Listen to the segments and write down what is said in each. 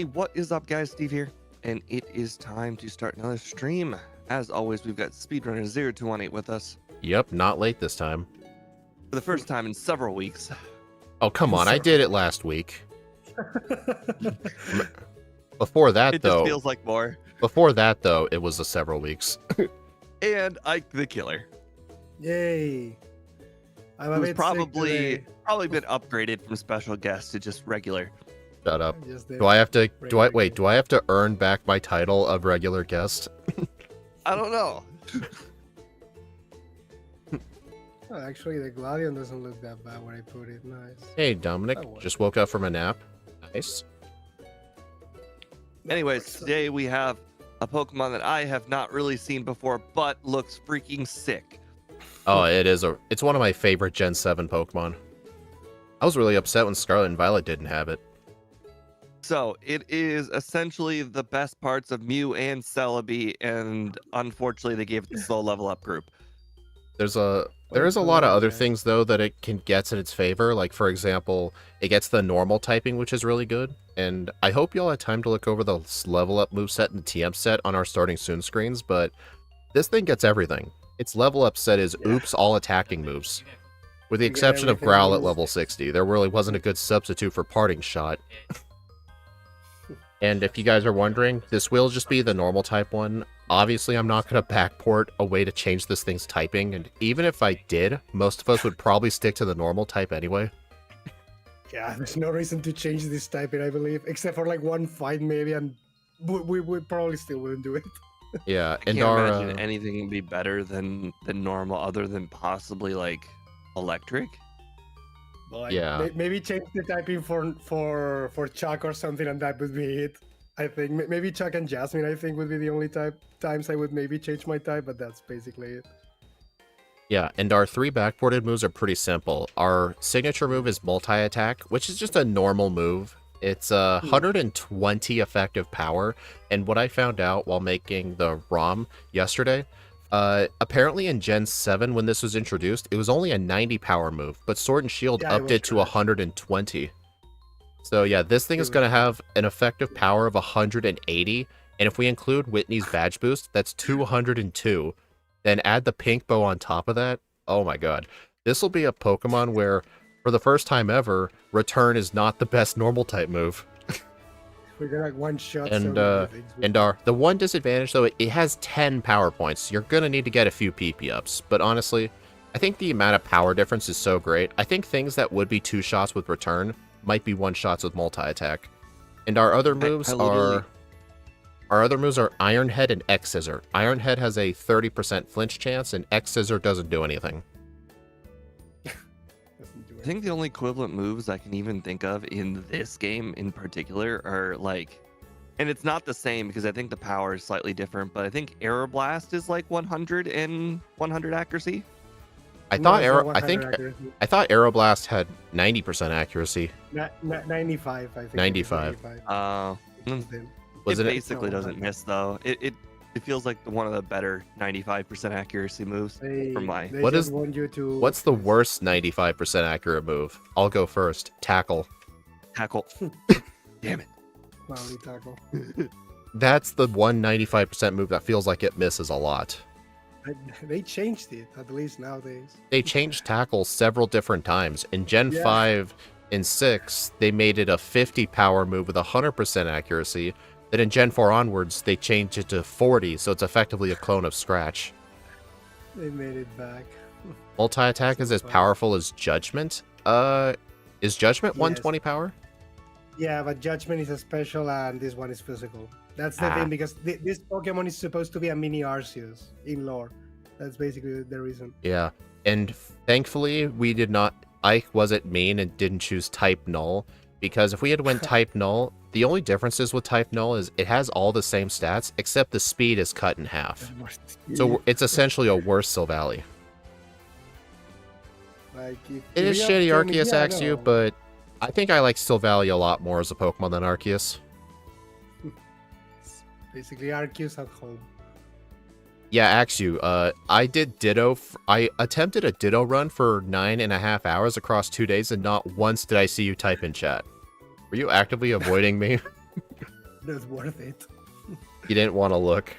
Silvally, what is up, guys? Steve here, and it is time to start another stream. As always, we've got Speedrunner0218 with us Yep, not late this time. for the first time in several weeks. Oh, come on, I did it last week. Before that, It though, just feels like more. It was several weeks. And Ike the Killer, Yay! I'm a who's bit probably sick been upgraded from special guest to just regular. Shut up. today. Just Do I have to? Regular Wait? Do I have to earn back my title of regular guest? I don't know. Oh, actually, the Gladion doesn't look that bad when I put it. Nice. Hey, Dominic, That works. just woke up from a nap. Nice. Anyways, today we have a Pokemon that I have not really seen before, but looks freaking sick. Oh, it's one of my favorite Gen 7 Pokemon. I was really upset when Scarlet and Violet didn't have it. So it is essentially the best parts of Mew and Celebi, and unfortunately they gave it the slow level up group. There is a lot of other things though that it gets in its favor. Like for example, it gets the normal typing, which is really good. And I hope y'all had time to look over the level up moveset and the TM set on our starting soon screens. But this thing gets everything. Its level up set is oops all attacking moves, with the You get exception of everything Growl at moves. level 60. There really wasn't a good substitute for Parting Shot. And if you guys are wondering, this will just be the normal type one. Obviously, I'm not going to backport a way to change this thing's typing, and even if I did, most of us would probably stick to the normal type anyway. Yeah, there's no reason to change this typing, I believe, except for like one fight maybe, and we probably still wouldn't do it. Yeah, I and can't our imagine anything would be better than normal, other than possibly like electric. But, like, Yeah. Maybe change the typing for Chuck or something, and that would be it. I think maybe Chuck and Jasmine, I think, would be the only times I would maybe change my type, but that's basically it. yeah, and our 3 backported moves are pretty simple. Our signature move is multi-attack, which is just a normal move. It's 120 effective power, and what I found out while making the ROM yesterday, apparently in Gen 7 when this was introduced, it was only a 90 power move, but Sword and Shield Yeah, it upped was it to trash. 120. So yeah, this thing is going to have an effective power of 180, and if we include Whitney's badge boost, that's 202. Then add the pink bow on top of that, oh my god. This will be a Pokemon where, for the first time ever, Return is not the best normal type move. We're gonna like one shot. And, so many things. And the one disadvantage, though, it has 10 power points. You're going to need to get a few PP ups. But honestly, I think the amount of power difference is so great. I think things that would be 2 shots with Return might be 1 shots with multi-attack. And our other moves are Iron Head and X Scissor. Iron Head has a 30% flinch chance, and X Scissor doesn't do anything. Doesn't do I think the only equivalent moves I can even think of in this game in particular are like, and it's not the same because I think the power is slightly different, but I think Aeroblast is like 100 and 100 accuracy. I No, thought it's not 100 accuracy. I thought Aeroblast had 90% accuracy. 95, I think. 95. It Wasn't it? basically doesn't miss though. It feels like one of the better 95% accuracy moves from my. They What just is- want you to. What's the worst 95% accurate move? I'll go first. Tackle. Tackle. Damn it. Cloudy tackle? That's the one 95% move that feels like it misses a lot. They changed it, at least nowadays. They changed tackle several different times. In Gen Yeah. 5 and 6, they made it a 50 power move with 100% accuracy. Then in Gen 4 onwards, they changed it to 40, so it's effectively a clone of Scratch. They made it back. Multi-attack is as powerful as Judgment. Is Judgment Yes. 120 power? Yeah, but Judgment is a special and this one is physical. That's the thing, because this Pokemon is supposed to be a mini Arceus in lore. That's basically the reason. Yeah, and thankfully we did not. Ike wasn't mean and didn't choose Type Null, because if we had went Type Null, the only differences with Type Null is it has all the same stats except the speed is cut in half. So it's essentially a worse Silvally. Like, It is shitty Arceus acts you, but I think I like Silvally a lot more as a Pokemon than Arceus. basically Arceus at home. Yeah, Axew, I did Ditto. I attempted a Ditto run for 9.5 hours across 2 days, and not once did I see you type in chat. Were you actively avoiding me? not worth it. You didn't want to look.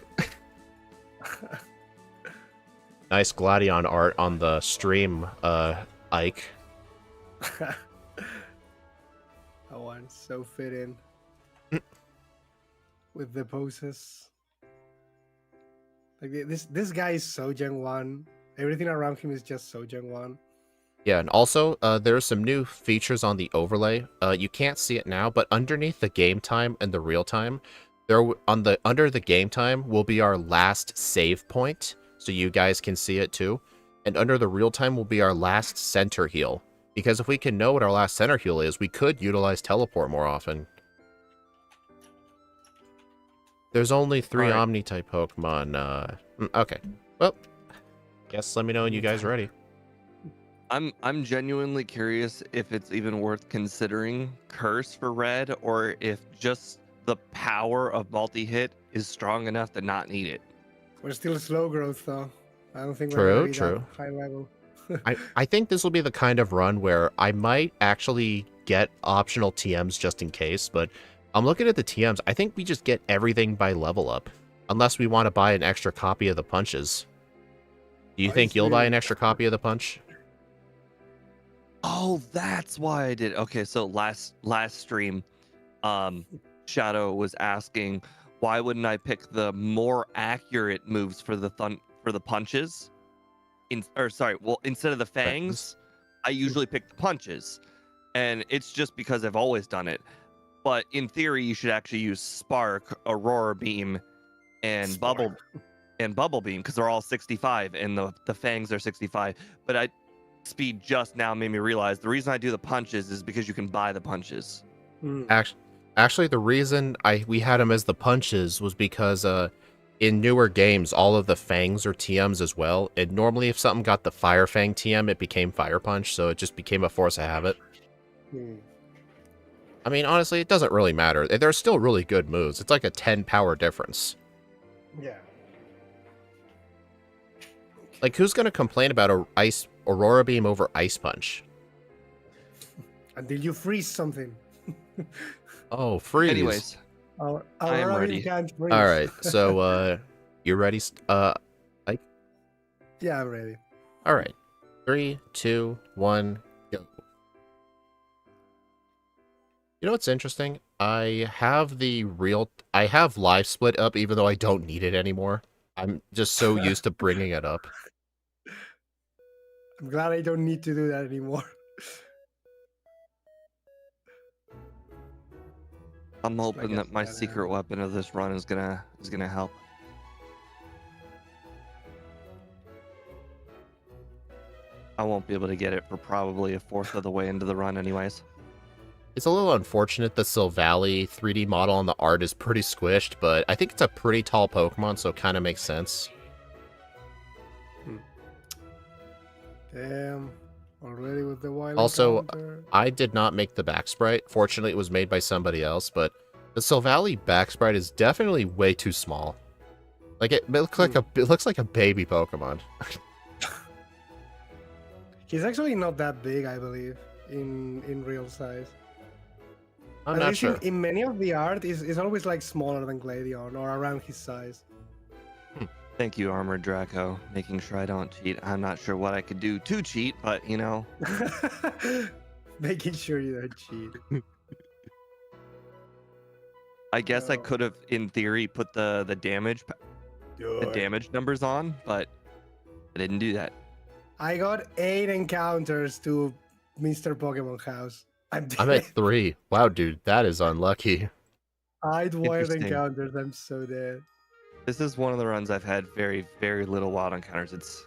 Nice Gladion art on the stream, Ike. That one's so fit in with the poses. Like this guy is so Gen 1. Everything around him is just so Gen 1. Yeah, and also, there's some new features on the overlay. You can't see it now, but underneath the game time and the real time, under the game time will be our last save point, so you guys can see it too. And under the real time will be our last center heal. Because if we can know what our last center heal is, we could utilize teleport more often. There's only 3 Omni-type Pokemon. Okay. Well, guess let me know when you guys are ready. I'm genuinely curious if it's even worth considering Curse for red, or if just the power of multi-hit is strong enough to not need it. We're still slow growth though. I don't think we're gonna be that high level. I think this will be the kind of run where I might actually get optional TMs just in case, but I'm looking at the TMs. I think we just get everything by level up, unless we want to buy an extra copy of the punches. Do you think you'll buy an extra copy of the punch? Oh, that's why I did. Okay, so last stream, Shadow was asking why wouldn't I pick the more accurate moves for the punches? Instead of the fangs, I usually pick the punches, and it's just because I've always done it. But in theory, you should actually use Spark, Aurora Beam, and Bubble Beam, because they're all 65, and the fangs are 65. But Speed just now made me realize the reason I do the punches is because you can buy the punches. Actually, the reason we had them as the punches was because in newer games, all of the fangs are TMs as well. And normally, if something got the Fire Fang TM, it became Fire Punch, so it just became a force of habit. I mean, honestly, it doesn't really matter. They're still really good moves. It's like a 10 power difference. Yeah. Like, who's gonna complain about Aurora Beam over Ice Punch? Until you freeze something. Oh, freeze. Anyways, I am ready. All right, so you ready? Ike? Yeah, I'm ready. All right, 3, 2, 1, go. You know what's interesting? I have live split up, even though I don't need it anymore. I'm just so used to bringing it up. I'm glad I don't need to do that anymore. I'm hoping that my secret weapon of this run is gonna help. I won't be able to get it for probably a fourth of the way into the run anyways. It's a little unfortunate the Silvally 3D model on the art is pretty squished, but I think it's a pretty tall Pokemon, so it kind of makes sense. Damn, already with the wild. Also, encounter. I did not make the back sprite. Fortunately, it was made by somebody else, but the Silvally back sprite is definitely way too small. Like it looks like a baby Pokemon. He's actually not that big, I believe, in real size. I'm not sure. In many of the art, is always like smaller than Gladion or around his size. Thank you, Armored Draco, making sure I don't cheat. I'm not sure what I could do to cheat, but you know. Making sure you don't cheat. I guess I could have, in theory, put the damage numbers on, but I didn't do that. I got 8 encounters to Mr. Pokemon House. I'm at 3. Wow, dude, that is unlucky. 8 wild encounters. I'm so dead. This is one of the runs I've had very, very little wild encounters. It's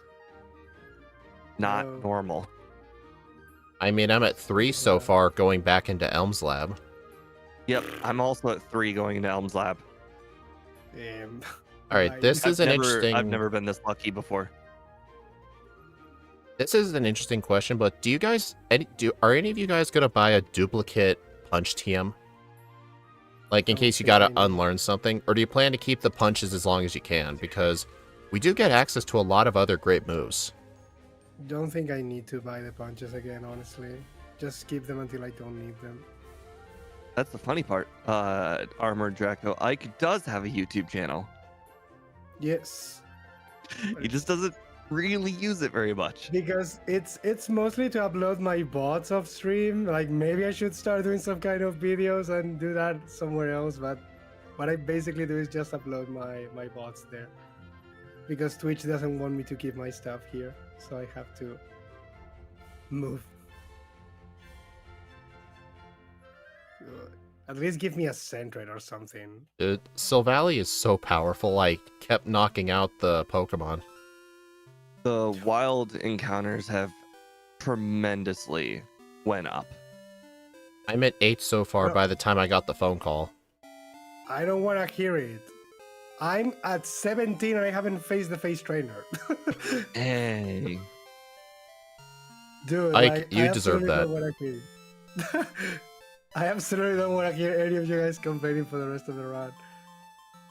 not normal. I mean, I'm at 3 so far, going back into Elm's Lab. Yep, I'm also at 3 going into Elm's Lab. Damn. All right, this is an interesting... I've never been this lucky before. This is an interesting question, but do you guys... Are any of you guys going to buy a duplicate Punch TM? Like, in case you gotta unlearn something? Or do you plan to keep the punches as long as you can? Because we do get access to a lot of other great moves. Don't think I need to buy the punches again, honestly. Just keep them until I don't need them. That's the funny part. Armored Draco Ike does have a YouTube channel. Yes. He just doesn't really use it very much. Because it's mostly to upload my bots off stream. Like maybe I should start doing some kind of videos and do that somewhere else, but what I basically do is just upload my bots there. Because Twitch doesn't want me to keep my stuff here, so I have to move. At least give me a Centret or something. Dude, Silvally is so powerful, I kept knocking out the Pokemon. The wild encounters have tremendously went up. I'm at 8 so far No. by the time I got the phone call. I don't want to hear it. I'm at 17 and I haven't faced the face trainer. Hey. Dude, Ike, like, you I deserve absolutely that. don't wanna hear it. I absolutely don't want to hear any of you guys complaining for the rest of the run.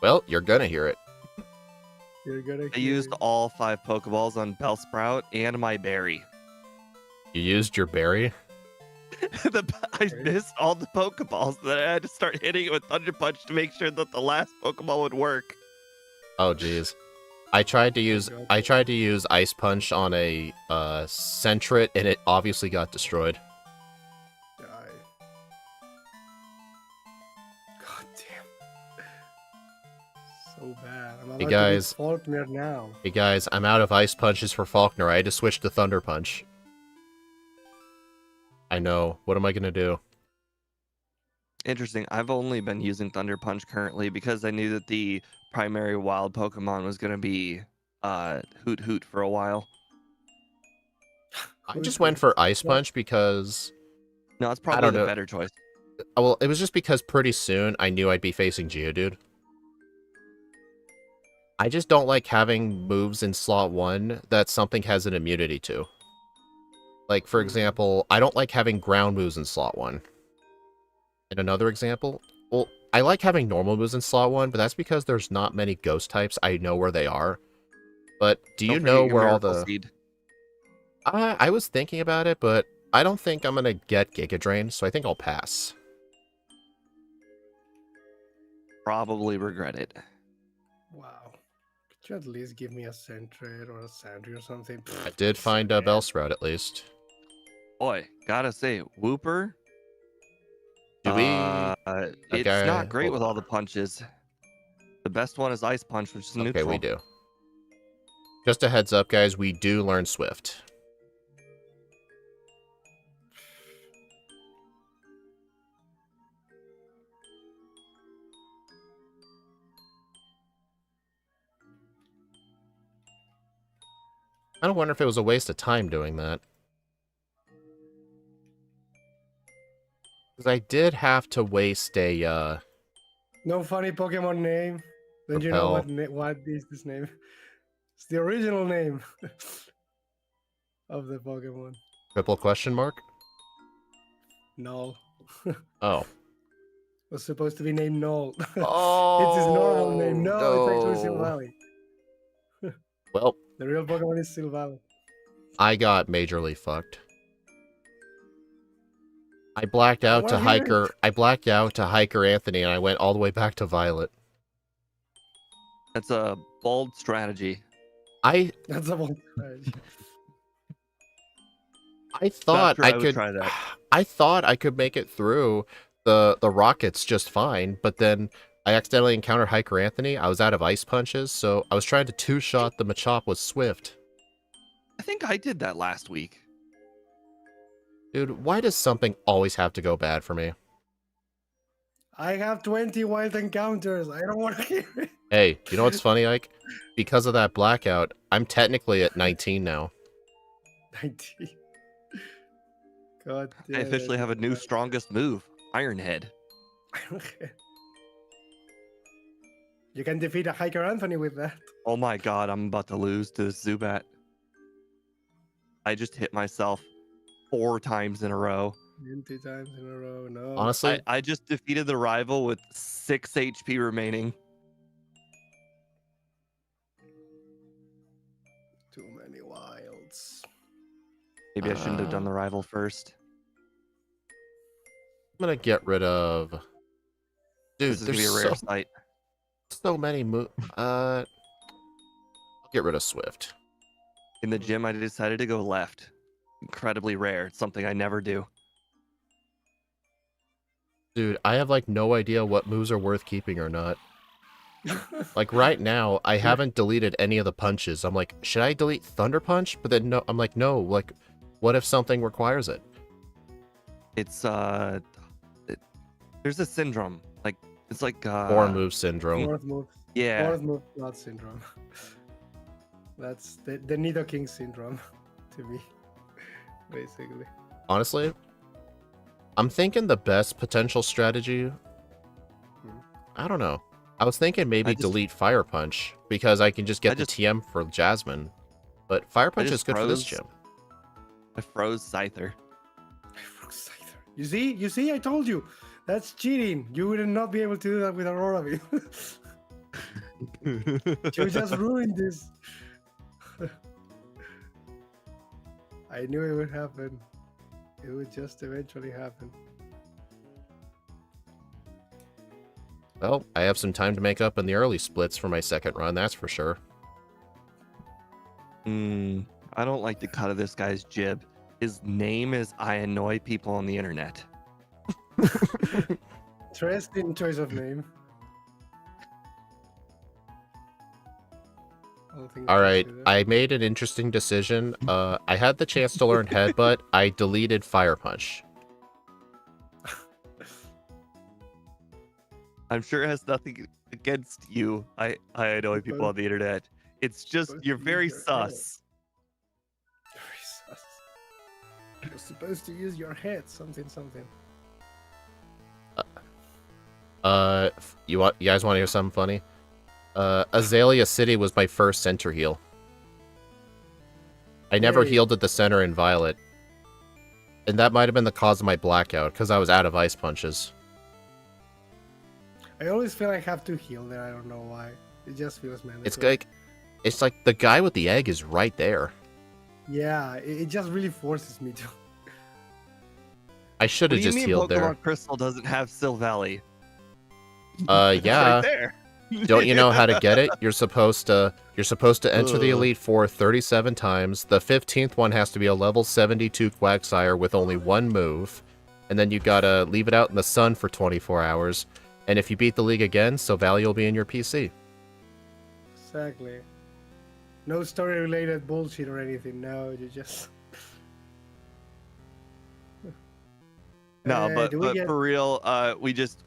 Well, you're gonna hear it. You're gonna. I used all 5 Pokeballs on Bellsprout and my berry. You used your berry? I missed all the Pokeballs, then I had to start hitting it with Thunder Punch to make sure that the last Pokeball would work. Oh jeez. I tried to use Ice Punch on a Centret and it obviously got destroyed. Die. God damn. So bad. I'm about Hey, to guys. be Faulkner now. Hey guys, I'm out of Ice Punches for Faulkner. I had to switch to Thunder Punch. I know. What am I gonna do? Interesting. I've only been using Thunder Punch currently because I knew that the primary wild Pokemon was going to be Hoot Hoot for a while. I just went for Ice Punch because... No, it's I probably don't the know. better choice. Well, it was just because pretty soon I knew I'd be facing Geodude. I just don't like having moves in slot 1 that something has an immunity to. Like, for example, I don't like having ground moves in slot 1. And another example, well, I like having normal moves in slot 1, but that's because there's not many ghost types. I know where they are. But do you Don't know forget your where all Miracle the... Seed. I was thinking about it, but I don't think I'm going to get Giga Drain, so I think I'll pass. Probably regret it. Wow. Could you at least give me a Centret or a Sandry or something? I did find a Bellsprout, at least. Boy, gotta say, Wooper. Do we... It's Okay, not great hold with all on. the punches. The best one is Ice Punch, which is Okay, neutral. we do. Just a heads up, guys, we do learn Swift. I don't wonder if it was a waste of time doing that. Because I did have to waste a, No funny Pokemon name. Don't you know what is this name? It's the original name of the Pokemon. triple question mark? Null. Oh. Was supposed to be named Null. Oh, It's his normal name. No, it's actually no. Silvally. Well, The real Pokemon is Silvally. I got majorly fucked. I blacked out to wanna hear it. Hiker. I blacked out to Hiker Anthony, and I went all the way back to Violet. That's a bold strategy. That's a one. I thought sure I I would could. try that. I thought I could make it through the rockets just fine, but then I accidentally encountered Hiker Anthony. I was out of ice punches, so I was trying to two-shot the Machop with Swift. I think I did that last week. Dude, why does something always have to go bad for me? I have 20 wild encounters. I don't want to hear it. Hey, you know what's funny, Ike? Because of that blackout, I'm technically at 19 now. 19. God damn. I officially have a new strongest move, Iron Head. You can defeat a Hiker Anthony with that. Oh my god, I'm about to lose to this Zubat. I just hit myself 4 times in a row. 20 times in a row. No. Honestly, I just defeated the rival with 6 HP remaining. Too many wilds. Maybe I shouldn't have done the rival first. gonna get rid of. Dude, This is gonna be a there's rare sight. so many I'll get rid of Swift. In the gym, I decided to go left. Incredibly rare. It's something I never do. Dude, I have like no idea what moves are worth keeping or not. Like right now, I haven't deleted any of the punches. I'm like, should I delete Thunder Punch? But then no, I'm like, no. Like, what if something requires it? It's there's a syndrome. Like it's like Four move syndrome. Fourth move. Yeah. Fourth move plot syndrome. That's the Nidoking syndrome to me, basically. Honestly, I'm thinking the best potential strategy. I don't know. I was thinking maybe delete Fire Punch because I can just get the TM for Jasmine. But Fire Punch is good for this gym. I froze Scyther. You see, I told you. That's cheating. You would not be able to do that with Aurora Beam. You just ruined this. I knew it would happen. It would just eventually happen. Well, I have some time to make up in the early splits for my second run, that's for sure. I don't like the cut of this guy's jib. His name is I annoy people on the internet. Interesting choice of name. Alright, I made an interesting decision. I had the chance to learn Headbutt. I deleted Fire Punch. I'm sure it has nothing against you. I annoy people on the internet. It's just you're very sus. Very sus. You're supposed to use your head. Something. You guys want to hear something funny? Azalea City was my first center heal. I never healed at the center in Violet. And that might have been the cause of my blackout, because I was out of ice punches. I always feel I have to heal there. I don't know why. It just feels mandatory. It's like the guy with the egg is right there. Yeah, it just really forces me to. I should have just healed there. Pokemon Crystal doesn't have Silvally. Yeah. Right there. Don't you know how to get it? You're supposed to enter the Elite Four 37 times. The 15th one has to be a level 72 Quagsire with only one move. And then you gotta leave it out in the sun for 24 hours. And if you beat the league again, Silvally will be in your PC. Exactly. No story-related bullshit or anything. No, you just... No, but for real,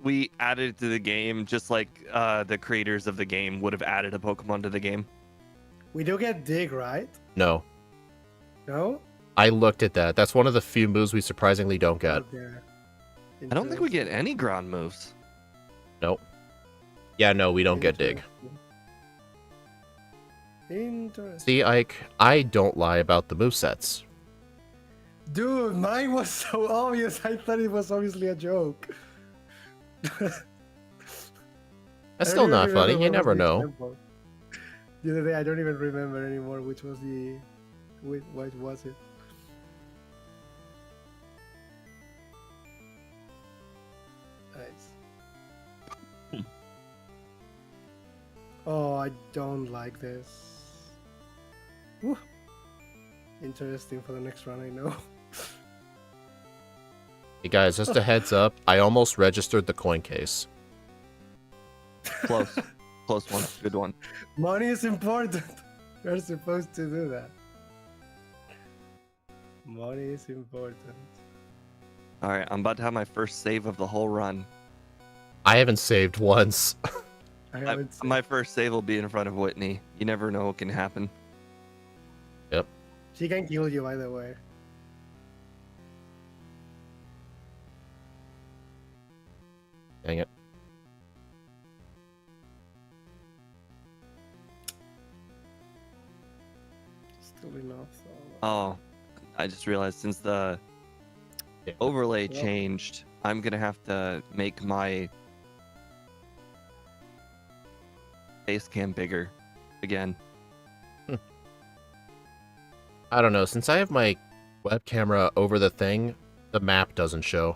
we added it to the game just like the creators of the game would have added a Pokemon to the game. We do get Dig, right? No. No? I looked at that. That's one of the few moves we surprisingly don't get. Okay. I don't think we get any ground moves. Nope. Yeah, no, we don't get Dig. Interesting. See, Ike, I don't lie about the movesets. Dude, mine was so obvious. I thought it was obviously a joke. That's still not funny. You never know. The other day, I don't even remember anymore which was the... What was it? Nice. Oh, I don't like this. Woo. Interesting for the next run, I know. Hey guys, just a heads up, I almost registered the coin case. Close. Close one. Good one. Money is important. You're supposed to do that. Money is important. Alright, I'm about to have my first save of the whole run. I haven't saved once. My first save will be in front of Whitney. You never know what can happen. Yep. She can kill you either way. Dang it. Still enough. Oh, I just realized since the overlay changed, I'm gonna have to make my face cam bigger again. I don't know, since I have my web camera over the thing, the map doesn't show.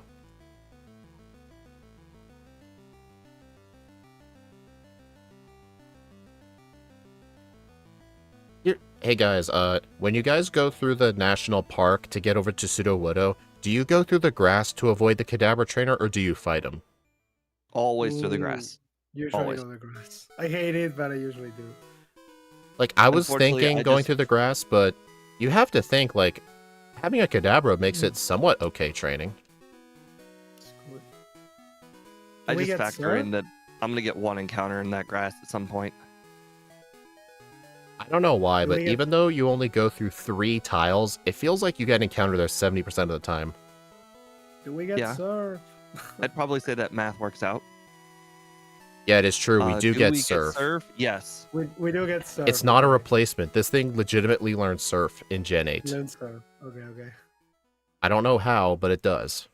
Hey guys, when you guys go through the national park to get over to Sudowoodo, do you go through the grass to avoid the Kadabra trainer, or do you fight him? Always through the Mm, grass. Usually Always. go to grass. I hate it, but I usually do. Like, I was Unfortunately, thinking I going just through the grass, but you have to think, like, having a Kadabra makes it somewhat okay training. It's good. I Do we just get factor surf? in that I'm gonna get one encounter in that grass at some point. I don't know why, Do but we get- even though you only go through 3 tiles, it feels like you get an encounter there 70% of the time. Do we get Yeah. surf? I'd probably say that math works out. Yeah, it is true, we do get we Surf. get surf? Yes. We do get surf. It's not a okay. replacement. This thing legitimately learns Surf in Gen 8. Learn surf. Okay. I don't know how, but it does.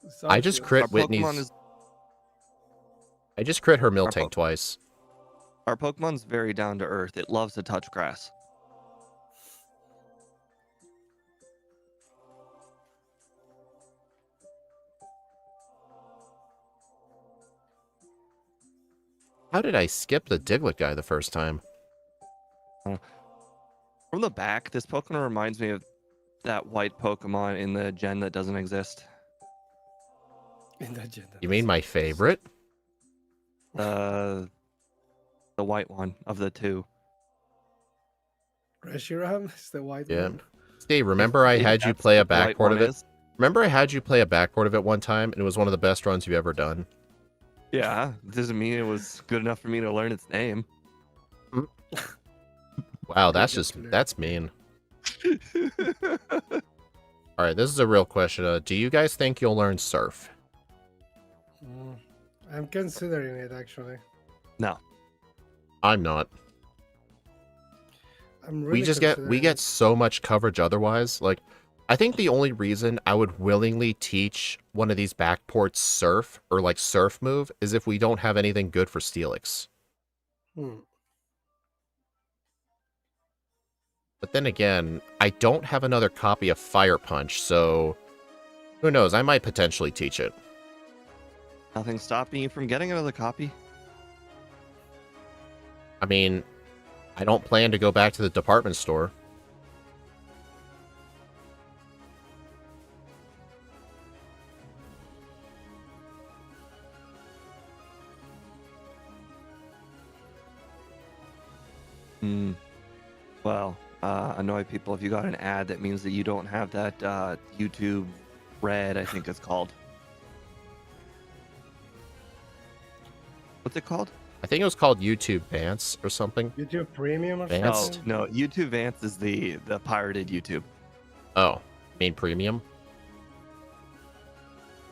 I Sounds just good. crit Our Pokemon Whitney's... is I just crit her our, Miltank twice. our Pokemon's very down to earth. It loves to touch grass. How did I skip the Diglett guy the first time? From the back, this Pokemon reminds me of that white Pokemon in the gen that doesn't exist. In that gen. You mean my favorite? The white one of the two. Reshiram is the white Yeah. one. Steve, remember I If had you that's play a what the white backport one of it? is. Remember I had you play a backport of it one time, and it was one of the best runs you've ever done? Yeah, doesn't mean it was good enough for me to learn its name. Wow, that's Good just... to learn. that's mean. Alright, this is a real question. Do you guys think you'll learn Surf? I'm considering it actually. No. I'm not. I'm really We get considering it. so much coverage otherwise. Like, I think the only reason I would willingly teach one of these backports Surf, or like Surf move, is if we don't have anything good for Steelix. Hmm. But then again, I don't have another copy of Fire Punch, so who knows, I might potentially teach it. Nothing stopping you from getting another copy. I mean, I don't plan to go back to the department store. Hmm. Well, annoy people if you got an ad that means that you don't have that YouTube Red, I think it's called. What's it called? I think it was called YouTube Vance or something. YouTube Premium or Vance? something? No, YouTube Vance is the pirated YouTube. Oh, I mean Premium?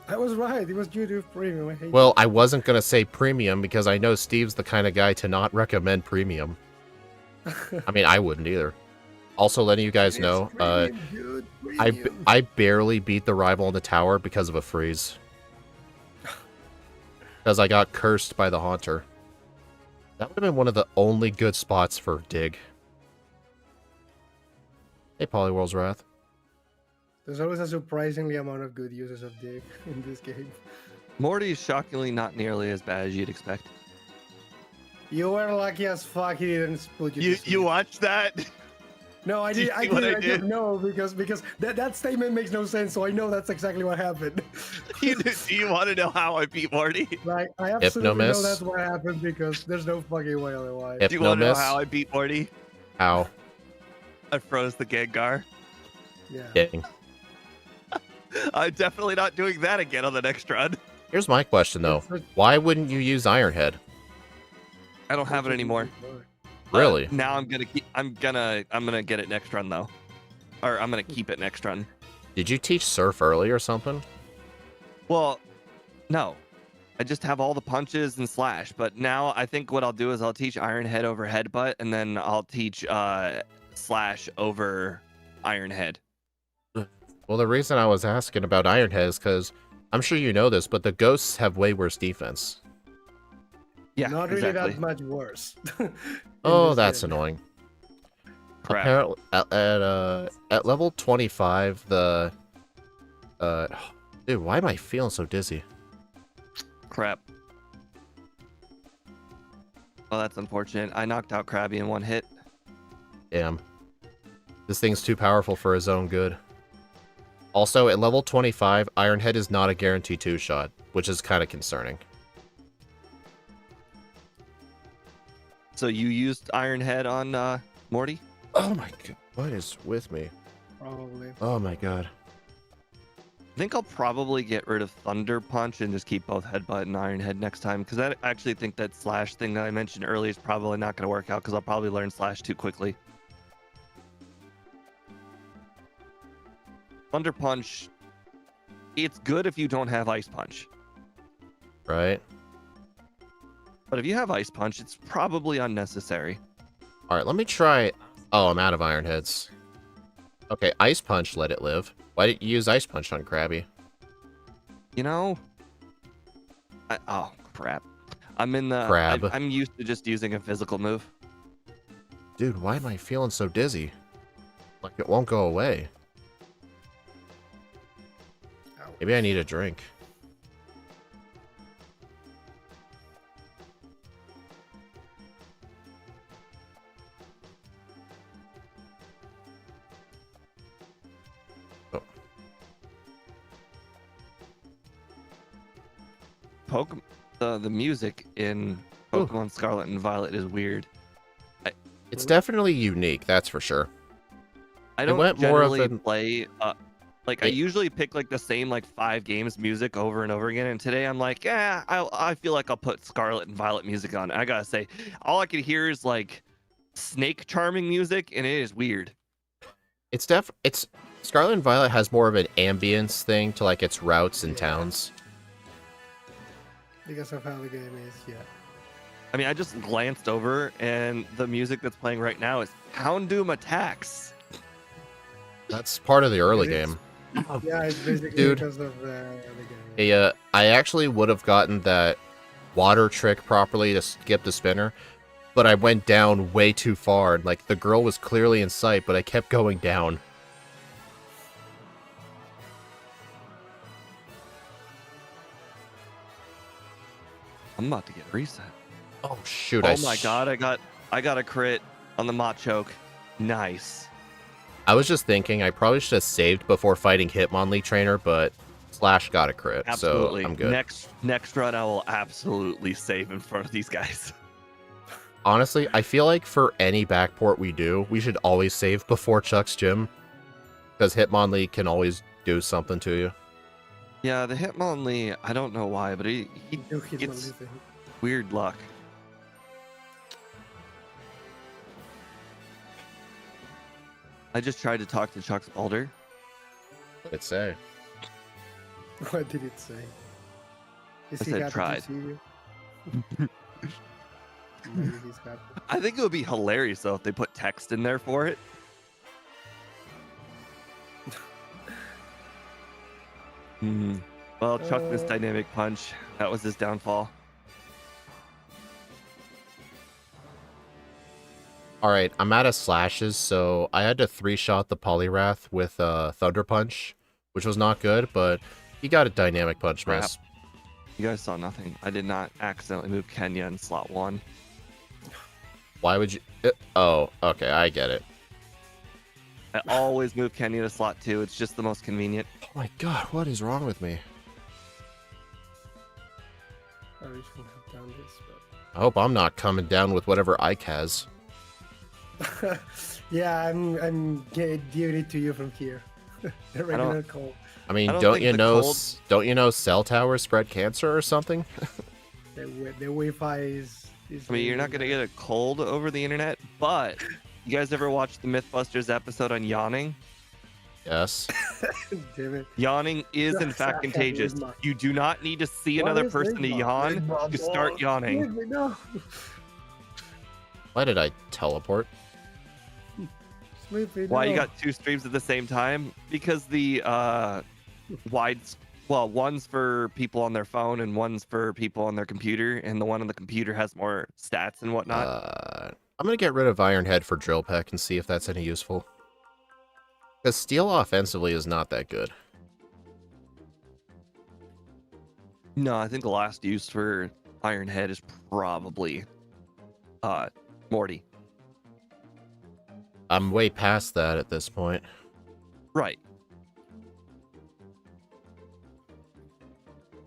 I was right. It was YouTube Premium. I hate Well, I wasn't going to say Premium because I know Steve's the kind of guy to not recommend Premium. it. I mean, I wouldn't either. Also, letting you guys know, I barely beat the rival in the tower because of a freeze. Because I got cursed by the Haunter. That would have been one of the only good spots for Dig. Hey, Poliwhirl's Wrath. There's always a surprisingly amount of good uses of Dig in this game. Morty is shockingly not nearly as bad as you'd expect. You were lucky as fuck he didn't put you. to sleep. watched that? No, I Do you did. I see what did. I I did? did. No, because that statement makes no sense. So I know that's exactly what happened. Do you want to know how I beat Morty? Like I absolutely know Hypnomiss? that's what happened because there's no fucking way otherwise. If Do you want to know Hypnomiss? how I beat Morty? How? I froze the Gengar. Yeah. Dang. I'm definitely not doing that again on the next run. Here's my question, though. It's a- Why wouldn't you use Ironhead? I don't have it anymore. Really? Now I'm gonna get it next run though, or I'm gonna keep it next run. Did you teach Surf early or something? Well, no, I just have all the punches and slash. But now I think what I'll do is I'll teach Iron Head over Headbutt, and then I'll teach slash over Iron Head. Well, the reason I was asking about Ironhead is because I'm sure you know this, but the Ghosts have way worse defense. Yeah, Not really exactly. that much worse. in Oh, this that's game. annoying. Crap. Apparently, at level 25, the dude, why am I feeling so dizzy? Crap. Oh, that's unfortunate. I knocked out Krabby in one hit. Damn. This thing's too powerful for his own good. Also, at level 25, Iron Head is not a guaranteed 2-shot, which is kind of concerning. So you used Iron Head on Morty? Oh my god, what is with me? Probably. Oh my god. I think I'll probably get rid of Thunder Punch and just keep both Headbutt and Iron Head next time, because I actually think that Slash thing that I mentioned earlier is probably not going to work out, because I'll probably learn Slash too quickly. Thunder Punch, it's good if you don't have Ice Punch. Right? But if you have Ice Punch, it's probably unnecessary. Alright, let me try... Oh, I'm out of Iron Heads. Okay, Ice Punch, let it live. Why didn't you use Ice Punch on Krabby? You know? Oh, crap. I'm in the... Crab. I'm used to just using a physical move. Dude, why am I feeling so dizzy? Like, it won't go away. Maybe I need a drink. Oh. The music in Pokemon Scarlet and Violet is weird. It's definitely unique, that's for sure. I don't went more of generally an- play I usually pick like the same like 5 games music over and over again, and today I'm like, yeah, I feel like I'll put Scarlet and Violet music on. I gotta say, all I can hear is like snake charming music, and it is weird. It's Scarlet and Violet has more of an ambience thing to like its routes and towns. Because of how the game is, yeah. I mean, I just glanced over, and the music that's playing right now is Houndoom Attacks. That's part of the early It is. game. Yeah, it's basically Dude. because of the game. Hey, I actually would have gotten that water trick properly to skip the spinner, but I went down way too far. Like, the girl was clearly in sight, but I kept going down. I'm about to get reset. Oh shoot! Oh my god, I got a crit on the Machoke. Nice. I was just thinking I probably should have saved before fighting Hitmonlee Trainer, but Slash got a crit, Absolutely. so I'm good. Next run, I will absolutely save in front of these guys. Honestly, I feel like for any backport we do, we should always save before Chuck's gym, because Hitmonlee can always do something to you. Yeah, the Hitmonlee, I don't know why, but he Do hit gets Hitmonlee thing. weird luck. I just tried to talk to Chuck's Boulder. What did it say? What did it say? Is I he said happy tried. to see you? Maybe he's happy. I think it would be hilarious though if they put text in there for it. Well, Chuck missed Dynamic Punch. That was his downfall. Alright, I'm out of slashes, so I had to 3-shot the Poliwrath with Thunder Punch, which was not good, but he got a Dynamic Punch miss. You guys saw nothing. I did not accidentally move Kenya in slot 1. Why would you... Oh, okay, I get it. I always move Kenya to slot 2. It's just the most convenient. Oh my god, what is wrong with me? I shouldn't have done this, I hope I'm not coming down with whatever Ike has. but yeah, I'm giving it to you from here. The regular call. I mean, I don't don't think you the know? cold- Don't you know cell towers spread cancer or something? The Wi-Fi is I mean, you're not going to get a cold over the internet, but you guys ever watch the Mythbusters episode on yawning? Yes. Damn it. Yawning is in Yes, fact I have contagious. Ligma. You do not need to see What another is person to Ligma? yawn Ligma to start balls. yawning. Leave me, no. Why did I teleport? Sleepy, Why you no. got 2 streams at the same time? Because the one's for people on their phone and one's for people on their computer, and the one on the computer has more stats and whatnot. I'm gonna get rid of Iron Head for Drill Peck and see if that's any useful. Because Steel offensively is not that good. No, I think the last use for Iron Head is probably Morty. I'm way past that at this point. Right.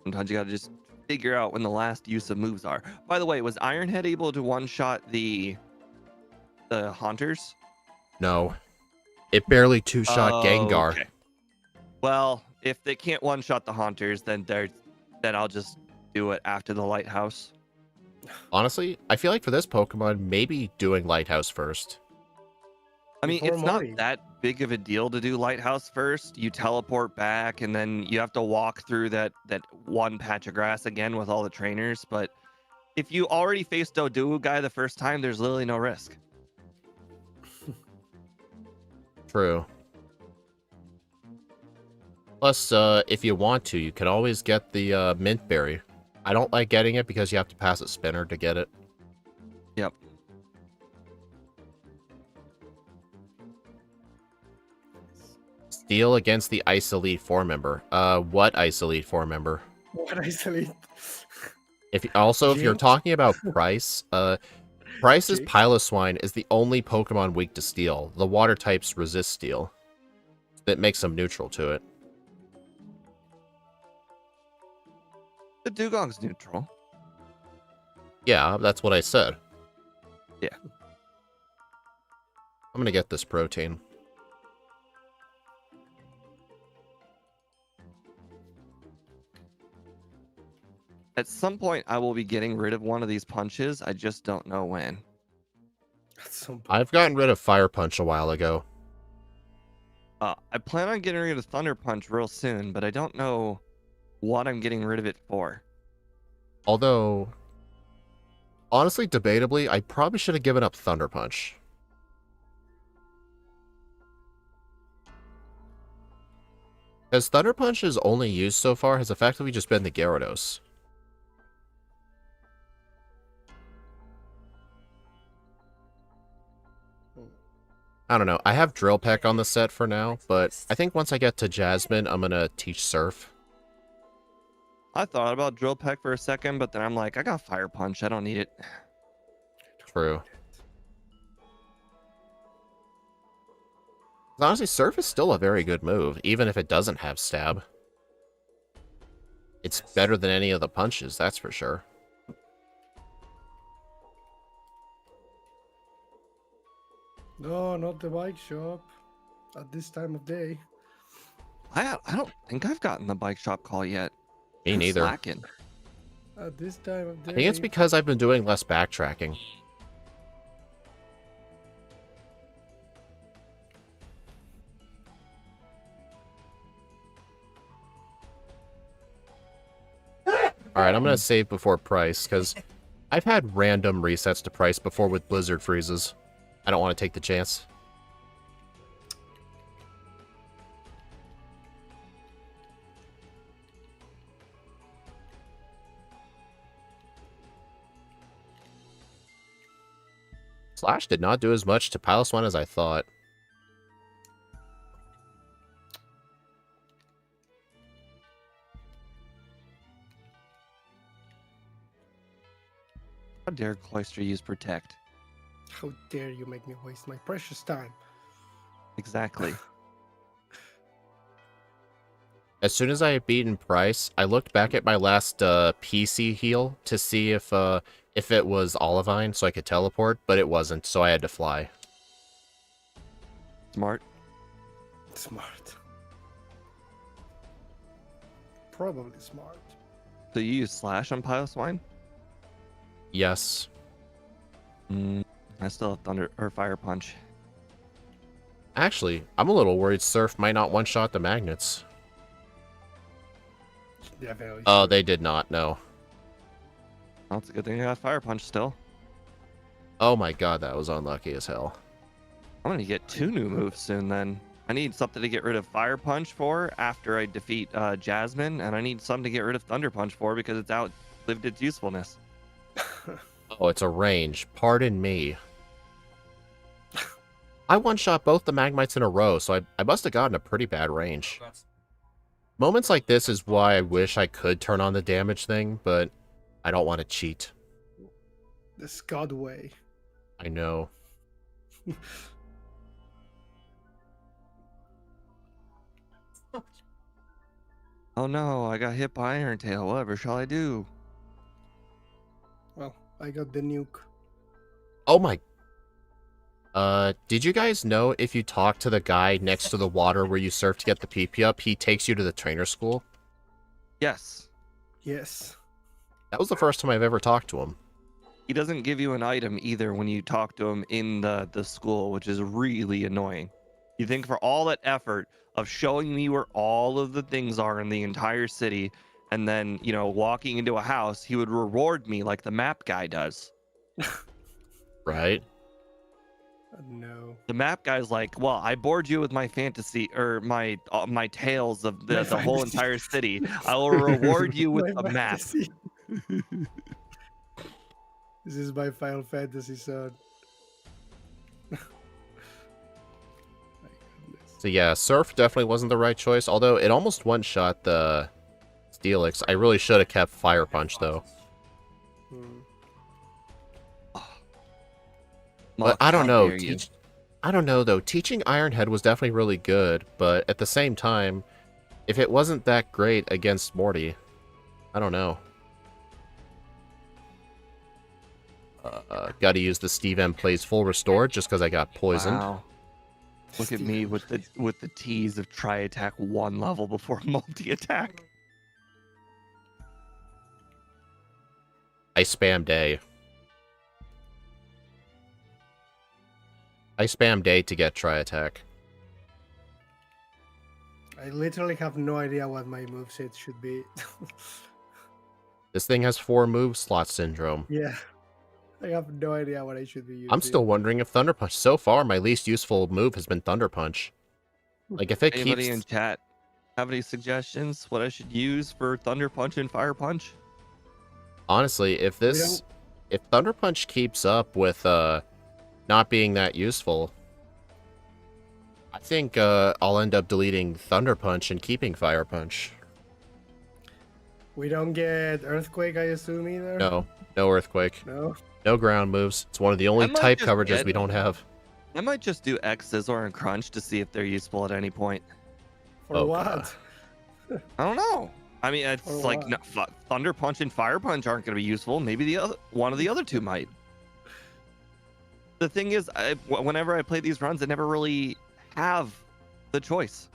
Sometimes you gotta just figure out when the last use of moves are. By the way, was Ironhead able to one-shot the Haunters? No. It barely two-shot Gengar. Okay. Well, if they can't one-shot the Haunters, then I'll just do it after the Lighthouse. Honestly, I feel like for this Pokemon, maybe doing Lighthouse first. I mean, Before it's not Morty. that big of a deal to do Lighthouse first. You teleport back, and then you have to walk through that one patch of grass again with all the trainers. But if you already faced Doduo guy the first time, there's literally no risk. True. Plus, if you want to, you can always get the Mint Berry. I don't like getting it because you have to pass a spinner to get it. Yep. Steel against the Ice Elite 4 member. What Ice Elite 4 member? What I select? If you're Jinx? talking about Price, Price's Jinx? Piloswine is the only Pokemon weak to Steel. The water types resist Steel. That makes them neutral to it. The Dugong's neutral. Yeah, that's what I said. Yeah. I'm gonna get this protein. At some point, I will be getting rid of one of these punches. I just don't know when. At some point. I've gotten rid of Fire Punch a while ago. I plan on getting rid of Thunder Punch real soon, but I don't know what I'm getting rid of it for. Although, honestly, debatably, I probably should have given up Thunder Punch. Because Thunder Punch's only use so far has effectively just been the Gyarados. I don't know. I have Drill Peck on the set for now, but I think once I get to Jasmine, I'm going to teach Surf. I thought about Drill Peck for a second, but then I'm like, I got Fire Punch. I don't need it. True. Honestly, Surf is still a very good move, even if it doesn't have Stab. It's better than any of the punches, that's for sure. No, not the bike shop. At this time of day. I don't think I've gotten the bike shop call yet. Me I'm neither. slacking. At this time of day. I think it's because I've been doing less backtracking. Alright, I'm gonna save before Price, because I've had random resets to Price before with Blizzard freezes. I don't want to take the chance. Slash did not do as much to Piloswine as I thought. How dare Cloyster use Protect? How dare you make me waste my precious time? Exactly. As soon as I had beaten Price, I looked back at my last PC heal to see if it was Olivine so I could teleport, but it wasn't, so I had to fly. Smart. Smart. Probably smart. So you use Slash on Piloswine? Yes. I still have Thunder or Fire Punch. Actually, I'm a little worried Surf might not one-shot the magnets. Yeah, very Oh, sure. they did not, no. Well, it's a good thing I got Fire Punch still. Oh my god, that was unlucky as hell. I'm gonna get 2 new moves soon then. I need something to get rid of Fire Punch for after I defeat Jasmine, and I need something to get rid of Thunder Punch for because it's outlived its usefulness. Oh, it's a range. Pardon me. I one-shot both the Magmites in a row, so I must have gotten a pretty bad range. Moments like this is why I wish I could turn on the damage thing, but I don't want to cheat. The Scott way. I know. Oh no, I got hit by Iron Tail. Whatever shall I do? Well, I got the nuke. Oh my. Did you guys know if you talk to the guy next to the water where you surf to get the PP up, he takes you to the trainer school? Yes. Yes. That was the first time I've ever talked to him. He doesn't give you an item either when you talk to him in the school, which is really annoying. You think for all that effort of showing me where all of the things are in the entire city, and then, you know, walking into a house, he would reward me like the map guy does. Right? No. The map guy's like, well, I bored you with my fantasy or my tales of the whole fantasy. entire city. I will reward you with My a map. fantasy. This is my Final Fantasy son. My goodness. So yeah, surf definitely wasn't the right choice, although it almost one-shot the Steelix. I really should have kept Fire Punch, though. Hmm. But I don't How know. dare you. I don't know, though. Teaching Iron Head was definitely really good, but at the same time, if it wasn't that great against Morty, I don't know. Gotta use the Steve M plays full restore just because I got poisoned. Wow. Look at me with the tease of try attack 1 level before multi attack. I spammed A. I spammed A to get try attack. I literally have no idea what my moveset should be. This thing has 4 move slot syndrome. Yeah. I have no idea what I should be using. I'm still wondering if Thunder Punch. So far, my least useful move has been Thunder Punch. Like, if it Anybody keeps... in chat have any suggestions what I should use for Thunder Punch and Fire Punch? Honestly, if this... If Thunder Punch keeps up with, not being that useful, I think, I'll end up deleting Thunder Punch and keeping Fire Punch. We don't get Earthquake, I assume, either? No. No Earthquake. No? No ground moves. It's one of the only might type just coverages get- we don't have. I might just do X, Scissor, and Crunch to see if they're useful at any point. For Oh, what? God. I don't know. I mean, it's For like what? no, Thunder Punch and Fire Punch aren't going to be useful. Maybe the other one of the other two might. The thing is, whenever I play these runs, I never really have the choice.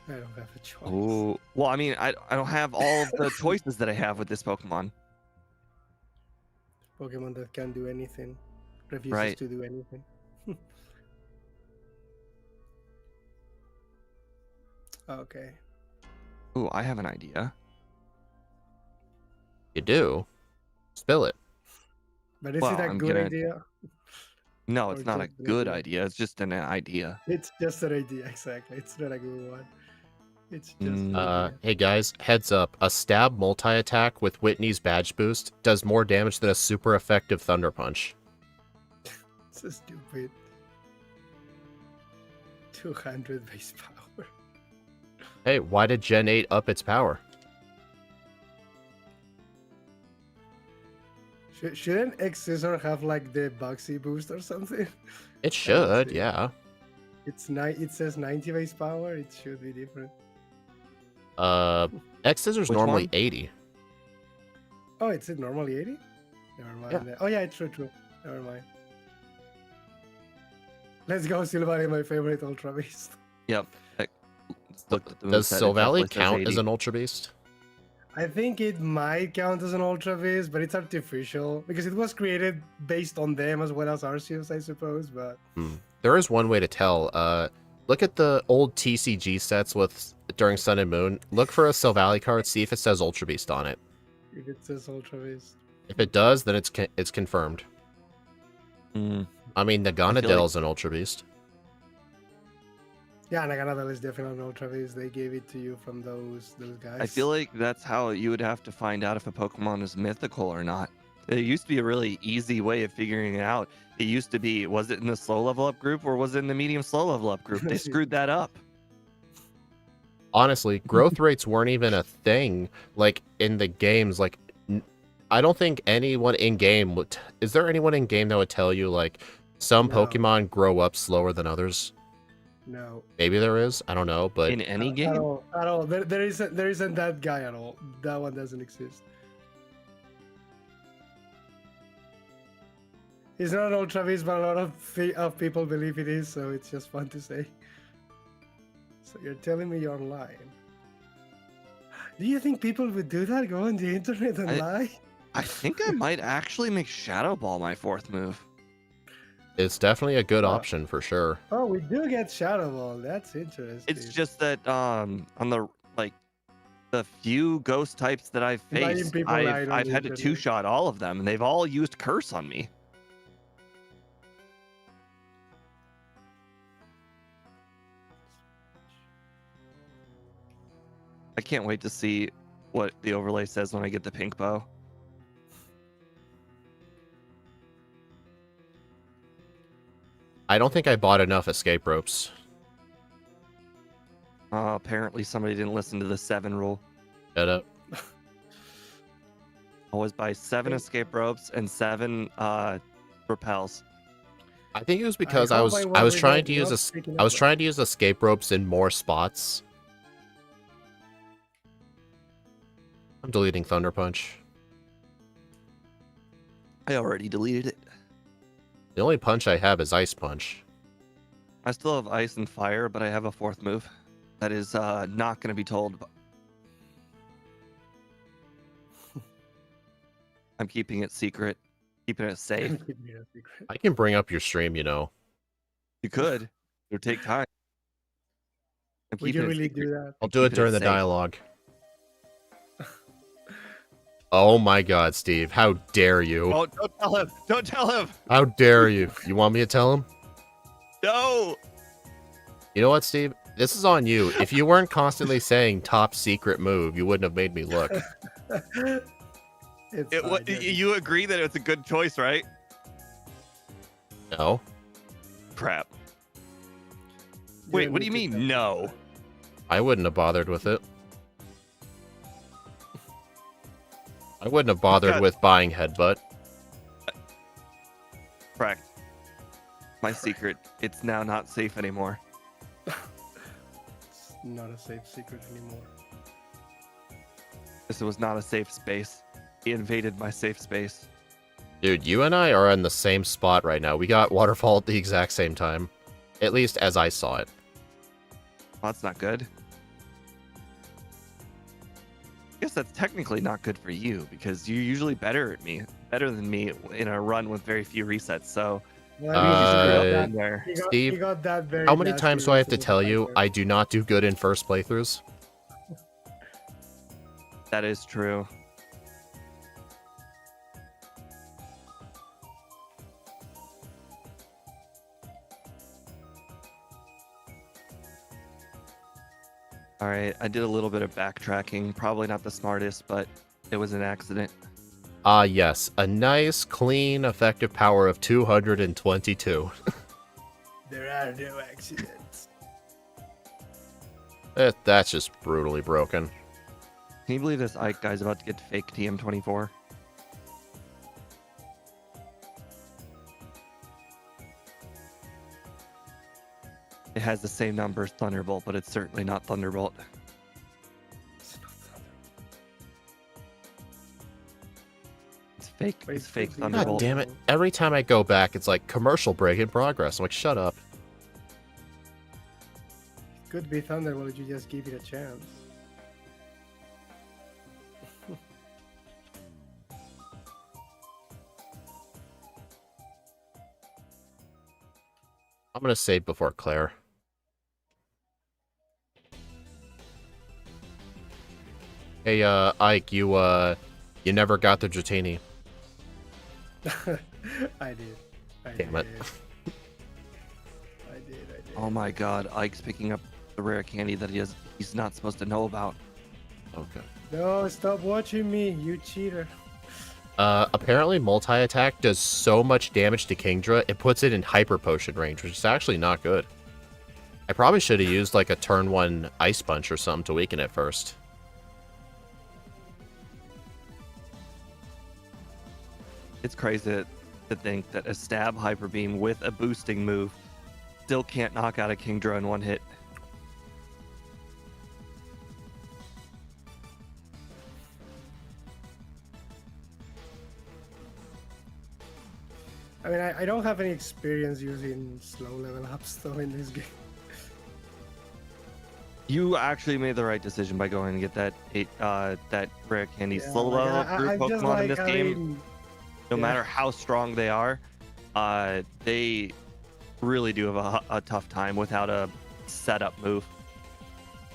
I don't have a choice. Oh, well, I mean, I don't have all of the choices that I have with this Pokemon. Pokemon that can't do anything. Refuses Right. to do anything. Okay. Ooh, I have an idea. You do? Spill it. But is Well, it a I'm good gonna- idea? No, Or it's not a just an good idea. idea. It's just an idea. It's just an idea, exactly. It's not a good one. It's just Mm. an idea. Hey guys, heads up. A stab multi-attack with Whitney's badge boost does more damage than a super effective Thunder Punch. So stupid. 200 base power. Hey, why did Gen 8 up its power? Shouldn't X-Scissor have like the Bugsy boost or something? It should, see. yeah. It says 90 base power. It should be different. X-Scissor's Which normally one? 80. Oh, it's normally 80? Never mind. Yeah. Oh yeah, true. Never mind. Let's go, Silvally, my favorite Ultra Beast. Yep. I looked at the Does moveset, it Silvally definitely says count 80. as an Ultra Beast? I think it might count as an Ultra Beast, but it's artificial because it was created based on them as well as Arceus, I suppose. But There is one way to tell. Look at the old TCG sets with during Sun and Moon. Look for a Silvally card, see if it says Ultra Beast on it. if it says Ultra Beast, If it does, then it's confirmed. Mm. I mean, the feel like- Ganadale's an Ultra Beast. yeah, Naganadel is definitely an Ultra Beast. They gave it to you from those guys. I feel like that's how you would have to find out if a Pokemon is mythical or not. There used to be a really easy way of figuring it out. It used to be, was it in the slow level up group or was it in the medium slow level up group? They screwed that up. Honestly, growth rates weren't even a thing, like, in the games. Like, I don't think anyone in game would. Is there anyone in game that would tell you like some No. Pokemon grow up slower than others? No. Maybe there is. I don't know, but In any At game? all. At all. There isn't that guy at all. That one doesn't exist. It's not an Ultra Beast, but a lot of people believe it is, so it's just fun to say. So you're telling me you're lying. Do you think people would do that? Go on the internet and lie? I think I might actually make Shadow Ball my 4th move. it's definitely a good Huh. option for sure. Oh, we do get Shadow Ball. That's interesting. It's just that on the like the few ghost types that I've Imagine faced, people lying on I've the had to internet. 2-shot all of them, and they've all used Curse on me. I can't wait to see what the overlay says when I get the pink bow. I don't think I bought enough escape ropes. Apparently somebody didn't listen to the 7 rule. Shut up. Always buy 7 escape ropes and 7 repels. I think it was because I hope was I I won't was trying regret to use not picking I was up trying to use escape ropes in more spots. I'm deleting Thunder Punch. I already deleted it. The only punch I have is Ice Punch. I still have ice and fire, but I have a 4th move that is not going to be told. I'm keeping it secret, keeping it safe. Give me a secret. I can bring up your stream, you know. You could. It would take time. I'm Would keeping you it really secret. do that? I'll do it Keeping it during the safe. dialogue. Oh my god, Steve. How dare you? Oh, don't tell him! Don't tell him! How dare you? You want me to tell him? No! You know what, Steve? This is on you. If you weren't constantly saying top secret move, you wouldn't have made me look. It's It, fine, what, just- you agree that it's a good choice, right? No. Crap. you Wait, don't what do you need to mean, tell me no? I wouldn't have bothered with it. I wouldn't have bothered God. with buying Headbutt. Correct. My secret. It's now not safe anymore. It's not a safe secret anymore. This was not a safe space. He invaded my safe space. Dude, you and I are in the same spot right now. We got Waterfall at the exact same time. At least as I saw it. Well, that's not good. I guess that's technically not good for you because you're usually better than me in a run with very few resets. So Well, you just screwed up Uh, in there. he got, Steve, he got that very How many nasty times do I have to reason tell right you there. I do not do good in first playthroughs? That is true. All right, I did a little bit of backtracking. Probably not the smartest, but it was an accident. Ah, yes. A nice, clean, effective power of 222. There are no accidents. That's just brutally broken. Can you believe this Ike guy's about to get fake TM24? It has the same number as Thunderbolt, but it's certainly not Thunderbolt. It's fake. Wait, It's fake God God Thunderbolt. damn it. Every time I go back, it's like commercial break in progress. I'm like, shut up. Could be Thunderbolt, you just give it a chance. I'm gonna save before Claire. Hey, Ike, you never got the Dratini. I did. Damn it. I did. Oh my god, Ike's picking up the rare candy that he's not supposed to know about. Okay. No, stop watching me, you cheater. Apparently multi-attack does so much damage to Kingdra, it puts it in Hyper Potion range, which is actually not good. I probably should have used like a turn 1 Ice Punch or something to weaken it first. It's crazy to think that a stab hyper beam with a boosting move still can't knock out a Kingdra in one hit. I mean, I don't have any experience using slow level ups though in this game. You actually made the right decision by going and get that rare candy Yeah, slow like, level through I'm just Pokemon in like, this game. No yeah. matter how strong they are, they really do have a tough time without a setup move.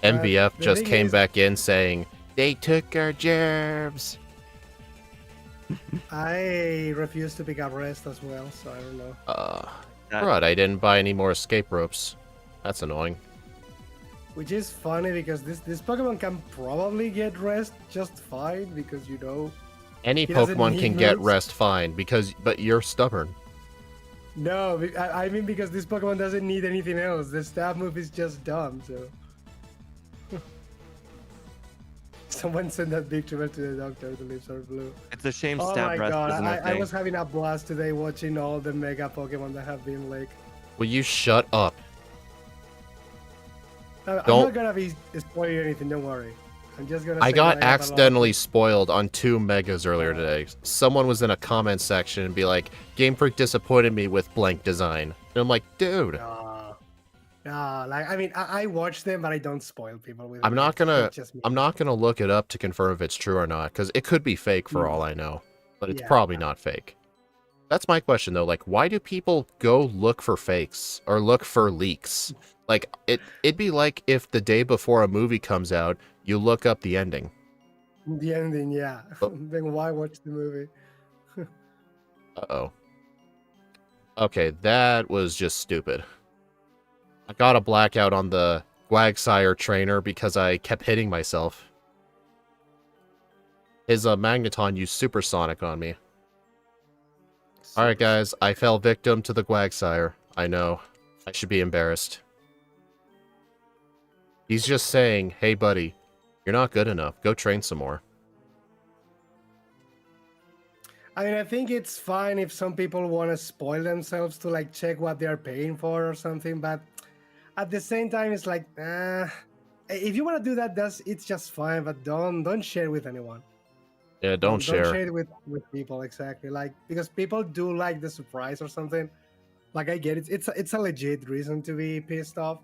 MVF the just thing came is- back in saying, they took our gerbs. I refuse to pick up rest as well, so I don't know. That- Right, I didn't buy any more escape ropes. That's annoying. Which is funny because this Pokemon can probably get rest just fine because you know. Any He doesn't Pokemon need can get moves. rest fine, but you're stubborn. No, I mean because this Pokemon doesn't need anything else. The stab move is just dumb, so. Someone sent that picture to the doctor. The lips are blue. It's a shame Oh stab my breath god, isn't a I thing. was having a blast today watching all the Mega Pokemon that have been like. Will you shut up? I'm Don't- not gonna be spoiling anything. Don't worry. I'm just gonna. I say got that have a lot of- accidentally spoiled on 2 megas earlier today. Someone was in a comment section and be like, Game Freak disappointed me with blank design. And I'm like, dude, Nah, like I mean, I watch them, but I don't spoil people with. I'm it. not gonna It's just me. I'm not gonna look it up to confirm if it's true or not, because it could be fake for all I know. But it's Yeah. probably not fake. That's my question though, like why do people go look for fakes or look for leaks? Like it'd be like if the day before a movie comes out, you look up the ending. The ending, yeah. Oh. Then why watch the movie? Uh-oh. Okay, that was just stupid. I got a blackout on the Quagsire trainer because I kept hitting myself. His Magneton used Supersonic on me. Alright guys, I fell victim to the Quagsire. I know. I should be embarrassed. He's just saying, hey buddy, you're not good enough. Go train some more. I mean, I think it's fine if some people want to spoil themselves to like check what they're paying for or something, but at the same time, it's like, if you want to do that, it's just fine, but don't share with anyone. Yeah, don't share. Don't share it with people, exactly. Like because people do like the surprise or something. Like I get it. It's a legit reason to be pissed off.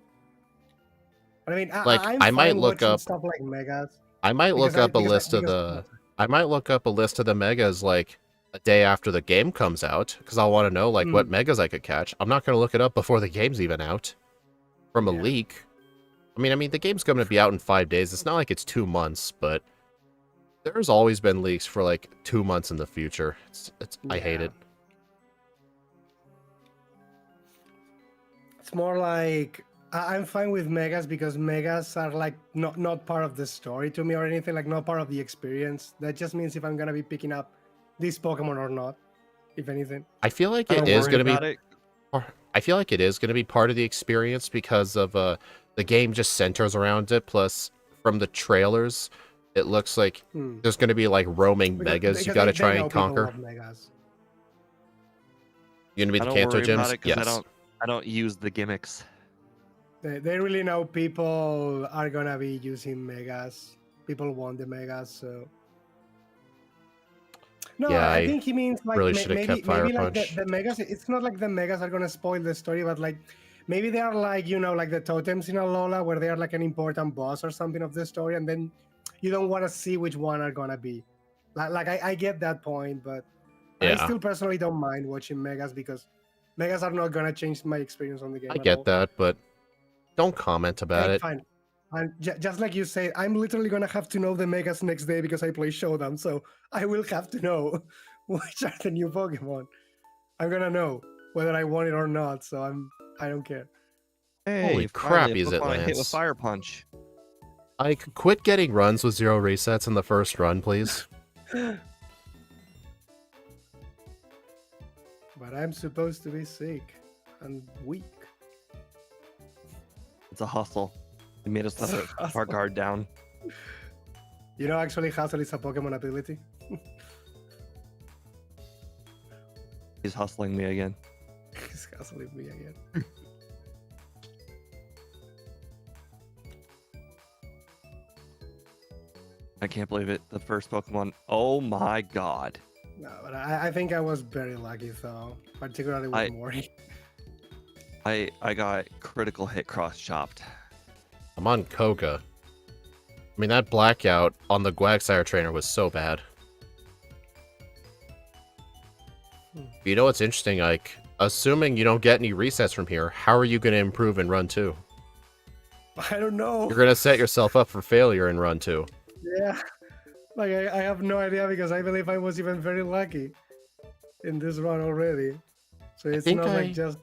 But I mean, Like, I'm I might fine look watching up- stuff like Megas. I might look Because up a list of the I might look up a list of the megas like a day after the game comes out because I'll want to know like what megas I could catch. I'm not going to look it up before the game's even out from a Yeah. leak. I mean the game's going to be out in 5 days. It's not like it's 2 months, but there's always been leaks for like 2 months in the future. It's I hate Yeah. it. It's more like I'm fine with Megas because Megas are like not part of the story to me or anything, like not part of the experience. That just means if I'm gonna be picking up this Pokemon or not, if anything. I feel like I it don't is worry going to about be it. I feel like it is going to be part of the experience because of the game just centers around it. Plus, from the trailers, it looks like there's going to be like roaming megas you got to try and conquer. Megas. You going to be I the don't Kanto worry about gyms? it because Yes. I don't use the gimmicks. They really know people are gonna be using Megas. People want the Megas, so. No, Yeah, I I think he means like really should have maybe kept Fire like Punch. the Megas. It's not like the Megas are gonna spoil the story, but like maybe they are like like the totems in Alola where they are like an important boss or something of the story, and then you don't want to see which one are gonna be. Like I get that point, but I Yeah. still personally don't mind watching Megas because Megas are not gonna change my experience on the game. I at get all. that, but don't comment about it. Fine. And just like you say, I'm literally gonna have to know the Megas next day because I play Showdown, so I will have to know which are the new Pokemon. I'm gonna know whether I want it or not, so I don't care. Hey, Holy finally, crap, a is it Pokemon I hit with Lance? Fire Punch. Like, quit getting runs with 0 resets in the first run, please. But I'm supposed to be sick and weak. It's a hustle. They made us let our guard down. Actually, Hassel is a Pokemon ability. He's hustling me again. He's hustling me again. I can't believe it. The first Pokemon. Oh my god. No, but I think I was very lucky though, particularly with Mori. I got critical hit cross chopped. I'm on Koga. I mean, that blackout on the Quagsire trainer was so bad. You know what's interesting, Ike? Assuming you don't get any resets from here, how are you going to improve in Run 2? I don't know. You're going to set yourself up for failure in Run 2. Yeah. Like, I have no idea because I believe I was even very lucky in this run already. So it's not like just...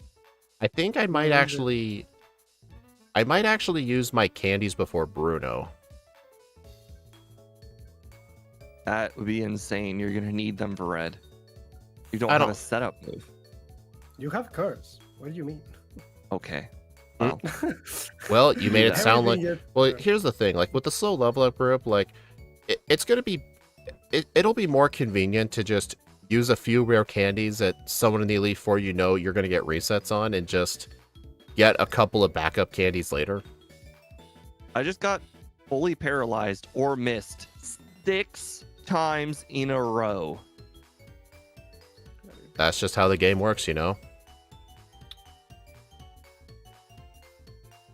I think I might actually... I might actually use my candies before Bruno. That would be insane. You're going to need them for red. You don't have a setup move. You have curse. What do you mean? Okay. Well, well, you made it sound like... Well, curse. here's the thing. Like, with the slow level up group, like, it's going to be... It'll be more convenient to just use a few rare candies that someone in the Elite Four you know you're going to get resets on and just get a couple of backup candies later. I just got fully paralyzed or missed 6 times in a row. That's just how the game works, you know?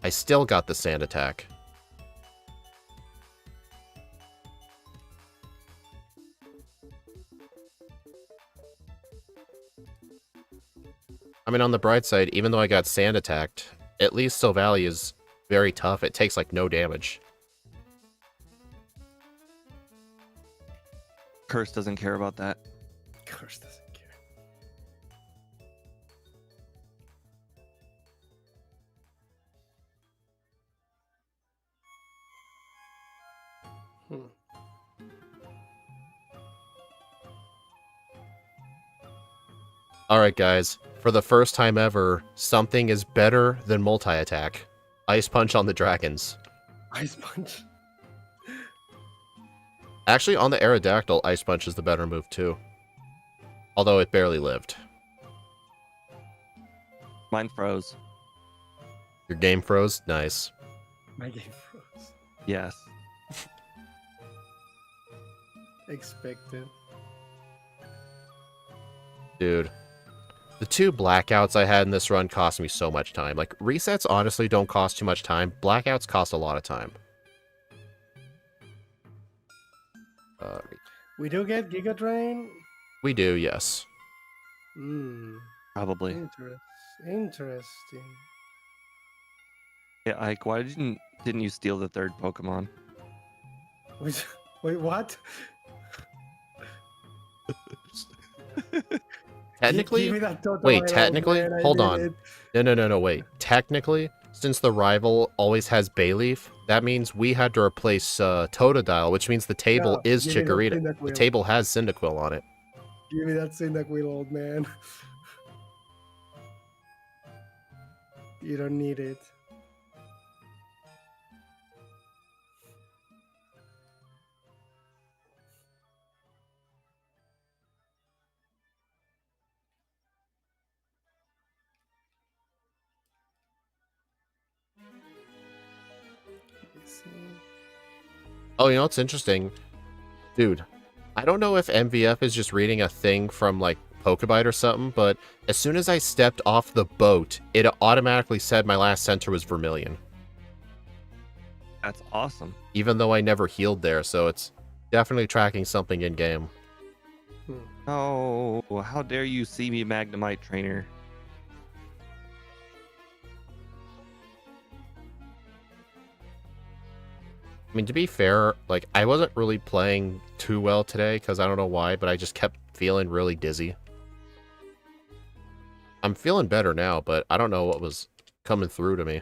I still got the sand attack. I mean, on the bright side, even though I got sand attacked, at least Silvally is very tough. It takes, like, no damage. Curse doesn't care about that. Curse doesn't care. Alright, guys. For the first time ever, something is better than multi-attack. Ice Punch on the dragons. Ice Punch? Actually, on the Aerodactyl, Ice Punch is the better move, too. Although it barely lived. Mine froze. Your game froze? Nice. My game froze. Yes. Expected. Dude. The 2 blackouts I had in this run cost me so much time. Like, resets honestly don't cost too much time. Blackouts cost a lot of time. We do get Giga Drain? We do, yes. Probably. Interesting. Yeah, Ike, why didn't you steal the 3rd Pokemon? Wait, what? Technically, wait, technically, hold on. No, wait. Technically, since the rival always has Bayleaf, that means we had to replace Totodile, which means the table is Chikorita. The table has Cyndaquil on it. Give me that Cyndaquil, old man. You don't need it. Oh, you know what's interesting? Dude, I don't know if MVF is just reading a thing from, like, Pokebite or something, but as soon as I stepped off the boat, it automatically said my last center was Vermilion. That's awesome. Even though I never healed there, so it's definitely tracking something in-game. Oh, how dare you see me, Magnemite trainer. I mean, to be fair, like, I wasn't really playing too well today, because I don't know why, but I just kept feeling really dizzy. I'm feeling better now, but I don't know what was coming through to me.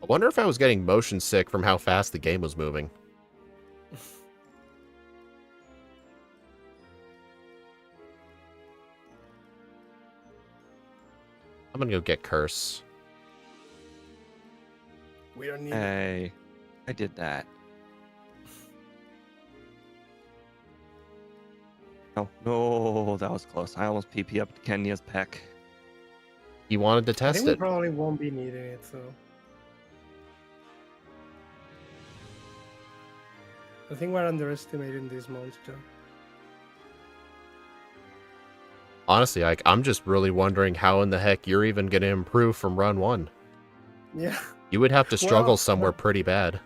I wonder if I was getting motion sick from how fast the game was moving. I'm gonna go get Curse. We don't need Hey, I did that. Oh, no, that was close. I almost PP up Kenya's peck. He wanted to I test think we it. probably won't be needing it, so. I think we're underestimating this monster. Honestly, I'm just really wondering how in the heck you're even going to improve from run 1. Yeah. You would have to struggle Well, somewhere pretty bad.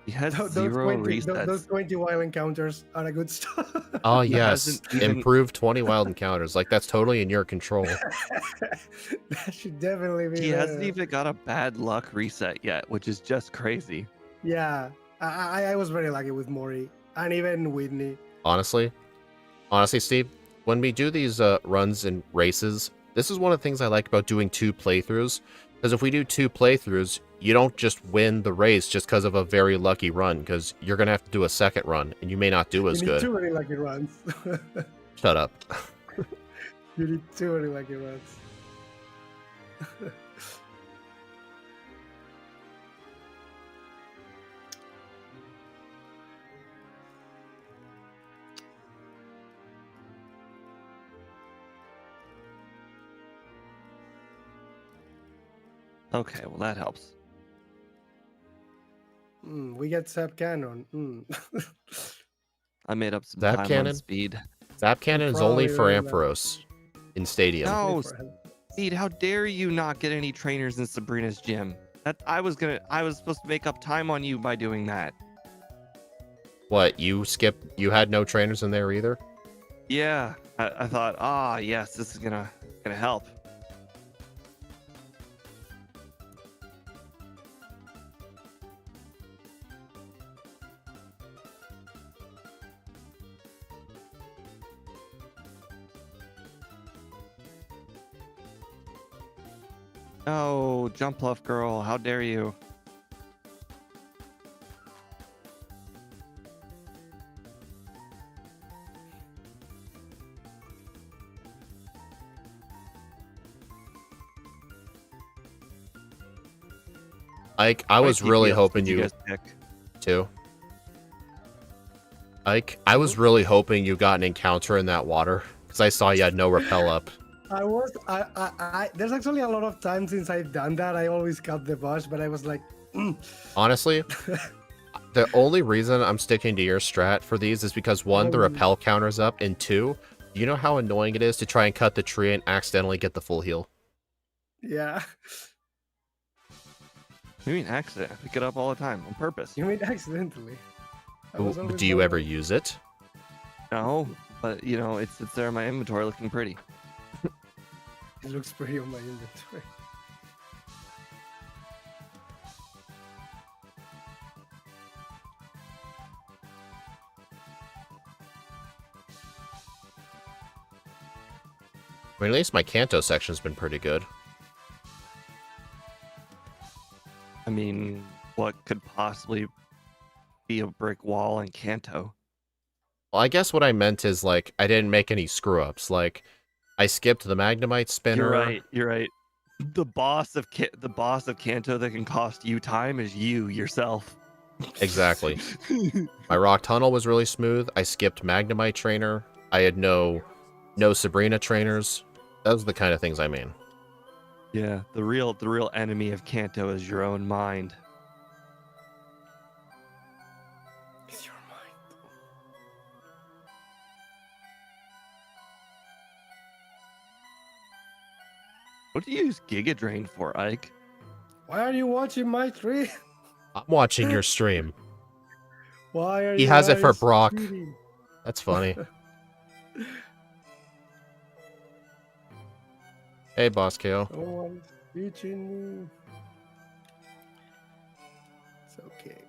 He has those 0 20, resets. those 20 wild encounters are a good start. Oh, He yes. hasn't even- Improve 20 wild encounters. Like, that's totally in your control. That should definitely be He there. hasn't even got a bad luck reset yet, which is just crazy. Yeah. I was very lucky with Mori and even Whitney. Honestly, Steve, when we do these runs and races, this is one of the things I like about doing 2 playthroughs. Because if we do 2 playthroughs, you don't just win the race just because of a very lucky run, because you're going to have to do a second run, and you may not do as You need good. too many lucky runs. Shut up. You need too many lucky runs. Okay, well, that helps. We get Zap Cannon. I made up some Zap time cannon? on speed. Zap Cannon is only for Probably doing that. Ampharos in Stadium. No, Speed, how dare you not get any trainers in Sabrina's gym? That I was supposed to make up time on you by doing that. What, you had no trainers in there either? Yeah, I thought, yes, this is gonna help. Oh, jump left girl, how dare you? Ike, I was What really DPS hoping did you you guys pick? too. Ike, I was really hoping you got an encounter in that water, because I saw you had no repel up. There's actually a lot of times since I've done that. I always cut the bush, but I was like, Honestly, the only reason I'm sticking to your strat for these is because 1, the repel counter's up, and 2, you know how annoying it is to try and cut the tree and accidentally get the full heal? yeah. You mean accident? I pick it up all the time on purpose. You mean accidentally. I was always Do you wrong. ever use it? No, but you know, it's there in my inventory looking pretty. It looks pretty on my inventory. I mean, at least my Kanto section's been pretty good. I mean, what could possibly be a brick wall in Kanto? Well, I guess what I meant is, like, I didn't make any screw-ups. Like, I skipped the Magnemite spinner. You're right. The boss of Kanto that can cost you time is you yourself. Exactly. My Rock Tunnel was really smooth. I skipped Magnemite trainer. I had no Sabrina trainers. Those are the kind of things I mean. Yeah, the real enemy of Kanto is your own mind. It's your mind. What do you use Giga Drain for, Ike? Why are you watching my tree? I'm watching your stream. Why are He you has it for guys Brock. cheating? That's funny. Hey, Boss KO. No one's reaching me. It's okay.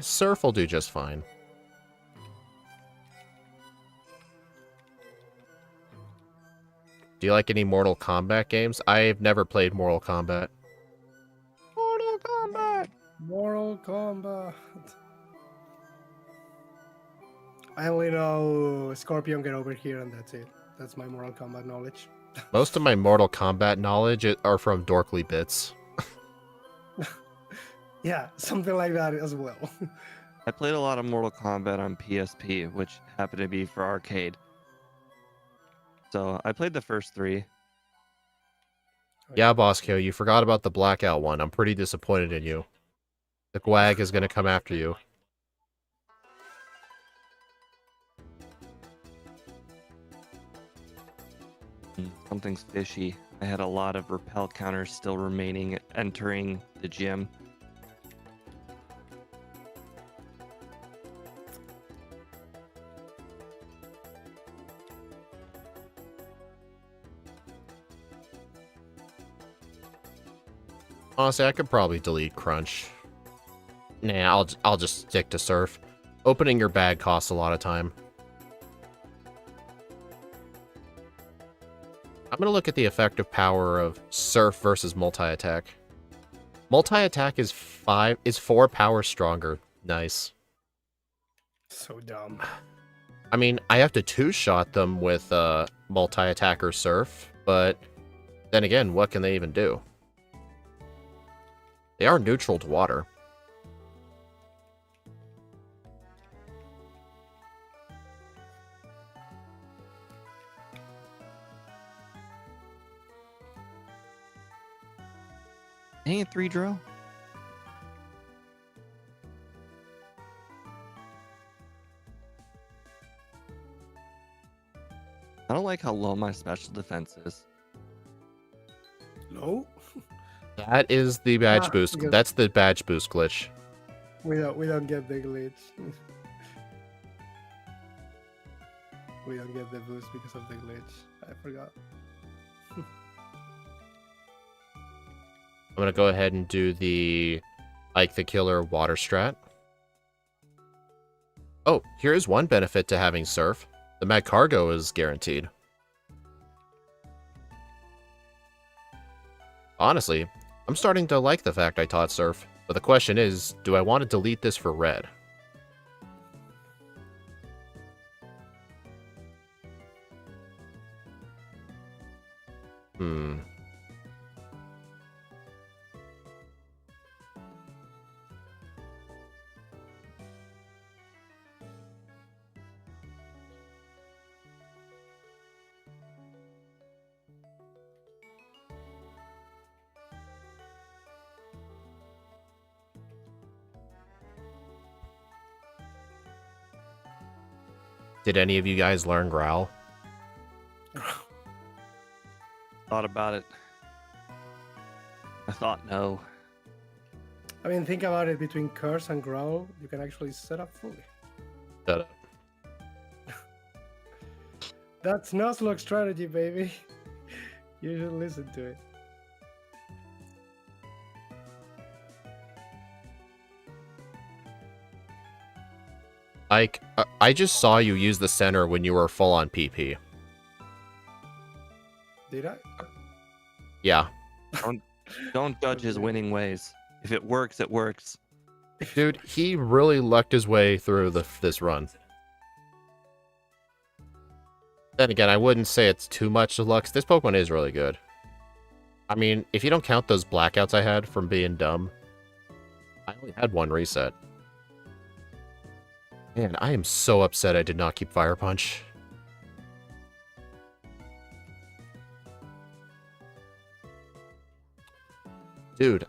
Surf will do just fine. Do you like any Mortal Kombat games? I've never played Mortal Kombat. Mortal Kombat! Mortal Kombat. I only know Scorpion get over here and that's it. That's my Mortal Kombat knowledge. Most of my Mortal Kombat knowledge are from Dorkly Bits. Yeah, something like that as well. I played a lot of Mortal Kombat on PSP, which happened to be for arcade. So I played the first 3. Yeah, Bosco, you forgot about the Blackout one. I'm pretty disappointed in you. The Gwag is gonna come after you. Something's fishy. I had a lot of repel counters still remaining entering the gym. Honestly, I could probably delete Crunch. Nah, I'll just stick to Surf. Opening your bag costs a lot of time. I'm gonna look at the effective power of Surf versus multi-attack. Multi-attack is 4 power stronger. Nice. So dumb. I mean, I have to 2-shot them with multi-attack or Surf, but then again, what can they even do? They are neutral to water. Dang it, 3 drill. I don't like how low my special defense is. No? That is the badge boost. Because That's the badge boost glitch. we don't get the glitch. We don't get the boost because of the glitch. I forgot. I'm gonna go ahead and do the Ike the Killer water strat. Oh, here is one benefit to having Surf. The Mag Cargo is guaranteed. Honestly, I'm starting to like the fact I taught Surf, but the question is, do I want to delete this for Red? Did any of you guys learn Growl? Thought about it. I thought no. I mean, think about it. Between Curse and Growl, you can actually set up fully. Shut up. That's Nuzlocke strategy, baby. You should listen to it. Ike, I just saw you use the center when you were full on PP. Did I? Yeah. Don't judge his winning ways. If it works, it works. Dude, he really lucked his way through this run. Then again, I wouldn't say it's too much luck. This Pokemon is really good. I mean, if you don't count those blackouts I had from being dumb, I only had 1 reset. Man, I am so upset I did not keep Fire Punch. Dude,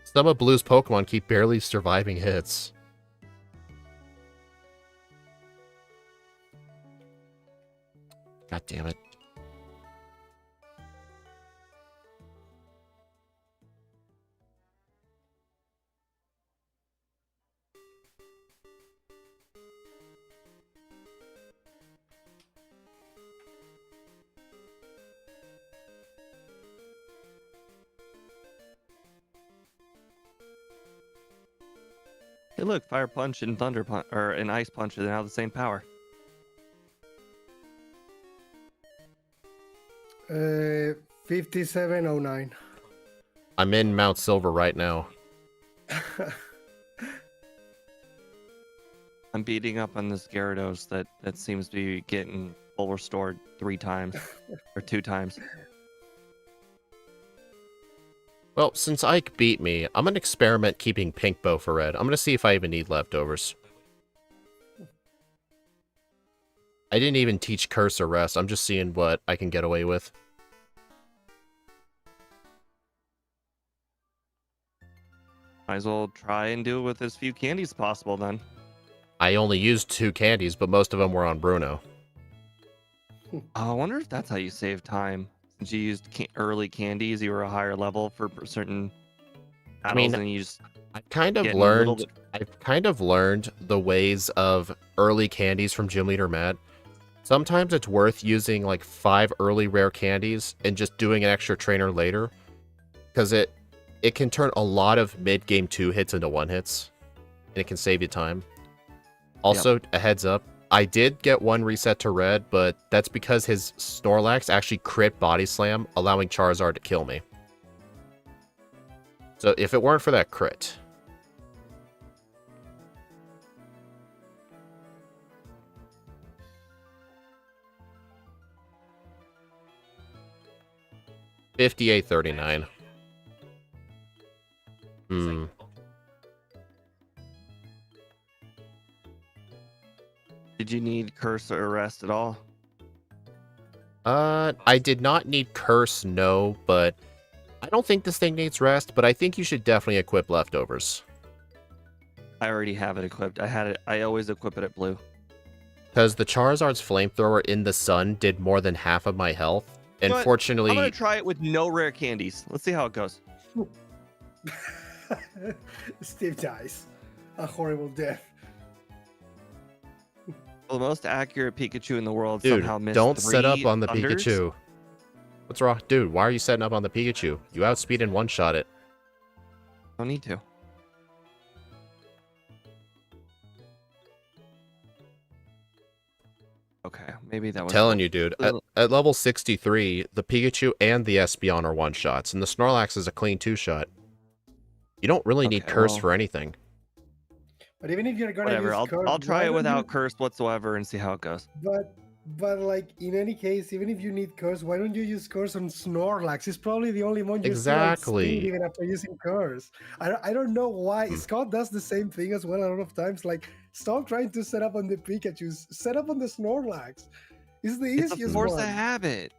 some of Blue's Pokemon keep barely surviving hits. God damn it. Hey, look, Fire Punch and Thunder Punch, or an Ice Punch, are now the same power. 5709. I'm in Mount Silver right now. I'm beating up on this Gyarados that seems to be getting full restored 3 times or 2 times. Well, since Ike beat me, I'm gonna experiment keeping pink bow for red. I'm gonna see if I even need leftovers. I didn't even teach curse or rest. I'm just seeing what I can get away with. Might as well try and do it with as few candies possible then. I only used 2 candies, but most of them were on Bruno. Oh, I wonder if that's how you save time. Since you used early candies, you were a higher level for certain battles, I mean, and you just I've kind of get a little learned. bit. I've kind of learned the ways of early candies from Gym Leader Matt. Sometimes it's worth using like 5 early rare candies and just doing an extra trainer later, because it can turn a lot of mid game 2 hits into 1 hits, and it can save you time. Also, a heads up, I did get 1 reset to red, but that's because his Snorlax actually crit body slam, allowing Charizard to kill me. So if it weren't for that crit, $58.39. Did you need curse or rest at all? I did not need curse, no, but I don't think this thing needs rest, but I think you should definitely equip leftovers. I already have it equipped. I had it. I always equip it at blue. Because the Charizard's flamethrower in the sun did more than half of my health. And But fortunately, I'm gonna try it with no rare candies. Let's see how it goes. Steve dies a horrible death. Well, the most accurate Pikachu in the world dude, somehow missed don't 3 set up on the thunders. Pikachu. What's wrong? Dude, why are you setting up on the Pikachu? You outspeed and one-shot it. Don't need to. Okay, maybe that was. Telling you, dude, at level 63, the Pikachu and the Espeon are one-shots, and the Snorlax is a clean 2-shot. You don't really need Okay, curse well, for anything. But even if you're gonna whatever. use curse, I'll try why it don't without you- curse whatsoever and see how it goes. But like in any case, even if you need curse, why don't you use curse on Snorlax? It's probably the only one you see on Exactly. Steam even after using curse. I don't know why. Scott does the same thing as well a lot of times. Like, stop trying to set up on the Pikachu's. Set up on the Snorlax. It's the It's a easiest force one. of habit.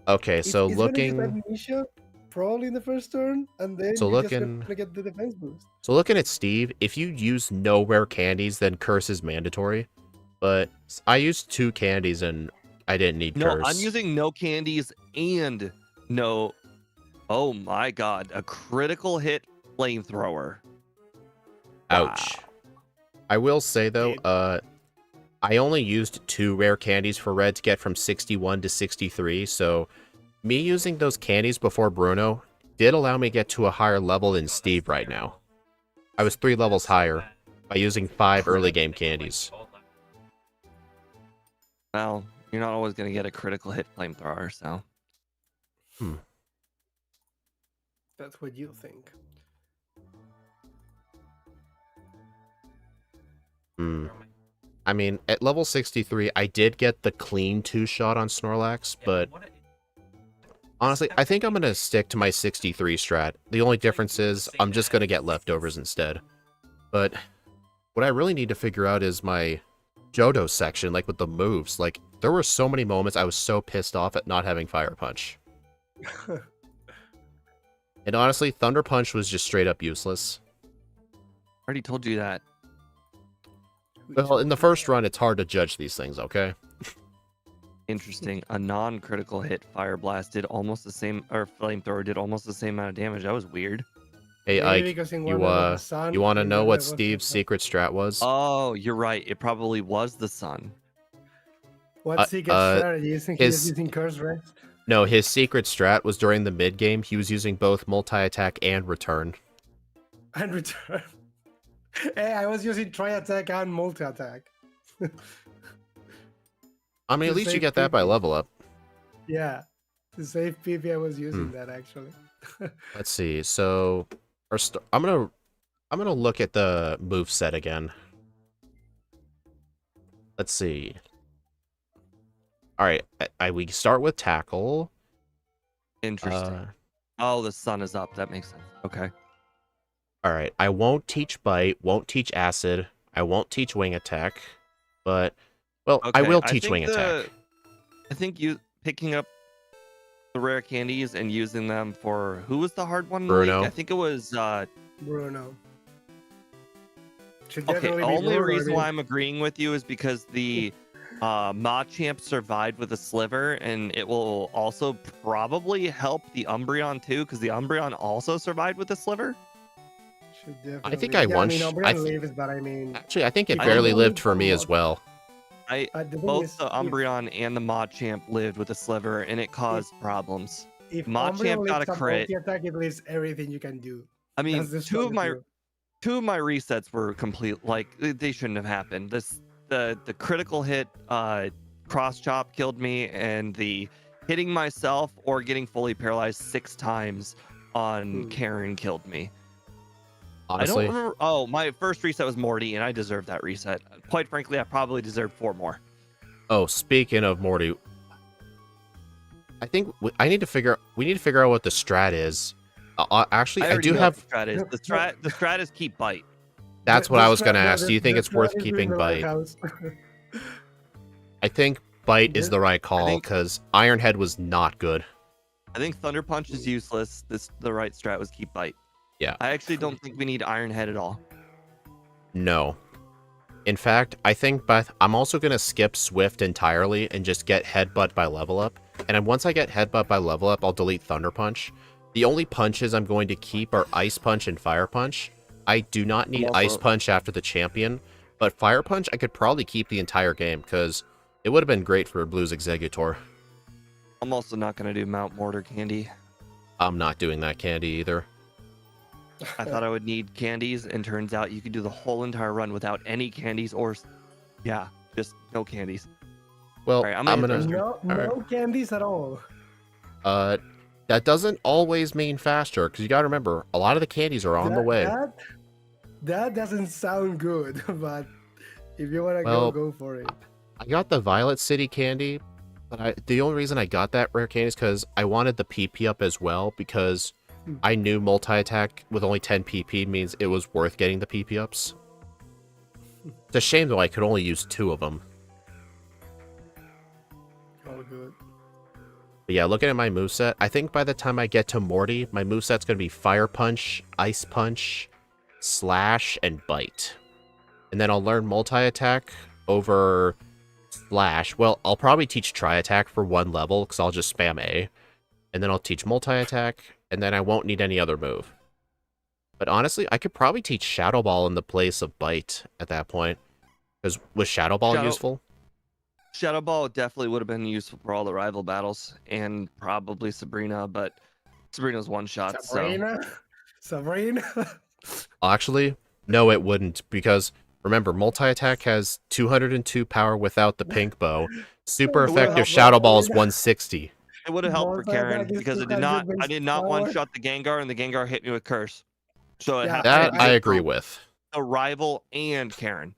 Okay, so It's looking... gonna use Amnesia probably in the first turn, and then So you're just looking- gonna get the defense boost. So looking at Steve, if you use no rare candies, then curse is mandatory. But I used 2 candies and I didn't need No, curse. I'm using no candies and no. Oh my god, a critical hit flamethrower. Ouch. Wow. I will say though, I only used 2 rare candies for red to get from 61 to 63, so me using those candies before Bruno did allow me to get to a higher level than Steve right now. I was 3 levels higher by using 5 early game candies. Well, you're not always going to get a critical hit flamethrower, so. That's what you think. I mean, at level 63, I did get the clean 2-shot on Snorlax, but honestly, I think I'm going to stick to my 63 strat. The only difference is I'm just going to get leftovers instead. But what I really need to figure out is my Johto section, like with the moves. Like, there were so many moments I was so pissed off at not having Fire Punch. And honestly, Thunder Punch was just straight up useless. Already told you that. Well, in the first run, it's hard to judge these things, okay? Interesting. A non-critical hit Fire Blast did almost the same, or flamethrower did almost the same amount of damage. That was weird. Hey, Maybe Ike, because in you one there was a sun, you want to in know one what there was Steve's the- secret strat was? Oh, you're right. It probably was the sun. What's secret strategy? You think he was using curse rest? No, his secret strat was during the mid game. He was using both multi-attack and return. And return. Hey, I was using tri-attack and multi-attack. I mean, To at least you save get that by PP. level up. Yeah. To save PP, I was using that actually. Let's see. So, I'm gonna look at the move set again. Let's see. All right, we start with tackle. Interesting. Oh, the sun is up. That makes sense. Okay. All right, I won't teach bite, won't teach acid, I won't teach wing attack, but well, I Okay. will teach wing attack. I think you picking up the rare candies and using them for who was the hard one in the league? I Bruno. think it was Bruno. Should okay, definitely be only Bruno. reason why I'm agreeing with you is because the Machamp survived with a sliver, and it will also probably help the Umbreon too, because the Umbreon also survived with a sliver. Should definitely. I think I Yeah, I mean, once. Umbreon lives, but I mean, Actually, I think it if barely Umbreon lived lives for me as well. I the thing both is, the Umbreon and the Machamp lived with a sliver, and it caused problems. if Machamp Umbreon got lives a a crit. multi-attack, it lives everything you can do. I mean, That's the two of strongest my move. resets were complete. Like they shouldn't have happened. The critical hit cross chop killed me, and the hitting myself or getting fully paralyzed 6 times on Karen killed me. Honestly, I don't remember. Oh, my first reset was Morty, and I deserved that reset. Quite frankly, I probably deserved 4 more. oh, speaking of Morty, I think we need to figure out what the strat is. Actually, I already do know have. what the strat is. The strat is keep bite. That's what I was gonna ask. Do you think the it's worth strat is keeping doing the bite? workouts. I think bite is The- the right call because Ironhead was not good. I think Thunder Punch is useless. The right strat was keep bite. Yeah. I actually don't think we need Iron Head at all. No. In fact, I think I'm also going to skip Swift entirely and just get Headbutt by level up. And then once I get Headbutt by level up, I'll delete Thunder Punch. The only punches I'm going to keep are Ice Punch and Fire Punch. I do not need Ice Punch after the champion, but Fire Punch I could probably keep the entire game because it would have been great for Blue's Exeggutor. I'm also not going to do Mount Mortar candy. I'm not doing that candy either. I thought I would need candies, and turns out you could do the whole entire run without any candies or, yeah, just no candies. Well, Right, I'm I'm gonna- gonna... no candies at all. That doesn't always mean faster, because you gotta remember, a lot of the candies are on the way. That doesn't sound good, but if you wanna go for it. I got the Violet City candy, but the only reason I got that rare candy is because I wanted the PP up as well, because I knew multi-attack with only 10 PP means it was worth getting the PP ups. It's a shame, though, I could only use 2 of them. All good. But yeah, looking at my moveset, I think by the time I get to Morty, my moveset's going to be Fire Punch, Ice Punch, Slash, and Bite. And then I'll learn multi-attack over Slash. Well, I'll probably teach Tri-Attack for 1 level, because I'll just spam A. And then I'll teach multi-attack, and then I won't need any other move. But honestly, I could probably teach Shadow Ball in the place of Bite at that point. Because was Shadow Ball useful? Shadow Ball definitely would have been useful for all the rival battles, and probably Sabrina, but Sabrina's one shot. Sabrina? Actually, no, it wouldn't, because remember, multi-attack has 202 power without the pink bow. Super effective Shadow Ball is 160. It would have helped for Karen because I did not one shot the Gengar, and the Gengar hit me with Curse. So it that I agree with. The rival and Karen.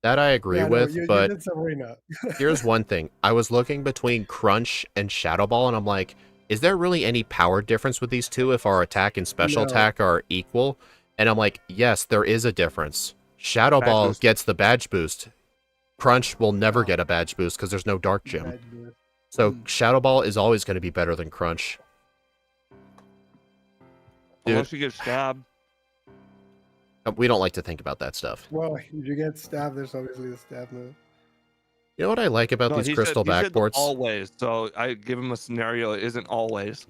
That I agree with, but Sabrina. Here's one thing. I was looking between Crunch and Shadow Ball, and I'm like, is there really any power difference with these two if our attack and special attack are equal? And I'm like, yes, there is a difference. Shadow Ball gets the badge boost. Crunch will never get a badge boost because there's no Dark Gym. So Shadow Ball is always going to be better than Crunch. Unless you get stabbed. We don't like to think about that stuff. Well, if you get stabbed, there's obviously the stab move. You know what I like about these crystal backports? Always. So I give him a scenario. It isn't always.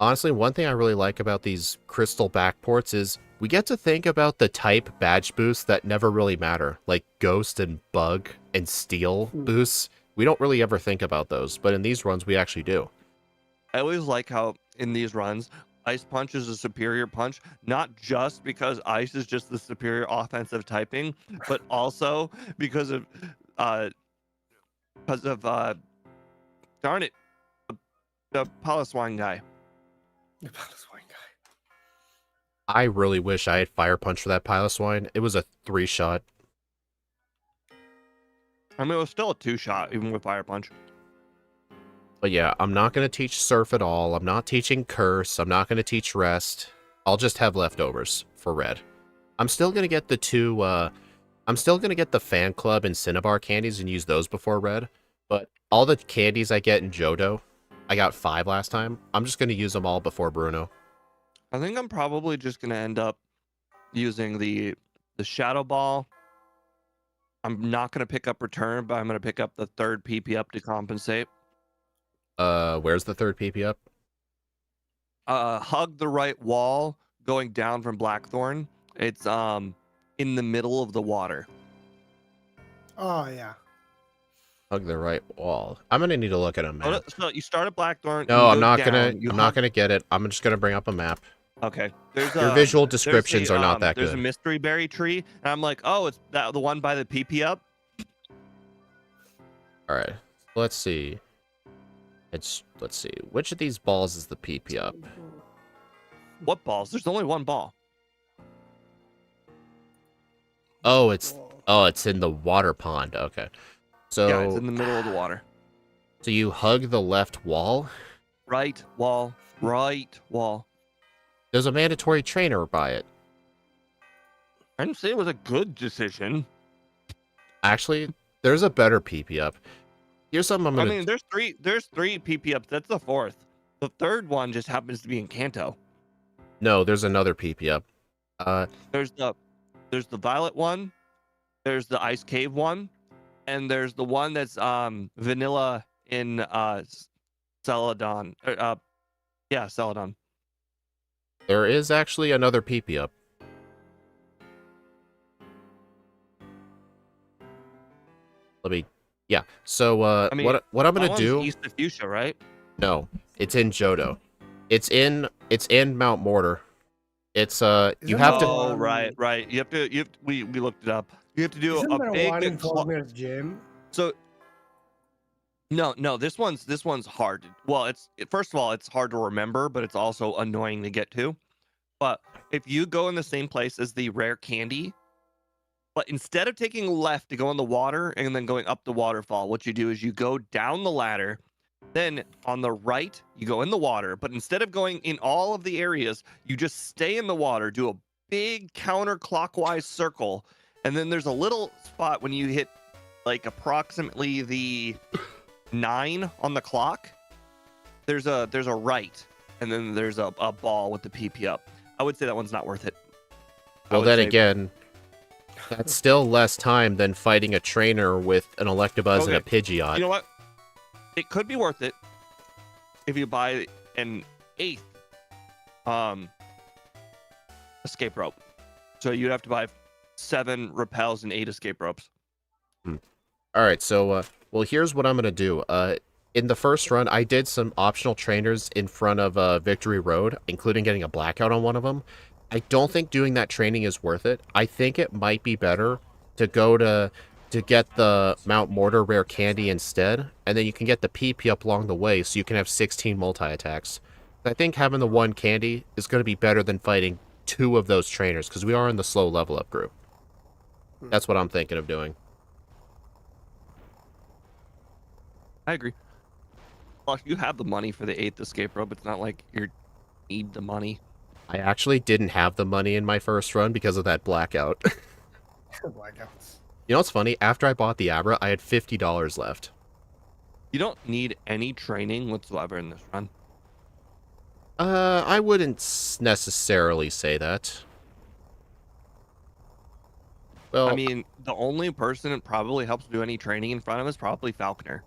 Honestly, one thing I really like about these crystal backports is we get to think about the type badge boosts that never really matter, like Ghost and Bug and Steel boosts. We don't really ever think about those, but in these runs, we actually do. I always like how in these runs, Ice Punch is a superior punch, not just because Ice is just the superior offensive typing, but also because of darn it, the Piloswine guy. The Piloswine guy. I really wish I had Fire Punch for that Piloswine. It was a 3-shot. I mean, it was still a 2-shot, even with Fire Punch. But yeah, I'm not going to teach Surf at all. I'm not teaching Curse. I'm not going to teach Rest. I'll just have leftovers for Red. I'm still going to get the two, I'm still going to get the Fan Club and Cinnabar candies and use those before Red. But all the candies I get in Johto, I got 5 last time. I'm just going to use them all before Bruno. I think I'm probably just going to end up using the Shadow Ball. I'm not going to pick up Return, but I'm going to pick up the 3rd PP up to compensate. Where's the 3rd PP up? Hug the right wall going down from Blackthorn. It's in the middle of the water. Oh yeah. Hug the right wall. I'm gonna need to look at a map. So you start at Blackthorn. No, I'm not down, gonna get it. I'm just gonna bring up a map. Okay. There's Your visual descriptions are not that There's good. a mystery berry tree, and I'm like, oh, it's the one by the PP up. All right. Let's see. Let's see. Which of these balls is the PP up? What balls? There's only one ball. Oh, it's in the water pond. Okay. So Yeah, it's in the middle of the water. So you hug the left wall? Right wall. Right wall. There's a mandatory trainer by it. I didn't say it was a good decision. Actually, there's a better PP up. Here's something I'm gonna. I mean, there's three PP ups. That's the 4th. The 3rd one just happens to be in Kanto. No, there's another PP up. There's the Violet one. There's the Ice Cave one, and there's the one that's vanilla in Celadon. Yeah, Celadon. There is actually another PP up. Yeah. So I mean, what I'm gonna that do? one's East of Fuchsia, right? No, it's in Johto. It's in Mount Mortar. It's you have to. Oh, right. You have to. We looked it up. You have to do Isn't a there big. one in Faulkner's gym? So. No. This one's hard. Well, first of all, it's hard to remember, but it's also annoying to get to. But if you go in the same place as the rare candy, but instead of taking left to go in the water and then going up the waterfall, what you do is you go down the ladder. Then on the right, you go in the water. But instead of going in all of the areas, you just stay in the water, do a big counterclockwise circle. And then there's a little spot when you hit like approximately the 9 on the clock. There's a right. And then there's a ball with the PP up. I would say that one's not worth it. Well, then again, that's still less time than fighting a trainer with an Electabuzz and a Pidgeot. You know what? It could be worth it if you buy an 8th escape rope. So you'd have to buy 7 repels and 8 escape ropes. All right, so well, here's what I'm gonna do. In the first run, I did some optional trainers in front of Victory Road, including getting a blackout on one of them. I don't think doing that training is worth it. I think it might be better to go to get the Mount Mortar rare candy instead, and then you can get the PP up along the way, so you can have 16 multi-attacks. I think having the 1 candy is going to be better than fighting 2 of those trainers, because we are in the slow level up group. That's what I'm thinking of doing. I agree. Well, you have the money for the 8th escape rope. It's not like you need the money. I actually didn't have the money in my first run because of that blackout. Blackouts. You know what's funny? After I bought the Abra, I had $50 left. You don't need any training whatsoever in this run. I wouldn't necessarily say that. Well, I mean, the only person that probably helps do any training in front of us is probably Falconer.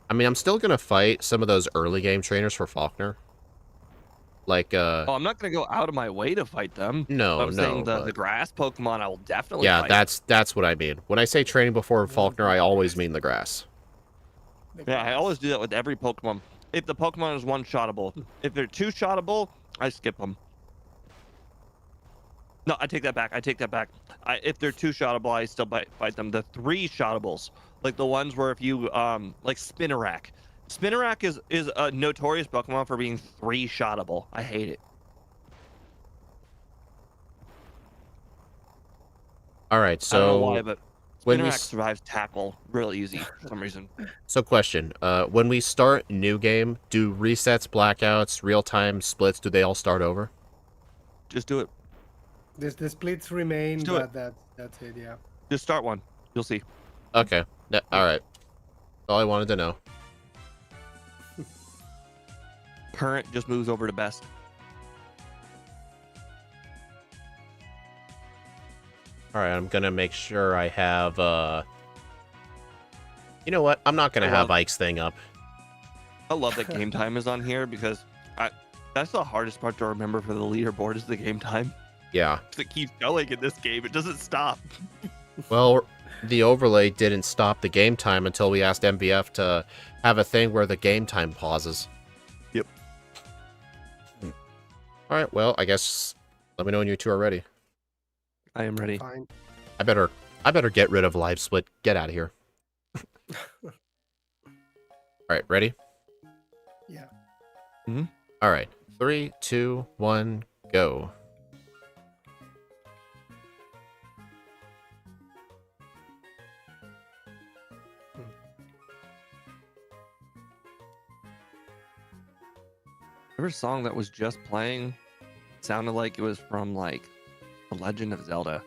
I mean, I'm still gonna fight some of those early game trainers for Faulkner. Like, Oh, I'm not gonna go out of my way to fight them. No, I'm saying but the grass Pokemon I will definitely yeah, fight. that's what I mean. When I say training before Faulkner, I always mean the grass. Yeah, I always do that with every Pokemon. If the Pokemon is 1-shottable, if they're 2-shottable, I skip them. No, I take that back. If they're 2-shottable, I still fight them. The 3-shottables, like the ones where if you like Spinarak. Spinarak is a notorious Pokemon for being 3-shottable. I hate it. All right, I don't know why, so but when we Spinnerack survives tackle really easy for some reason. question, when we start new game, do resets, blackouts, real time splits, do they all start over? Just do it. The splits remain, Just do it. but that's it. Yeah. Just start one. You'll see. Okay, all right. All I wanted to know. Current just moves over to best. All right, I'm gonna make sure I have. You know what? I'm not gonna have Ike's thing up. I love that game time is on here because that's the hardest part to remember for the leaderboard is the game time. Yeah. It keeps going in this game. It doesn't stop. Well, the overlay didn't stop the game time until we asked MBF to have a thing where the game time pauses. Yep. All right. Well, I guess let me know when you two are ready. I am ready. Fine. I better get rid of live split. Get out of here. All right. Ready? Yeah. All right. 3, 2, 1, go. There was a song that was just playing. Sounded like it was from like The Legend of Zelda.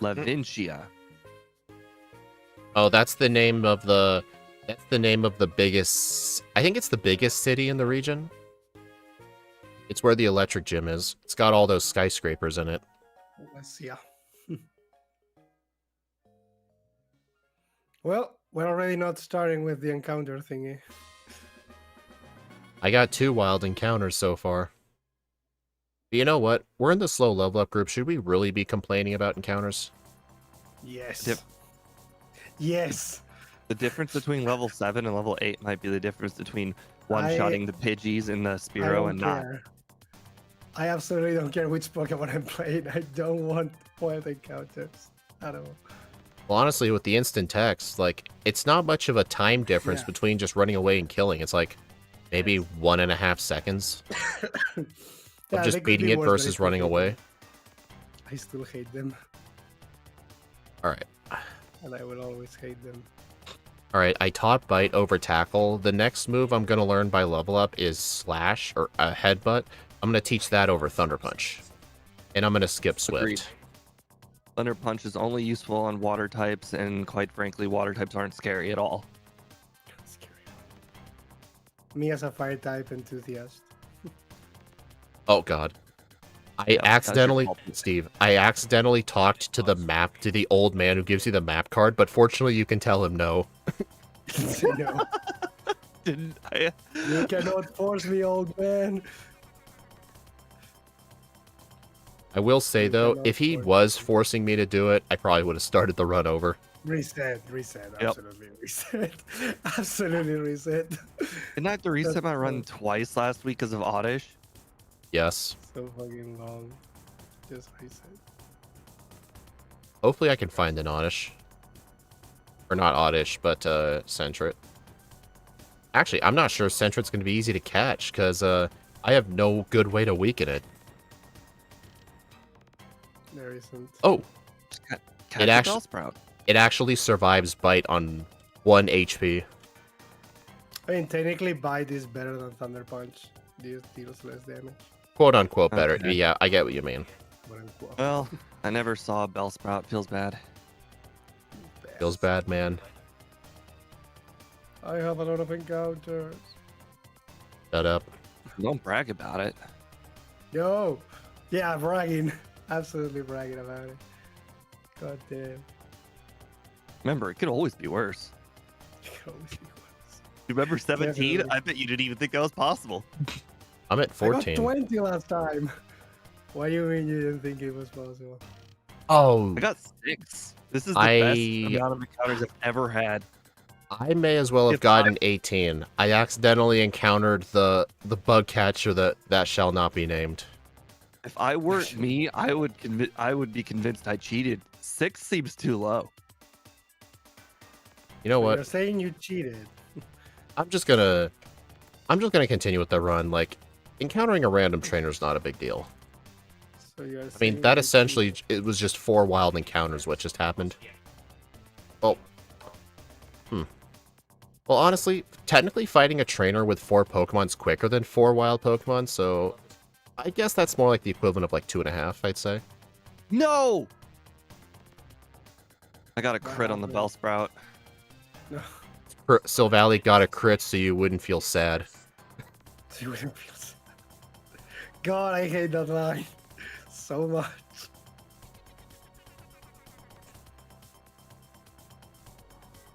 Lavincia. Oh, that's the name of the biggest. I think it's the biggest city in the region. It's where the electric gym is. It's got all those skyscrapers in it. Let's see. Well, we're already not starting with the encounter thingy. I got 2 wild encounters so far. But you know what? We're in the slow level up group. Should we really be complaining about encounters? Yes. Yep. Yes. The difference between level 7 and level 8 might be the difference between one-shotting the Pidgeys and the I Spearow don't and not. care. I absolutely don't care which Pokemon I'm playing. I don't want wild encounters at all. Well, honestly, with the instant text, like, it's not much of a time difference Yeah. between just running away and killing. It's like maybe 1.5 seconds of Yeah, they just could beating be it worse, but versus it's running okay. away. I still hate them, All right. and I will always hate them. All right, I taught Bite over Tackle. The next move I'm going to learn by level up is Slash, or Headbutt. I'm going to teach that over Thunder Punch. And I'm going to skip Swift. Agreed. Thunder Punch is only useful on water types, and quite frankly, water types aren't scary at all. Scary. Me as a fire type enthusiast. Oh, God. I Yeah, that's your accidentally, fault. Steve, I accidentally talked to the map, to the old man who gives you the map card, but fortunately you can tell him no. No, Didn't I? you cannot force me, old man. I will say, You though, cannot if he force was forcing me to do it, I probably would have started the run over. Reset, absolutely reset. Absolutely reset. Didn't I have to reset That's my run twice last week because of Oddish? Yes. So fucking long. Just reset. Hopefully I can find an Oddish. Or not Oddish, but Sentret. Actually, I'm not sure Sentret's going to be easy to catch, because I have no good way to weaken it. There isn't. Oh, Catch It the actu- Bellsprout. it actually survives Bite on 1 HP. I mean, technically, Bite is better than Thunder Punch. Deals less damage. Quote unquote better. Okay. Yeah, I get what you mean. Quote unquote. Well, I never saw a Bellsprout. Feels bad. Feels bad, man. I have a lot of encounters. Shut up. Don't brag about it. Yo! Yeah, bragging. Absolutely bragging about it. God damn. Remember, it could always be worse. Always be worse. You remember 17? Definitely. I bet you didn't even think that was possible. I'm at I got 14. 20 last time. Why do you mean you didn't think it was possible? Oh, I got 6. This is the I- best amount of encounters I've ever had. I may as well have If gotten 18. I accidentally encountered the bug catcher that shall not be named. If I weren't me, I would be convinced I cheated. 6 seems too low. You know So what? You're saying you cheated. I'm just gonna continue with the run. Like, encountering a random trainer is not a big deal. So you're I mean, saying that I essentially, it was just 4 wild encounters what just happened. Well, Well, honestly, technically fighting a trainer with 4 Pokemon's quicker than 4 wild Pokemon, so I guess that's more like the equivalent of like 2.5, I'd say. No! I got a What crit on the happened? Bellsprout. No. Silvally got a crit so you wouldn't feel sad. You wouldn't feel sad. God, I hate that line so much.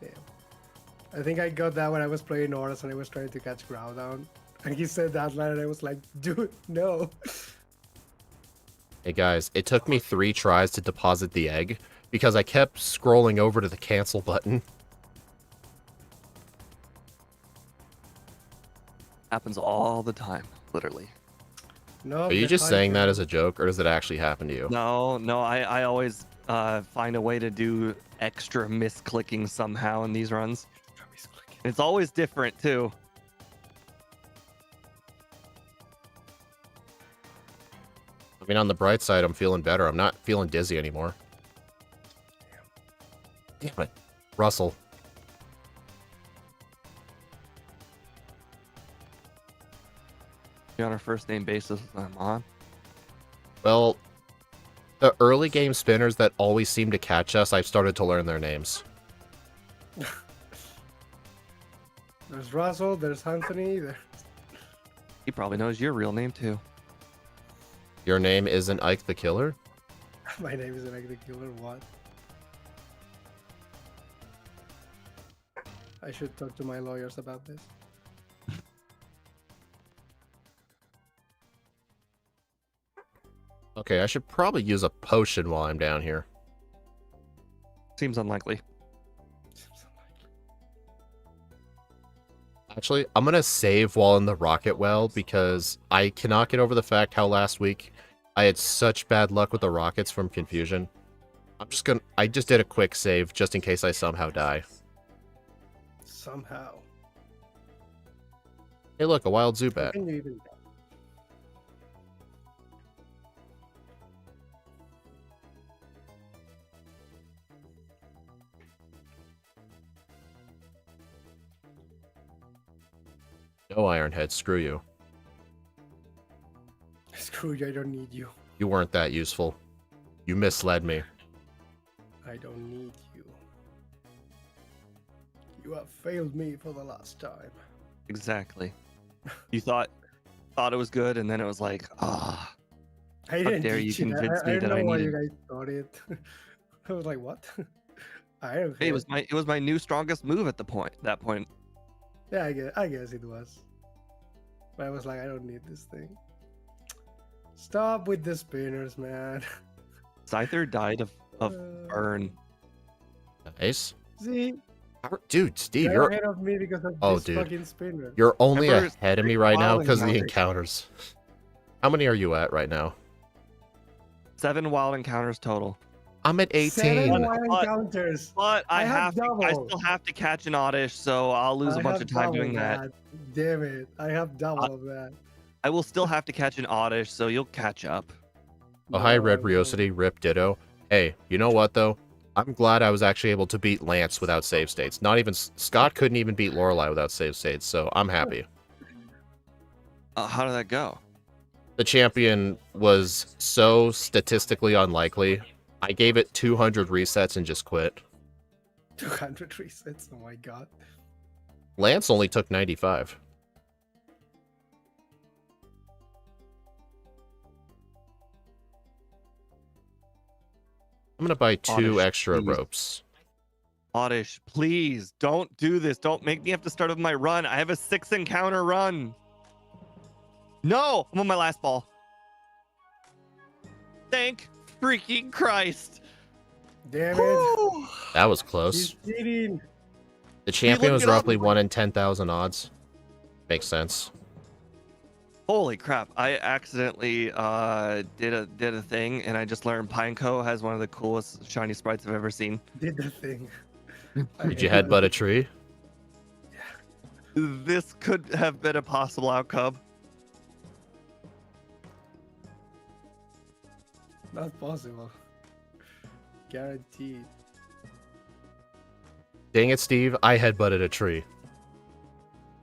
Damn. I think I got that when I was playing Horus and I was trying to catch Groudon. And he said that line and I was like, dude, no. Hey guys, it took me 3 tries to deposit the egg because I kept scrolling over to the cancel button. Happens all the time, literally. No, Are you just saying that as a joke, or does it actually happen to you? No, I always find a way to do extra misclicking somehow in these runs. It's always different too. I mean, on the bright side, I'm feeling better. I'm not feeling dizzy anymore. Damn it. Russell. You're on a first name basis with my mom. Well, the early game spinners that always seem to catch us, I've started to learn their names. There's Russell, there's Anthony, He probably knows your real name too. Your name isn't Ike the Killer? my name is like the killer, what? I should talk to my lawyers about this. Okay, I should probably use a potion while I'm down here. Seems unlikely. Actually, I'm gonna save while in the rocket well because I cannot get over the fact how last week I had such bad luck with the rockets from Confusion. I just did a quick save just in case I somehow die. Somehow. Hey look, a wild How Zubat. can you even... No, Ironhead, screw you. Screw you, I don't need you. You weren't that useful. You misled me. I don't need you. You have failed me for the last time. Exactly. You thought it was good, and then it was like, ah, I how didn't dare you teach it. convince I me don't that know I why you needed. guys thought it. I was like, what? I don't Hey, care. it was my new strongest move at that point. Yeah, I guess it was. But I was like, I don't need this thing. Stop with the spinners, man. Scyther died of burn. Nice. See, Dude, Steve, you're you're ahead of me because of Oh, this dude. fucking spinner. you're only Remember ahead of me right now wild because of the encounters. encounters. How many are you at right now? 7 wild encounters total. I'm at 18. 7 wild But- encounters. But I have double. still have to catch an oddish, so I'll lose I a bunch have of time double doing that. Damn it. I have double of that. I will still have to catch an oddish, so you'll catch up. Oh, hi, No, Red I Riosity, Rip Ditto. Hey, you know what, though? I'm glad I was actually able to beat Lance without save states. Not even... Scott couldn't even beat Lorelei without save states, so I'm happy. How did that go? The champion was so statistically unlikely. I gave it 200 resets and just quit. 200 resets. Oh my god. Lance only took 95. I'm gonna buy 2 Oddish, extra please. ropes. Oddish, please don't do this. Don't make me have to start with my run. I have a 6 encounter run. No, I'm on my last ball. Thank freaking Christ. Damn it. Whew. That was He's close. cheating. The champion was looked it up. roughly 1 in 10,000 odds. Makes sense. Holy crap! I accidentally did a thing, and I just learned Pineco has one of the coolest shiny sprites I've ever seen. Did the thing. Did you headbutt a tree? This could have been a possible outcome. Not possible. Guaranteed. Dang it, Steve. I headbutted a tree.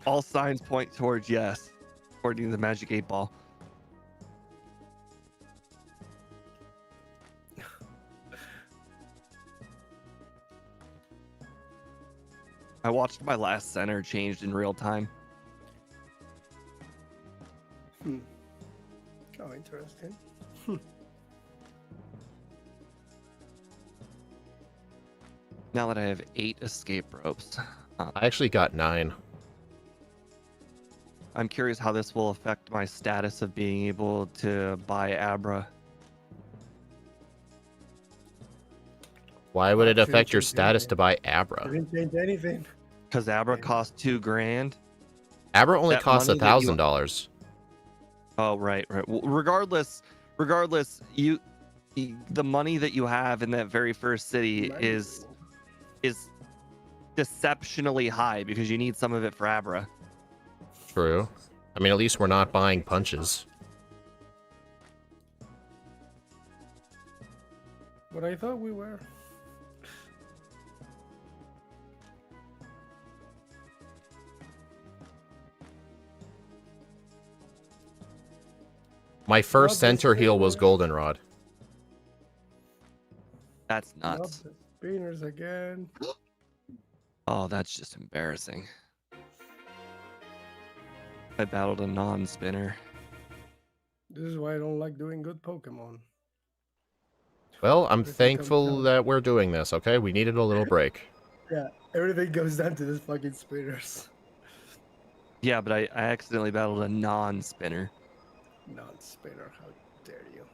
All signs point towards yes, according to the Magic 8 Ball. I watched my last center changed in real time. Oh, interesting. Now that I have 8 escape ropes, I actually got 9. I'm curious how this will affect my status of being able to buy Abra. Why would it Shouldn't affect your change status anything. to buy I Abra? didn't change anything. Because Abra Yeah. costs $2,000. Abra only That costs money that you- $1,000. Oh, right. Well, regardless, the money that you have in that very first city is deceptionally high because you need some of it for Abra. True. I mean, at least we're not buying punches. But I thought we were. My first Not this center heal was way. Goldenrod. That's Not nuts. the spinners again. Oh, that's just embarrassing. I battled a non-spinner. This is why I don't like doing good Pokemon. Well, I'm Everything comes thankful down- that we're doing this, okay? We needed a little break. Yeah, everything goes down to this fucking spinners. Yeah, but I accidentally battled a non-spinner. Non-spinner, how dare you?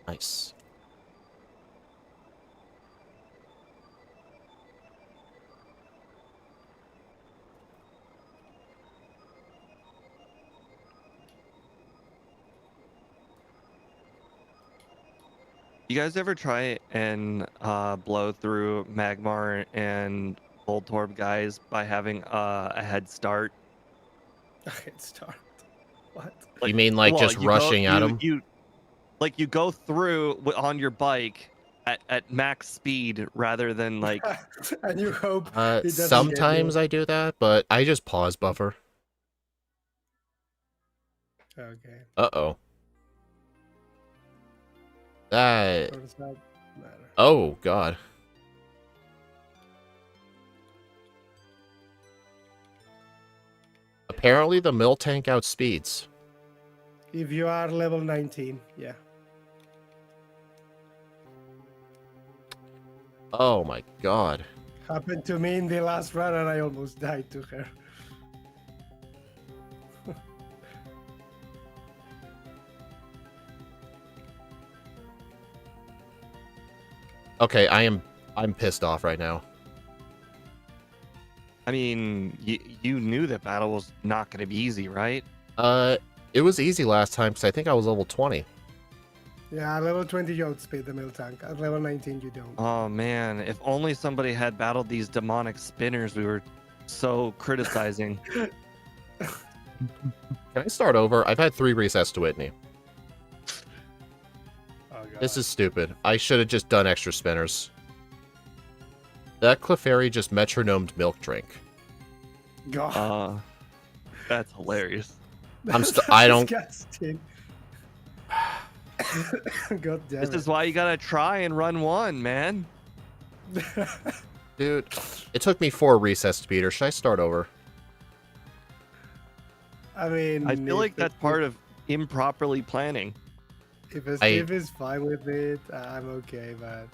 Nice. You guys ever try and blow through Magmar and Voltorb guys by having a head start? A head start. What? You mean like well, just you rushing at them? You go through on your bike at max speed rather than like And you hope it doesn't get Sometimes you. I do that, but I just pause buffer. Okay. Uh-oh. That... Or does that matter? Oh, God. Apparently the mill tank outspeeds. If you are level 19, yeah. Oh my God. Happened to me in the last run and I almost died to her. Okay, I'm pissed off right now. I mean, you knew that battle was not going to be easy, right? It was easy last time because I think I was level 20. Yeah, level 20 you outspeed the mill tank. At level 19 you don't. Oh man, if only somebody had battled these demonic spinners we were so criticizing. Can I start over? I've had 3 resets to Whitney. Oh, God. This is stupid. I should have just done extra spinners. That Clefairy just metronomed milk drink. God. That's hilarious. I don't- Disgusting. God damn This is why you gotta try and run one, man. Dude, it took me 4 resets to beat her. Should I start over? I mean, I feel like that's part of improperly planning. If Steve is fine with it, I'm okay, but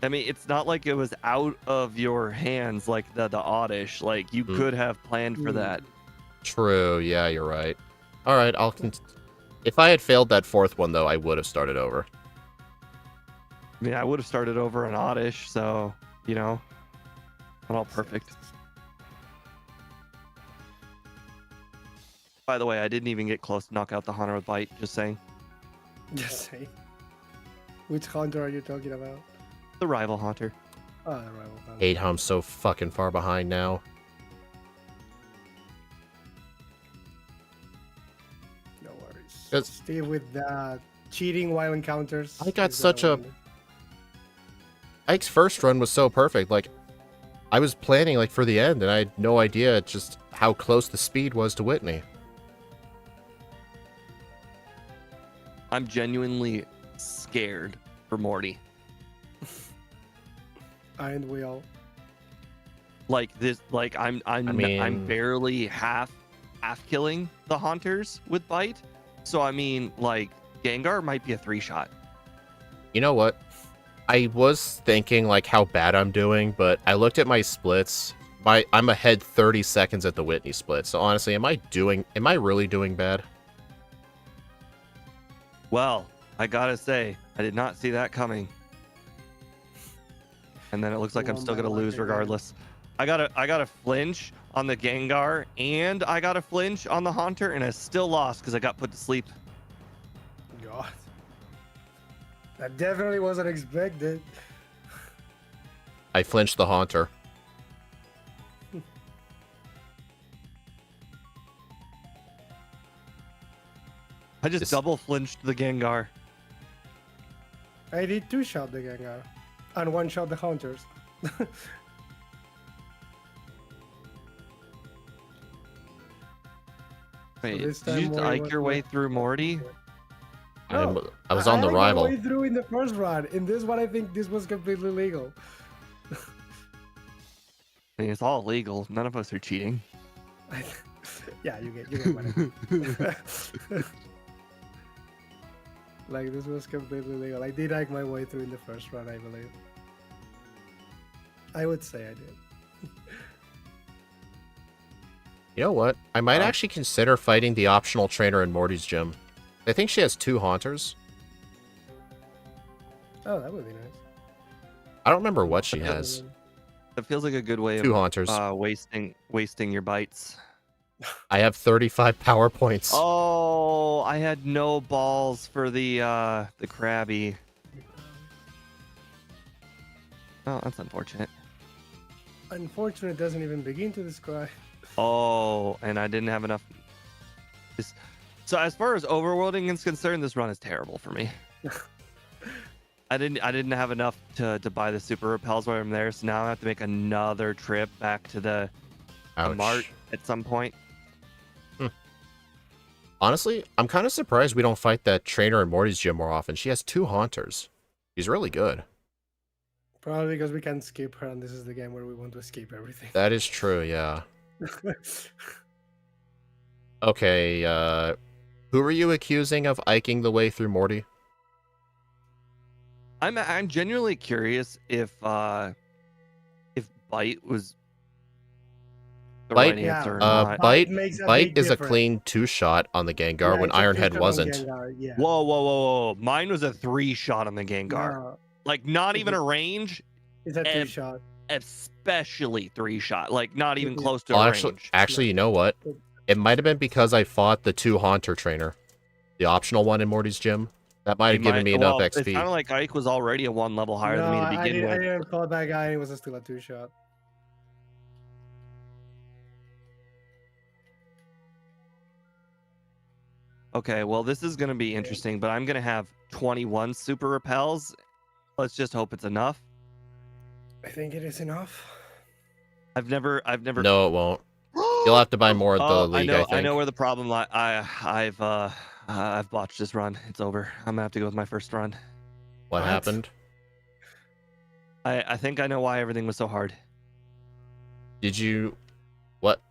I mean, it's not like it was out of your hands like the Oddish. Like, you could have planned for that. True, yeah, you're right. Alright, if I had failed that 4th one, though, I would have started over. I mean, I would have started over an Oddish, so, you know, not all perfect. By the way, I didn't even get close to knock out the Hunter with Bite, just saying. just say. Which hunter are you talking about? The rival Hunter. Oh, the rival hunter. Hate how I'm so fucking far behind now. No worries. Steve with the cheating while encounters. I got is such a... one. Ike's first run was so perfect. Like, I was planning like for the end, and I had no idea just how close the speed was to Whitney. I'm genuinely scared for Morty. Aren't we all? Like this, like I'm mean- barely half killing the Haunters with Bite. So I mean, like Gengar might be a 3-shot. You know what? I was thinking like how bad I'm doing, but I looked at my splits. I'm ahead 30 seconds at the Whitney split. So honestly, am I really doing bad? Well, I gotta say, I did not see that coming. And then it looks like I'm still gonna lose regardless. I got a flinch on the Gengar, and I got a flinch on the Haunter, and I still lost because I got put to sleep. God. That definitely wasn't expected. I flinched the Haunter. I just double flinched the Gengar. I did 2-shot the Gengar. And 1-shot the Hunters. Wait, this did you time Morty like was your way left. through Morty? No, I was on the I rival. Way through in the first run. In this one, I think this was completely legal. I mean, it's all legal. None of us are cheating. Yeah, you get what I mean. Like, this was completely legal. I did like my way through in the first run, I believe. I would say I did. You know what? I might actually consider fighting the optional trainer in Morty's gym. I think she has 2 Haunters. Oh, that would be nice. I don't remember what she has. It feels like a good way 2 Haunters. of wasting your bites. I have 35 power points. Oh, I had no balls for the Krabby. Oh, that's unfortunate. Unfortunate doesn't even begin to describe. Oh, and I didn't have enough. So as far as overworlding is concerned, this run is terrible for me. I didn't have enough to buy the super repels while I'm there, so now I have to make another trip back to the mart at some point. Honestly, I'm kind of surprised we don't fight that trainer in Morty's gym more often. She has 2 Haunters. She's really good. Probably because we can skip her, and this is the game where we want to escape everything. That is true, yeah. Okay, who are you accusing of iking the way through Morty? I'm genuinely curious if Bite was the Bite- right Yeah, answer or not. Bite makes a Bite big is a difference. clean 2-shot on the Gengar Yeah, when it's a Ironhead 2-shot on wasn't. Gengar, yeah. Whoa. Mine was a 3-shot on the Gengar. No, Like, not even a range, it's a 2-shot. especially 3-shot. Like, not even Mhm. close to Oh, a actually, range. actually, you know what? It might have been because I fought the 2 Haunter trainer. The optional one in Morty's gym. That might have given me enough It's XP. kind of like Ike was already a 1 level higher than me to I begin with. didn't call that guy. It was still a 2-shot. Okay, well, this is going to be interesting, but I'm going to have 21 super repels. Let's just hope it's enough. I think it is enough. I've never. No, it won't. You'll have to buy more at the Oh, league, I think. I know where the problem lies. I've botched this run. It's over. I'm gonna have to go with my first run. What happened? I think I know why everything was so hard. Did you... What?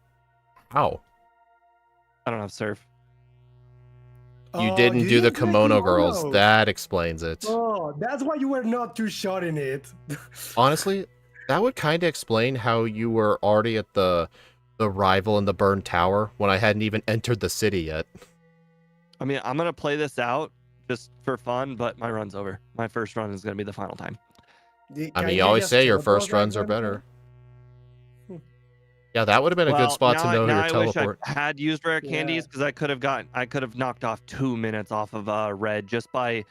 How? I don't have surf. You Oh, didn't do the play Kimono Girls. Kimono? That explains it. Oh, that's why you were not 2-shotting it. Honestly, that would kind of explain how you were already at the rival in the burned tower when I hadn't even entered the city yet. I mean, I'm gonna play this out just for fun, but my run's over. My first run is gonna be the final time. I mean, you always say your first runs are better. Yeah, that would have been a good spot to know your teleport. I wish I had used rare candies because I could have knocked off 2 minutes off of red just by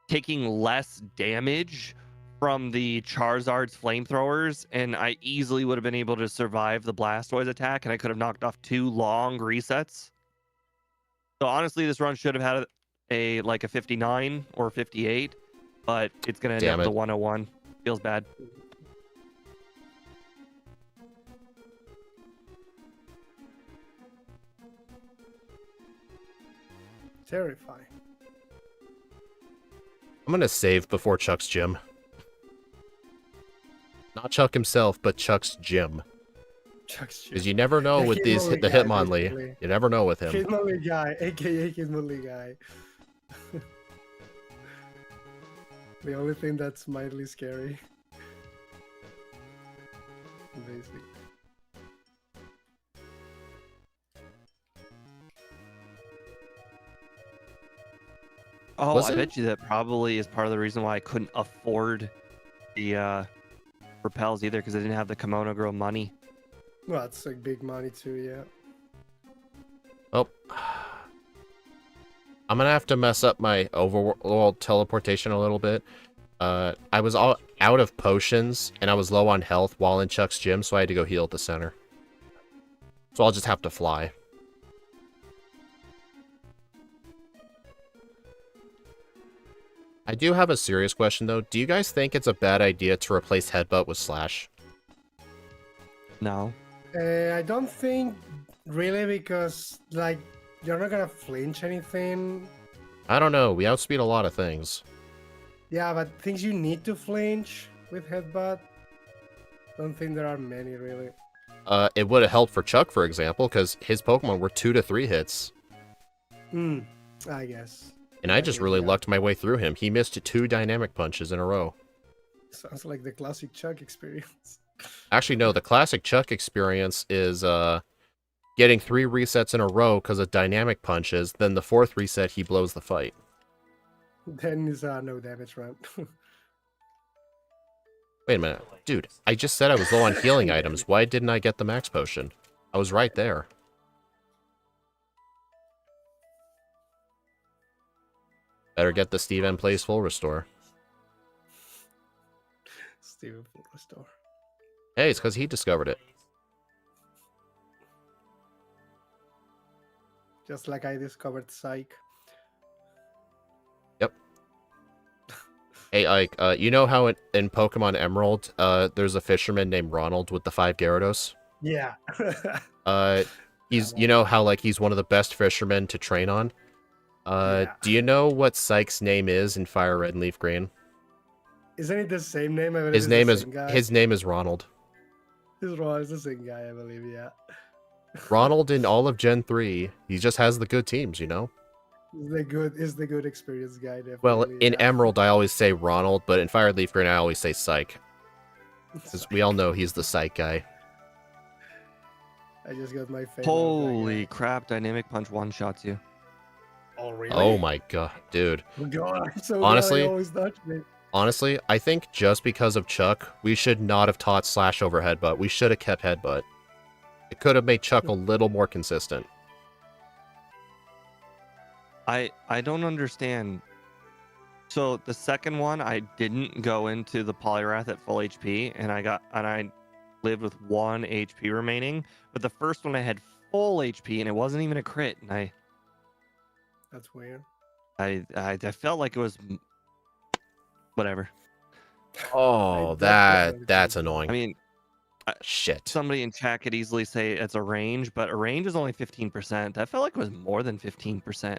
taking less damage from the Charizard's flamethrowers, and I easily would have been able to survive the Blastoise attack, and I could have knocked off 2 long resets. So honestly, this run should have had a like a 59 or 58, but it's gonna end up Damn with it. a 101. Feels bad. Terrifying. I'm gonna save before Chuck's gym. Not Chuck himself, but Chuck's gym. Chuck's Because you never know with the Hitmonlee. basically. You never know with him. Hitmonlee guy, aka Hitmonlee guy. The only thing that's mildly scary. Basically. Oh, Was I it? bet you that probably is part of the reason why I couldn't afford the repels either, because I didn't have the Kimono Girl money. Well, it's like big money too, yeah. Oh. I'm gonna have to mess up my overworld teleportation a little bit. I was all out of potions, and I was low on health while in Chuck's gym, so I had to go heal at the center. So I'll just have to fly. I do have a serious question, though. Do you guys think it's a bad idea to replace Headbutt with Slash? No. I don't think really, because like you're not gonna flinch anything. I don't know. We outspeed a lot of things. Yeah, but things you need to flinch with headbutt. Don't think there are many really. It would have helped for Chuck, for example, because his Pokemon were 2 to 3 hits. I guess. And I just really lucked my way through him. He missed 2 dynamic punches in a row. Sounds like the classic Chuck experience. Actually, no, the classic Chuck experience is getting 3 resets in a row because of dynamic punches. Then the 4th reset, he blows the fight. Then is no damage run. Wait a minute. Dude, I just said I was low on healing items. Why didn't I get the max potion? I was right there. Better get the Steve M Plays Full Restore. Steven Full Restore. Hey, it's because he discovered it. Just like I discovered Psych. Yep. Hey, Ike, you know how in Pokemon Emerald, there's a fisherman named Ronald with the 5 Gyarados? Yeah. You know how, like, he's one of the best fishermen to train on? Yeah. Do you know what Psyche's name is in Fire Red and Leaf Green? Isn't it the same name? I believe His name it's is the same guy. his name is Ronald. It's the same guy, I believe, yeah. Ronald in all of Gen 3, he just has the good teams, you know? Is the good experience guy, definitely. Well, in yeah. Emerald, I always say Ronald, but in Fire Red Leaf Green, I always say Psyche. Because we all know he's the Psyche guy. I just got my favorite. Holy crap! Dynamic punch one-shots you. Oh, really? Oh my god, dude. Oh, God, I'm so Honestly- glad I always touched me. Honestly, I think just because of Chuck, we should not have taught Slash over Headbutt. We should have kept Headbutt. It could have made Chuck a little more consistent. I don't understand. So the second one, I didn't go into the Poliwrath at full HP, and I lived with 1 HP remaining. But the first one, I had full HP, and it wasn't even a crit. And That's weird. I felt like it was whatever. Oh, definitely that's think- annoying. I mean, Shit. somebody in chat could easily say it's a range, but a range is only 15%. I felt like it was more than 15%.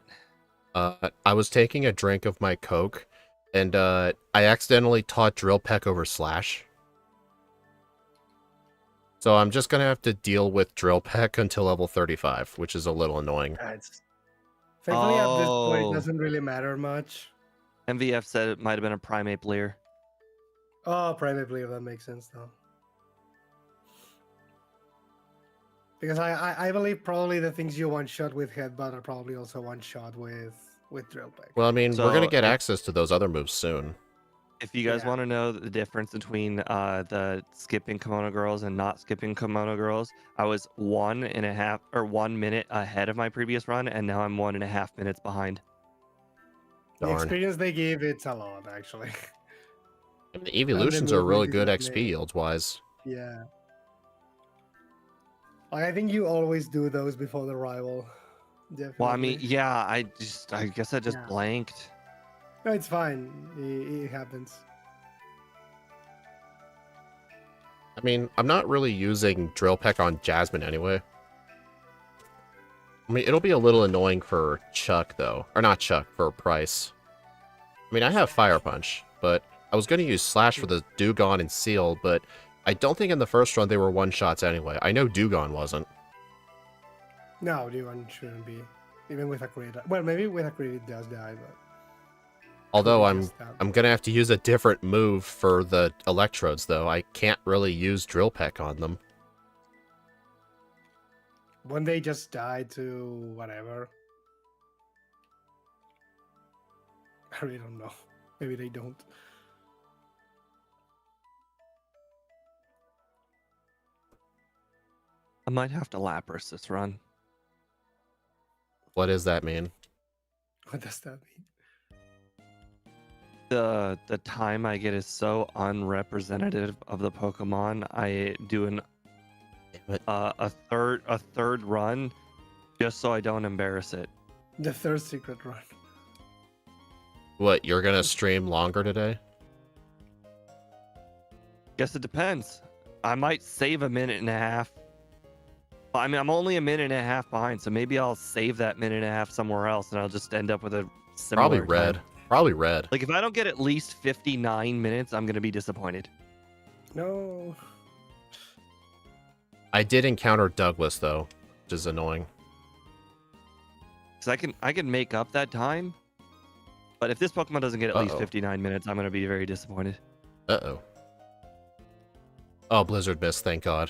I was taking a drink of my Coke, and I accidentally taught Drill Peck over Slash. So I'm just gonna have to deal with Drill Peck until level 35, which is a little annoying. Thankfully, at this point, Oh. it doesn't really matter much. MVF said it might have been a Primate Leer. Oh, privately, that makes sense though. Because I believe probably the things you one shot with headbutt are probably also one shot with drill pick. Well, I mean, we're So, gonna get if- access to those other moves soon. If you guys Yeah. want to know the difference between the skipping kimono girls and not skipping kimono girls, I was 1 minute ahead of my previous run, and now I'm 1.5 minutes behind. The Darn. experience they give, it's a lot actually. And the evolutions are movement really is good like XP yields wise. Yeah. Like, I think you always do those before the rival. Definitely. Well, I mean, yeah, I guess I just Yeah. blanked. No, it's fine. It happens. I mean, I'm not really using Drill Peck on Jasmine anyway. I mean, it'll be a little annoying for Chuck, though. Or not Chuck, for Price. I mean, I have Fire Punch, but I was going to use Slash for the Dewgong and Seal, but I don't think in the first run they were one-shots anyway. I know Dewgong wasn't. No, the one shouldn't be. Even with a crit. Well, maybe with a crit it does die, but Although could be I'm just that. I'm gonna have to use a different move for the electrodes, though. I can't really use Drill Peck on them. When they just die to whatever. I really don't know. Maybe they don't. I might have to Lapras this run. What does that mean? What does that mean? The time I get is so unrepresentative of the Pokemon. I do Damn it. a third run just so I don't embarrass it. The third secret run. What, you're gonna stream longer today? Guess it depends. I might save a minute and a half. I mean, I'm only a minute and a half behind, so maybe I'll save that minute and a half somewhere else, and I'll just end up with a similar Probably red. time. Probably red. Like if I don't get at least 59 minutes, I'm gonna be disappointed. No. I did encounter Douglas, though, which is annoying. Because I can make up that time, but if this Pokemon doesn't get at least Uh-oh. 59 minutes, I'm gonna be very disappointed. Uh-oh. Oh, Blizzard missed, thank God.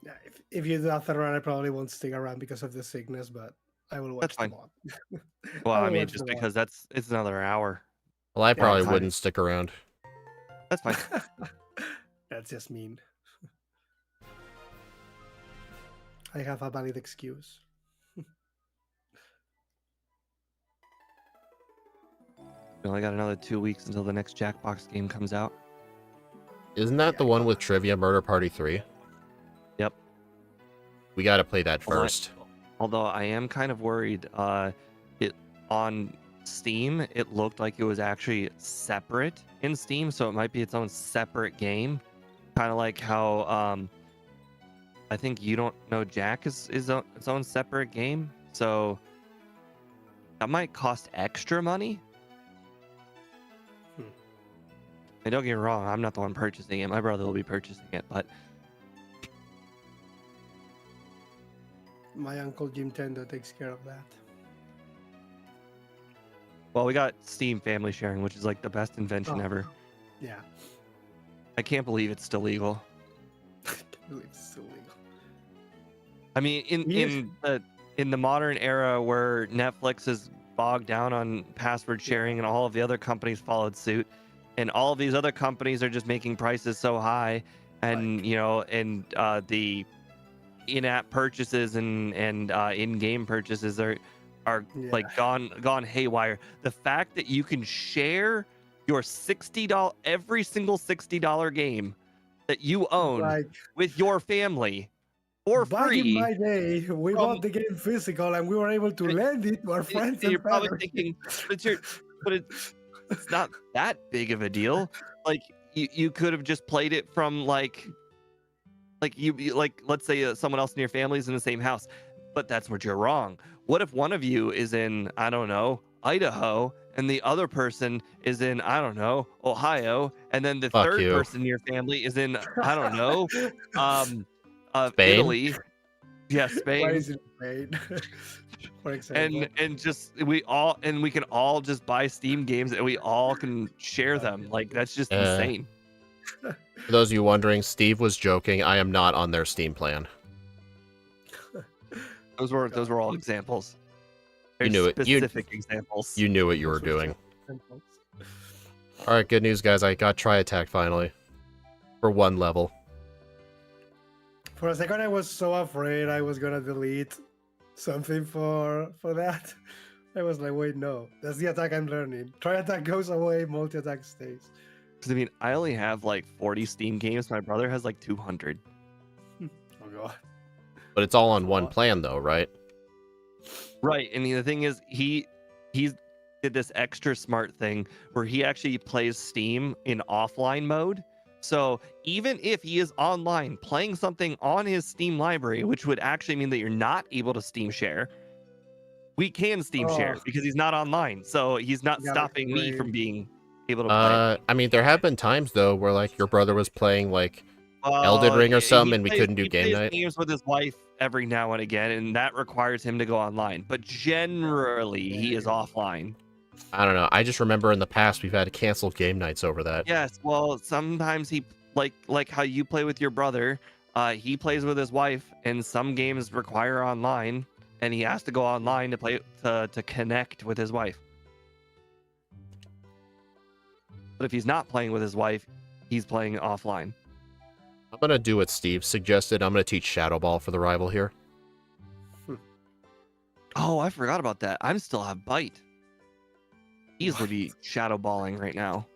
Yeah, if you do that third run, I probably won't stick around because of the sickness, but I will watch That's fine. the mod. Well, I I will mean, watch just the mod. because it's another hour. Well, I probably fine. wouldn't stick around. That's fine. That's just mean. I have a valid excuse. We only got another 2 weeks until the next Jackbox game comes out. Isn't that the one with Trivia Murder Party 3? Yep. We gotta play that Although first. Although I am kind of worried. It on Steam, it looked like it was actually separate in Steam, so it might be its own separate game. Kind of like how I think You Don't Know Jack is its own separate game. So that might cost extra money. And don't get me wrong, I'm not the one purchasing it. My brother will be purchasing it, but My uncle Jim Tendo takes care of that. well, we got Steam Family Sharing, which is like the best invention Oh. ever. Yeah. I can't believe it's still legal. I can't believe it's so legal. I mean, in the modern era where Netflix is bogged down on password sharing and all of the other companies followed suit, and all of these other companies are just making prices so high, and the in-app purchases and in-game purchases are Yeah. like gone haywire. The fact that you can share your $60 every single $60 game that you own Like with your family for back free. in my day, we from- bought the game physical and we were able to lend it to our friends You're and probably family. thinking, but it's not that big of a deal. Like you could have just played it from like let's say someone else in your family is in the same house, but that's where you're wrong. What if one of you is in, I don't know, Idaho, and the other person is in, I don't know, Ohio, and then the Fuck third you. person in your family is in, I don't know, Spain? Italy, yeah, Why Spain, is it paid? For example. and just we can all just buy Steam games and we all can share them. Like that's just insane. For those of you wondering, Steve was joking. I am not on their Steam plan. Those were all examples. You Very knew it. specific examples. You knew what you were doing. Alright, good news, guys. I got Tri-Attack finally. For one level. For a second, I was so afraid I was gonna delete something for that. I was like, wait, no. That's the attack I'm learning. Tri-attack goes away, multi-attack stays. Because I mean, I only have like 40 Steam games. My brother has like 200. Oh god. But it's all on That's a one lot. plan, though, right? Right, and the thing is, he did this extra smart thing where he actually plays Steam in offline mode. So even if he is online playing something on his Steam library, which would actually mean that you're not able to Steam share, we can Steam Oh, share because he's not online. So he's not got stopping me great. from being able to play it. I mean, there have been times, though, where, like, your brother was playing, like, Elden Well, Ring or something, he and we plays, couldn't do he game plays night. games with his wife every now and again, and that requires him to go online. But generally, he is offline. I don't know. I just remember in the past we've had to cancel game nights over that. Yes, well, sometimes he like how you play with your brother. He plays with his wife, and some games require online, and he has to go online to play to connect with his wife. But if he's not playing with his wife, he's playing offline. I'm gonna do what Steve suggested. I'm gonna teach Shadow Ball for the rival here. Oh, I forgot about that. I'm still have bite. Easily be shadow balling right now.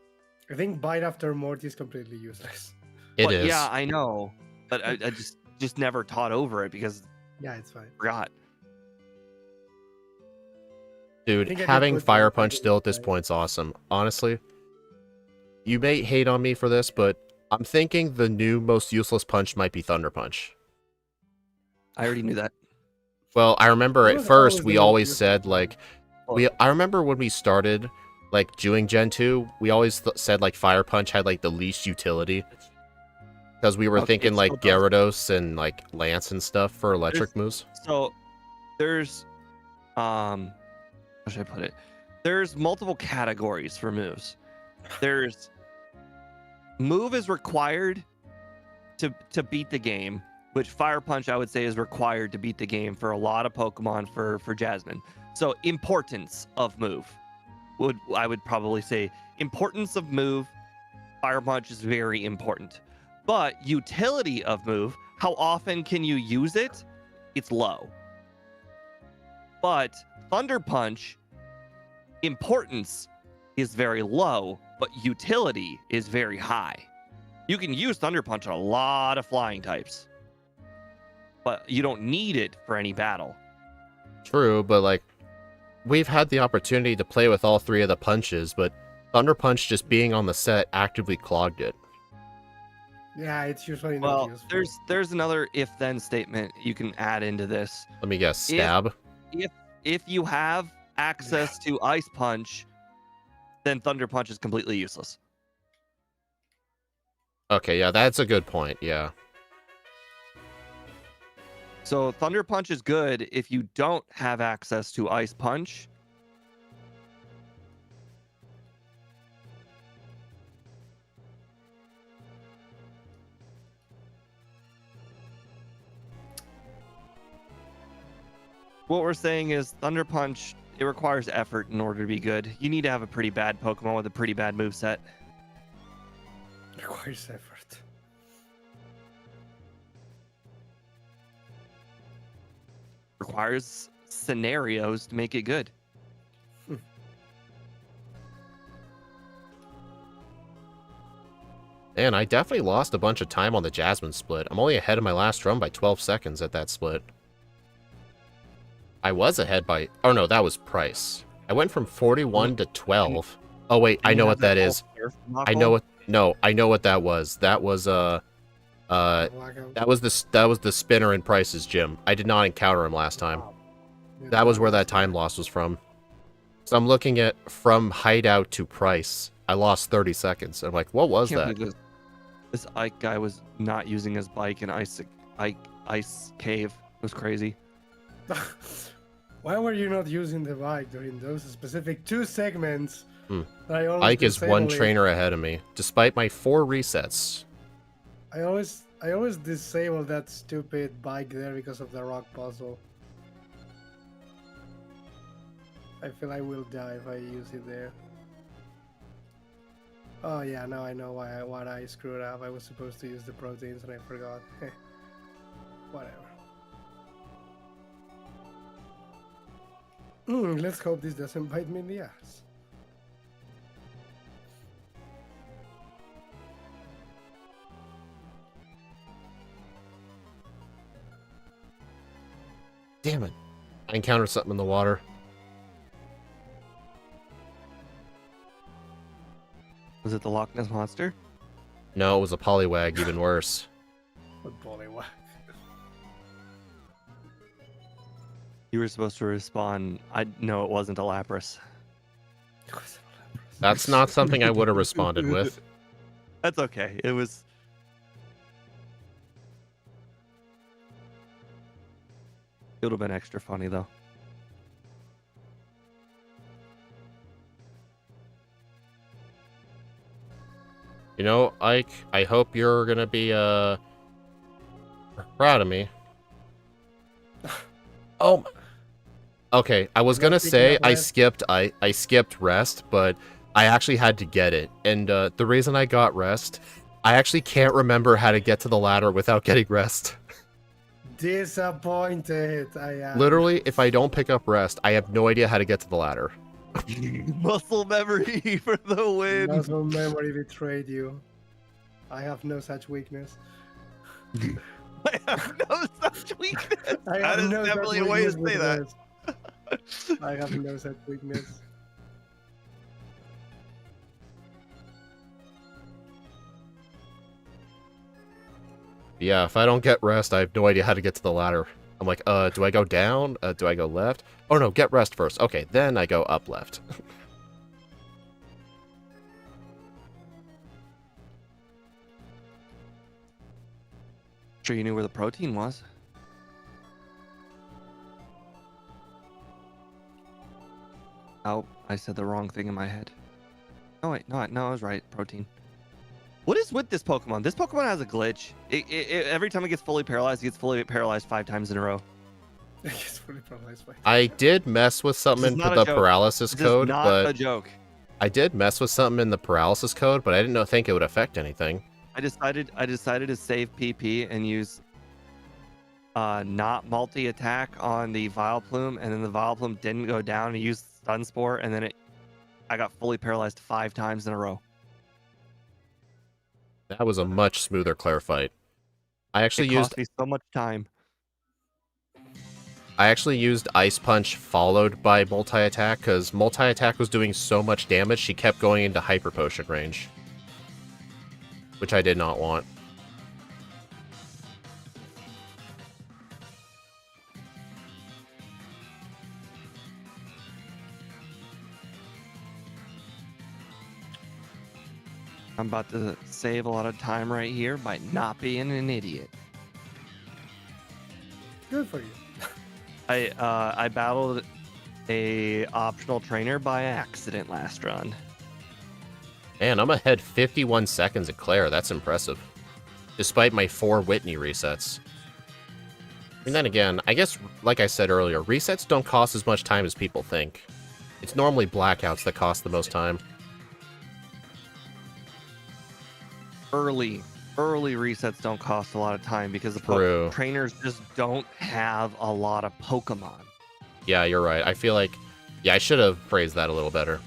I think bite after Morty is completely useless. It is. Yeah, I know, but I just never taught over it because Yeah, it's fine. I forgot. Dude, think I did having put Fire the Punch fighting still at this inside. point's awesome. Honestly, you may hate on me for this, but I'm thinking the new most useless punch might be Thunder Punch. I already knew that. Well, I remember It at was first always we the most always useless said one. like I remember when we started like doing Gen 2, we always said like Fire Punch had like the least utility because we were Okay, thinking it like still does. Gyarados and like Lance and stuff for electric moves. So there's how should I put it? There's multiple categories for moves. There's move is required to beat the game, which Fire Punch I would say is required to beat the game for a lot of Pokemon for Jasmine. So importance of move I would probably say importance of move, Fire Punch is very important. But utility of move, how often can you use it? It's low. But Thunder Punch, importance is very low, but utility is very high. You can use Thunder Punch on a lot of flying types, but you don't need it for any battle. True, but like we've had the opportunity to play with all three of the punches, but Thunder Punch just being on the set actively clogged it. Yeah, it's usually not Well, useful. there's another if-then statement you can add into this. Let me guess, stab. If you have access to Ice Punch, then Thunder Punch is completely useless. Okay, yeah, that's a good point. Yeah. So Thunder Punch is good if you don't have access to Ice Punch. What we're saying is Thunder Punch, it requires effort in order to be good. You need to have a pretty bad Pokemon with a pretty bad moveset. Requires effort. Requires scenarios to make it good. Man, I definitely lost a bunch of time on the Jasmine split. I'm only ahead of my last run by 12 seconds at that split. I was ahead by... Oh no, that was Price. I went from 41 to 12. Oh wait, I know what that is. I know what... No, I know what that was. That was, that was the spinner in Price's gym. I did not encounter him last time. That was where that time loss was from. So I'm looking at from hideout to Price. I lost 30 seconds. I'm like, what was that? This Ike guy was not using his bike in Ice Cave. It was crazy. Why were you not using the bike during those specific 2 segments? That I always Ike is one disable it? trainer ahead of me, despite my 4 resets. I always disable that stupid bike there because of the rock puzzle. I feel I will die if I use it there. Oh yeah, now I know what I screwed up. I was supposed to use the proteins and I forgot. Whatever. Let's hope this doesn't bite me in the ass. Damn it. I encountered something in the water. Was it the Loch Ness Monster? No, it was a polywag, even worse. What bullywag. You were supposed to respond. No, it wasn't a Lapras. That's not something I would have responded with. That's okay. It was. It would have been extra funny though. You know, Ike, I hope you're gonna be proud of me. Oh, okay. I was gonna say I skipped rest, but I actually had to get it, and the reason I got rest, I actually can't remember how to get to the ladder without getting rest. Disappointed. I am. Literally, if I don't pick up rest, I have no idea how to get to the ladder. Muscle memory for the win. Muscle memory betrayed you. I have no such weakness. I have no such weakness. I That have is no definitely such a way to weakness say with that. rest. I have no such weakness. Yeah, if I don't get rest, I have no idea how to get to the ladder. I'm like, do I go down? Do I go left? Oh no, get rest first. Okay, then I go up left. Sure, you knew where the protein was. Oh, I said the wrong thing in my head. Oh wait, no, I was right. Protein. What is with this Pokemon? This Pokemon has a glitch. Every time it gets fully paralyzed, it gets fully paralyzed 5 times in a row. It's fully paralyzed by I did mess with something This is for not the a joke. paralysis This is code, not but a joke. I did mess with something in the paralysis code, but I didn't think it would affect anything. I decided to save PP and use not multi-attack on the Vileplume, and then the Vileplume didn't go down and used Stun Spore, and then I got fully paralyzed 5 times in a row. That was a much smoother Claire fight. I actually It used cost me so much time. Ice Punch followed by multi-attack, because multi-attack was doing so much damage, she kept going into Hyper Potion range. Which I did not want. I'm about to save a lot of time right here by not being an idiot. Good for you. I battled a optional trainer by accident last run. Man, I'm ahead 51 seconds at Claire. That's impressive. Despite my 4 Whitney resets. And then again, I guess, like I said earlier, resets don't cost as much time as people think. It's normally blackouts that cost the most time. Early resets don't cost a lot of time because the True. trainers just don't have a lot of Pokemon. Yeah, you're right. I feel like... Yeah, I should have phrased that a little better.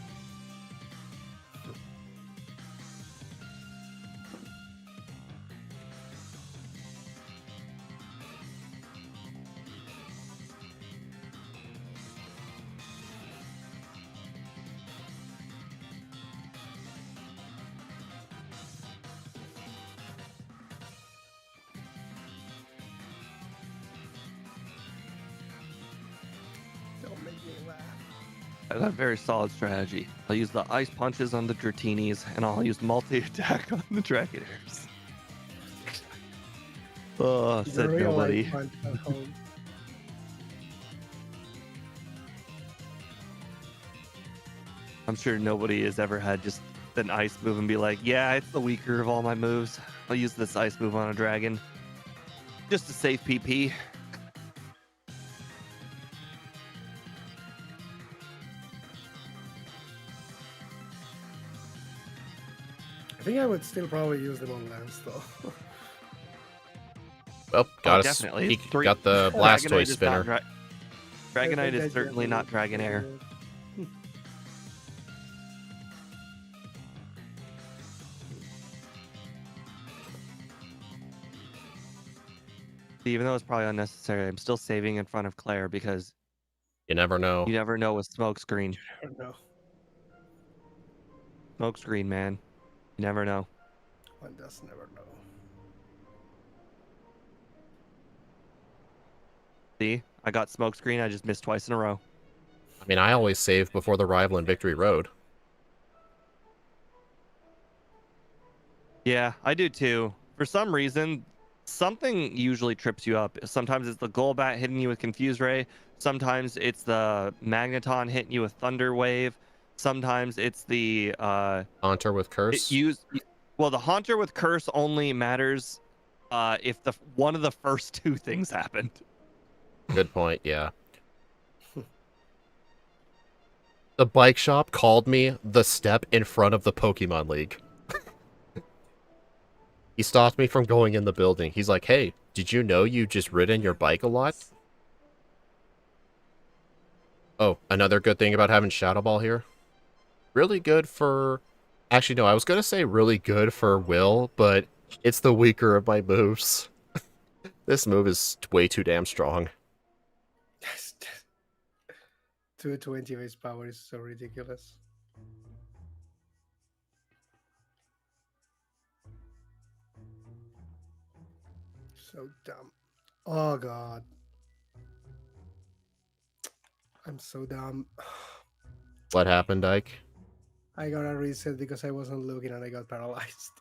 Don't make me laugh. I got a very solid strategy. I'll use the Ice Punches on the Dratinis, and I'll use multi-attack on the Dragonairs. Oh, said Real nobody. life punch at home. I'm sure nobody has ever had just an ice move and be like, yeah, it's the weaker of all my moves. I'll use this ice move on a dragon. Just to save PP. I think I would still probably use them on Lance though. Well, got definitely. got the Blastoise Dragonite is not spinner. I Dragonite think is I certainly not Dragonair. Even though it's probably unnecessary, I'm still saving in front of Claire because You never know. you never know with smokescreen. I don't know. Smokescreen, man. You never know. One does never know. See, I got smokescreen. I just missed twice in a row. I mean, I always save before the rival in Victory Road. Yeah, I do too. For some reason, something usually trips you up. Sometimes it's the Golbat hitting you with Confuse Ray. Sometimes it's the Magneton hitting you with Thunder Wave. Sometimes it's the Haunter with Curse. well, the Haunter with Curse only matters if one of the first two things happened. Good point, yeah. The bike shop called me the step in front of the Pokemon League. He stopped me from going in the building. He's like, hey, did you know you just ridden your bike a lot? Oh, another good thing about having Shadow Ball here. Really good for... Actually, no, I was going to say really good for Will, but it's the weaker of my moves. This move is way too damn strong. Yes. 220 base power is so ridiculous. So dumb. Oh god. I'm so dumb. What happened, Ike? I got a reset because I wasn't looking and I got paralyzed.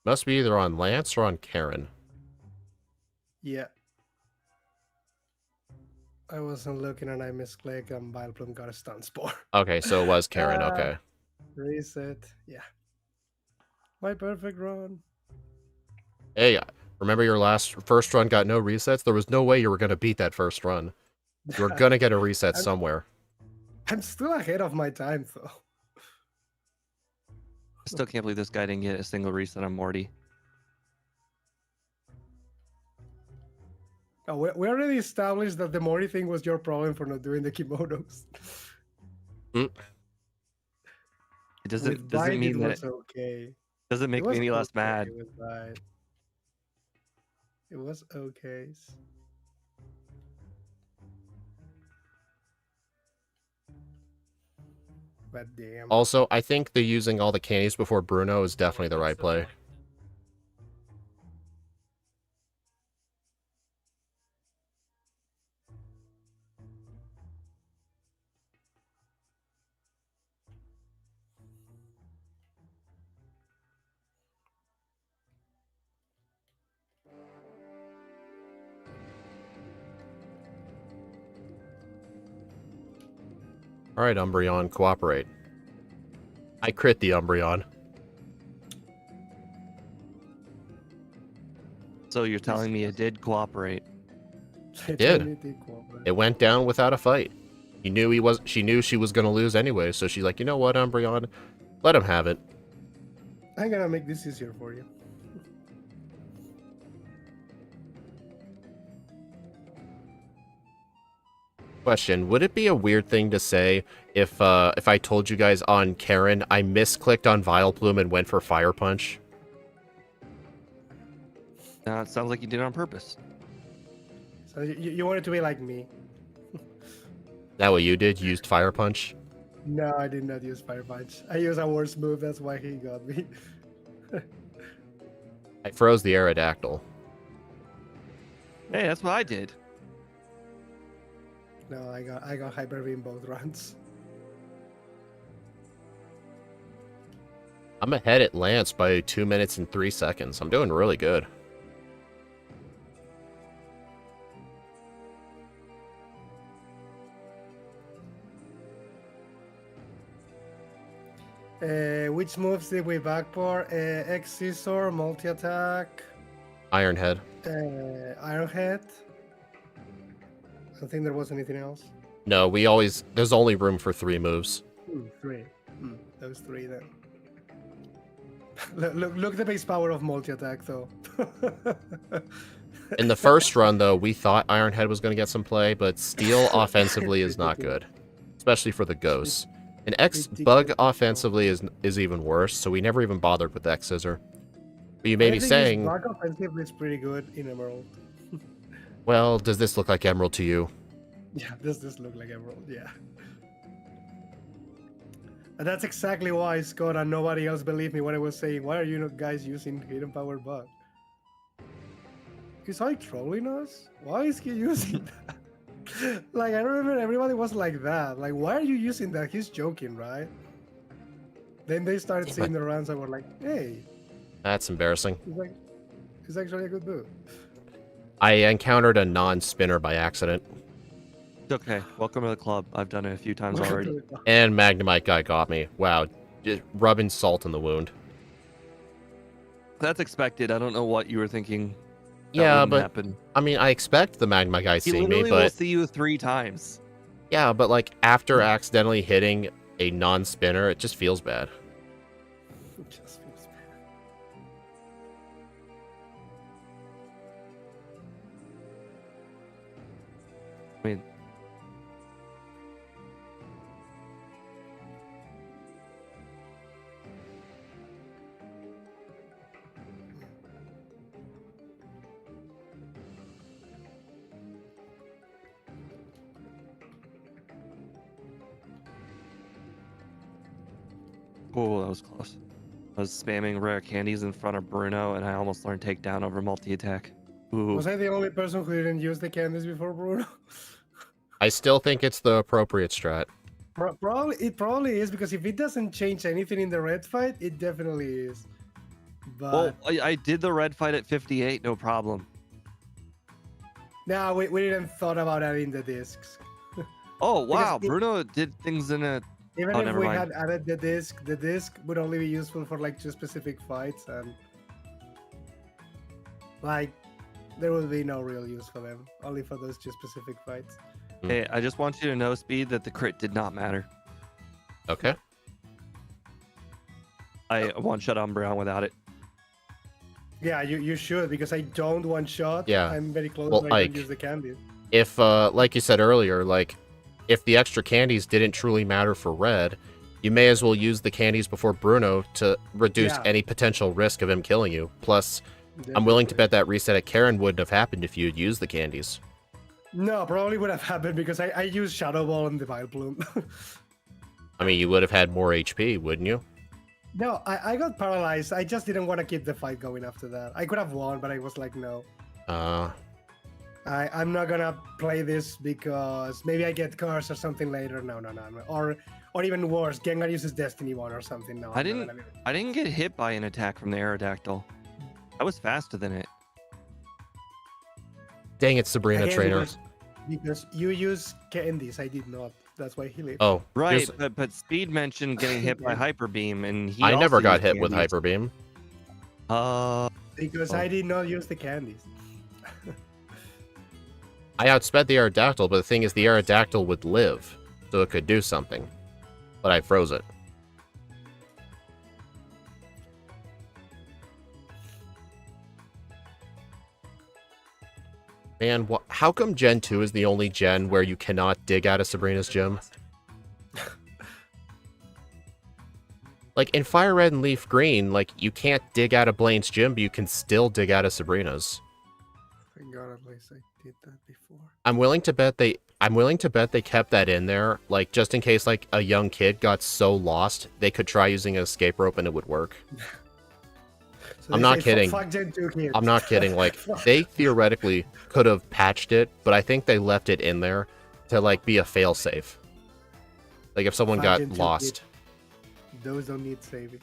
Must be either on Lance or on Karen. Yeah. I wasn't looking and I misclicked and Vileplume got a stun spore. Okay, so it was Karen, okay. Reset. Yeah. My perfect run. Hey, remember your first run got no resets? There was no way you were going to beat that first run. You were going to get a reset somewhere. I'm still ahead of my time, though. I still can't believe this guy didn't get a single reset on Morty. Oh, we already established that the Mori thing was your problem for not doing the kimonos. It doesn't mean it that was okay. doesn't make It me was any less okay mad. with Bite. It was okay. But damn. Also, I think the using all the candies before Bruno is definitely the right play. Alright, Umbreon, cooperate. I crit the Umbreon. So you're telling me it did cooperate? It did. It went down without a fight. She knew she was gonna lose anyway, so she's like, you know what, Umbreon? Let him have it. I'm gonna make this easier for you. Question, would it be a weird thing to say if I told you guys on Karen I misclicked on Vileplume and went for Fire Punch? No, it sounds like you did it on purpose. So you want it to be like me? That what you did? Used Fire Punch? No, I did not use Fire Punch. I used a worse move, that's why he got me. I froze the Aerodactyl. Hey, that's what I did. No, I got Hyper Beam both runs. I'm ahead at Lance by 2 minutes and 3 seconds. I'm doing really good. Which moves did we backport? X Scissor, multi attack, Iron Head. Iron Head. I don't think there was anything else. No, there's only room for 3 moves. 3. Those 3 then. Look the base power of multi attack though. In the first run, though, we thought Ironhead was going to get some play, but Steel offensively is not good, especially for the ghosts. And X Bug offensively is even worse, so we never even bothered with X Scissor. But you may be saying, Bug offensively is pretty good in Emerald. well, does this look like Emerald to you? Yeah, does this look like Emerald? Yeah. And that's exactly why, Scott, and nobody else believed me when I was saying, why are you guys using Hidden Power Bug? Is he trolling us? Why is he using that? Like, I remember everybody was like that. Like, why are you using that? He's joking, right? Then they started seeing the runs and were like, hey. That's embarrassing. It's actually a good move. I encountered a non-spinner by accident. It's okay. Welcome to the club. I've done it a few times already. And Magnemite guy got me. Wow. Just rubbing salt in the wound. That's expected. I don't know what you were thinking. Yeah, but happen. I mean, I expect the Magma guy seeing me, but will see you 3 times. Yeah, but like after accidentally hitting a non-spinner, it just feels bad. It just feels bad. I mean, oh, that was close. I was spamming rare candies in front of Bruno, and I almost learned takedown over multi-attack. Ooh. Was I the only person who didn't use the candies before Bruno? I still think it's the appropriate strat. It probably is, because if it doesn't change anything in the red fight, it definitely is. But Well, I did the red fight at 58, no problem. no, we didn't thought about adding the discs. Oh, wow. Because Bruno did things in a... Even Oh, if never we mind. had added the disc would only be useful for like 2 specific fights, and like there will be no real use for them, only for those 2 specific fights. Hey, I just want you to know, Speed, that the crit did not matter. Okay. I one-shot Umbreon without it. Yeah, you should, because I don't one shot. Yeah. I'm very close. Well, Where I like, can use the candies. If, like you said earlier, like, if the extra candies didn't truly matter for red, you may as well use the candies before Bruno to reduce any potential risk of him killing you. Plus, I'm willing to bet that reset at Karen wouldn't have happened if you had used the candies. No, probably would have happened because I used Shadow Ball and the Vileplume. I mean, you would have had more HP, wouldn't you? No, I got paralyzed. I just didn't want to keep the fight going after that. I could have won, but I was like, no. I'm not gonna play this because maybe I get cursed or something later. No. Or even worse, Gengar uses Destiny 1 or something. No, I didn't get hit by an attack from the Aerodactyl. I was faster than it. Dang it, Sabrina Again, trainer. Because you use candies, I did not. That's why he lived. Oh, Right, but Speed mentioned getting hit by Hyper Beam, and he I also never got used hit with candies. Hyper Beam. Because I did not use the candies. I outsped the Aerodactyl, but the thing is the Aerodactyl would live, so it could do something. But I froze it. Man, how come Gen 2 is the only gen where you cannot dig out of Sabrina's gym? Like, in Fire Red and Leaf Green, like, you can't dig out of Blaine's gym, but you can still dig out of Sabrina's. Thank God, at least I did that before. I'm willing to bet they kept that in there, like, just in case, like, a young kid got so lost, they could try using an escape rope and it would work. So I'm they not say, kidding. Fuck Gen 2 kids. I'm not kidding. Like, they theoretically could have patched it, but I think they left it in there to, like, be a failsafe. Like, if someone Fuck got Gen 2 lost. kids. Those don't need saving.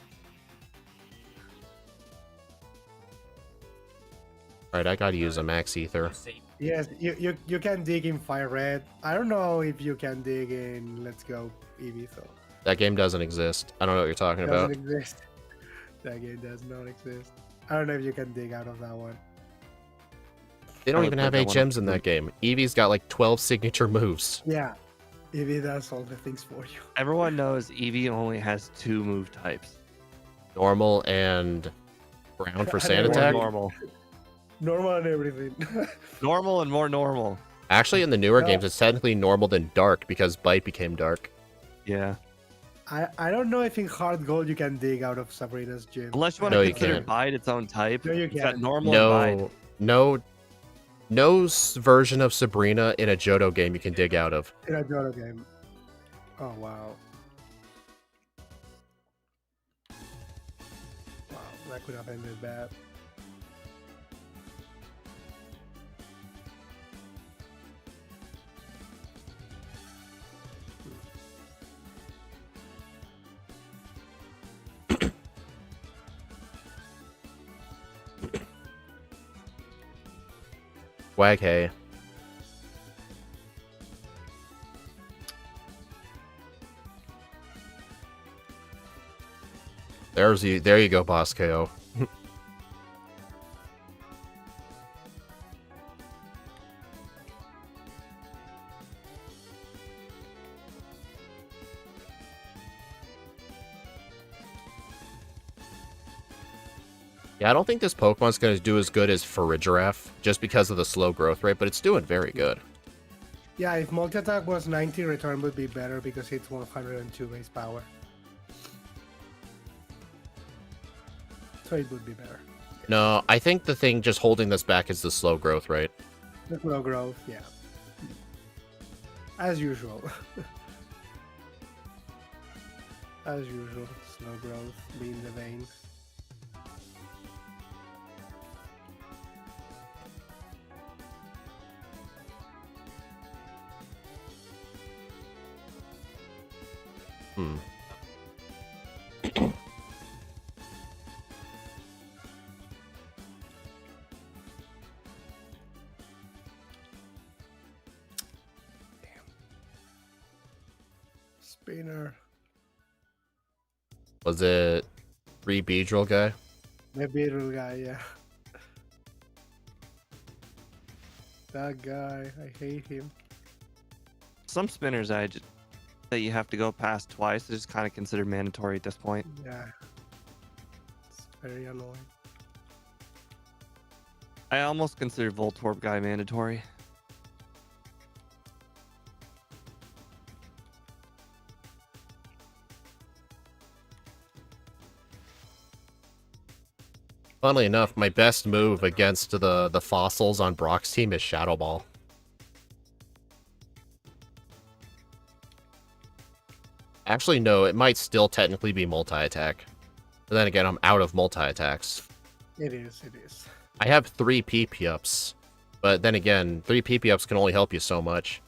Alright, I gotta use a Max Ether. Yes, you can dig in Fire Red. I don't know if you can dig in Let's Go Eevee, though. That game doesn't exist. I don't know what you're talking about. Doesn't exist. That game does not exist. I don't know if you can dig out of that one. They don't even have HMs in that game. Eevee's got like 12 signature moves. Yeah, Eevee does all the things for you. Everyone knows Eevee only has 2 move types. Normal and ground for I sand don't attack. know. Normal. Normal and everything. Normal and more normal. Actually, in the newer No. games, it's technically normal than dark because Bite became dark. Yeah. I don't know if in hard gold you can dig out of Sabrina's gym. Unless you want No, to you consider can't. Bide its own type. No, you It's got can't. normal and Bide. No version of Sabrina in a Johto game you can dig out of. In a Johto game. Oh wow. Wow, that could have ended bad. Wag hey. There you go, boss KO. Yeah, I don't think this Pokemon's going to do as good as Farigiraf, just because of the slow growth rate, but it's doing very good. Yeah, if multi-attack was 90, return would be better because it's 102 base power. So it would be better. No, I think the thing just holding this back is the slow growth rate. The slow growth, yeah. As usual. As usual, slow growth being the vein. Hmm. Spinner. Was it 3 Beedrill guy? The beetle guy, yeah. That guy, I hate him. Some spinners that you have to go past twice is just kind of considered mandatory at this point. Yeah. It's very annoying. I almost consider Voltorb guy mandatory. Funnily enough, my best move against the fossils on Brock's team is Shadow Ball. Actually, no, it might still technically be multi-attack. But then again, I'm out of multi-attacks. It is, it is. I have 3 PP ups. But then again, 3 PP ups can only help you so much.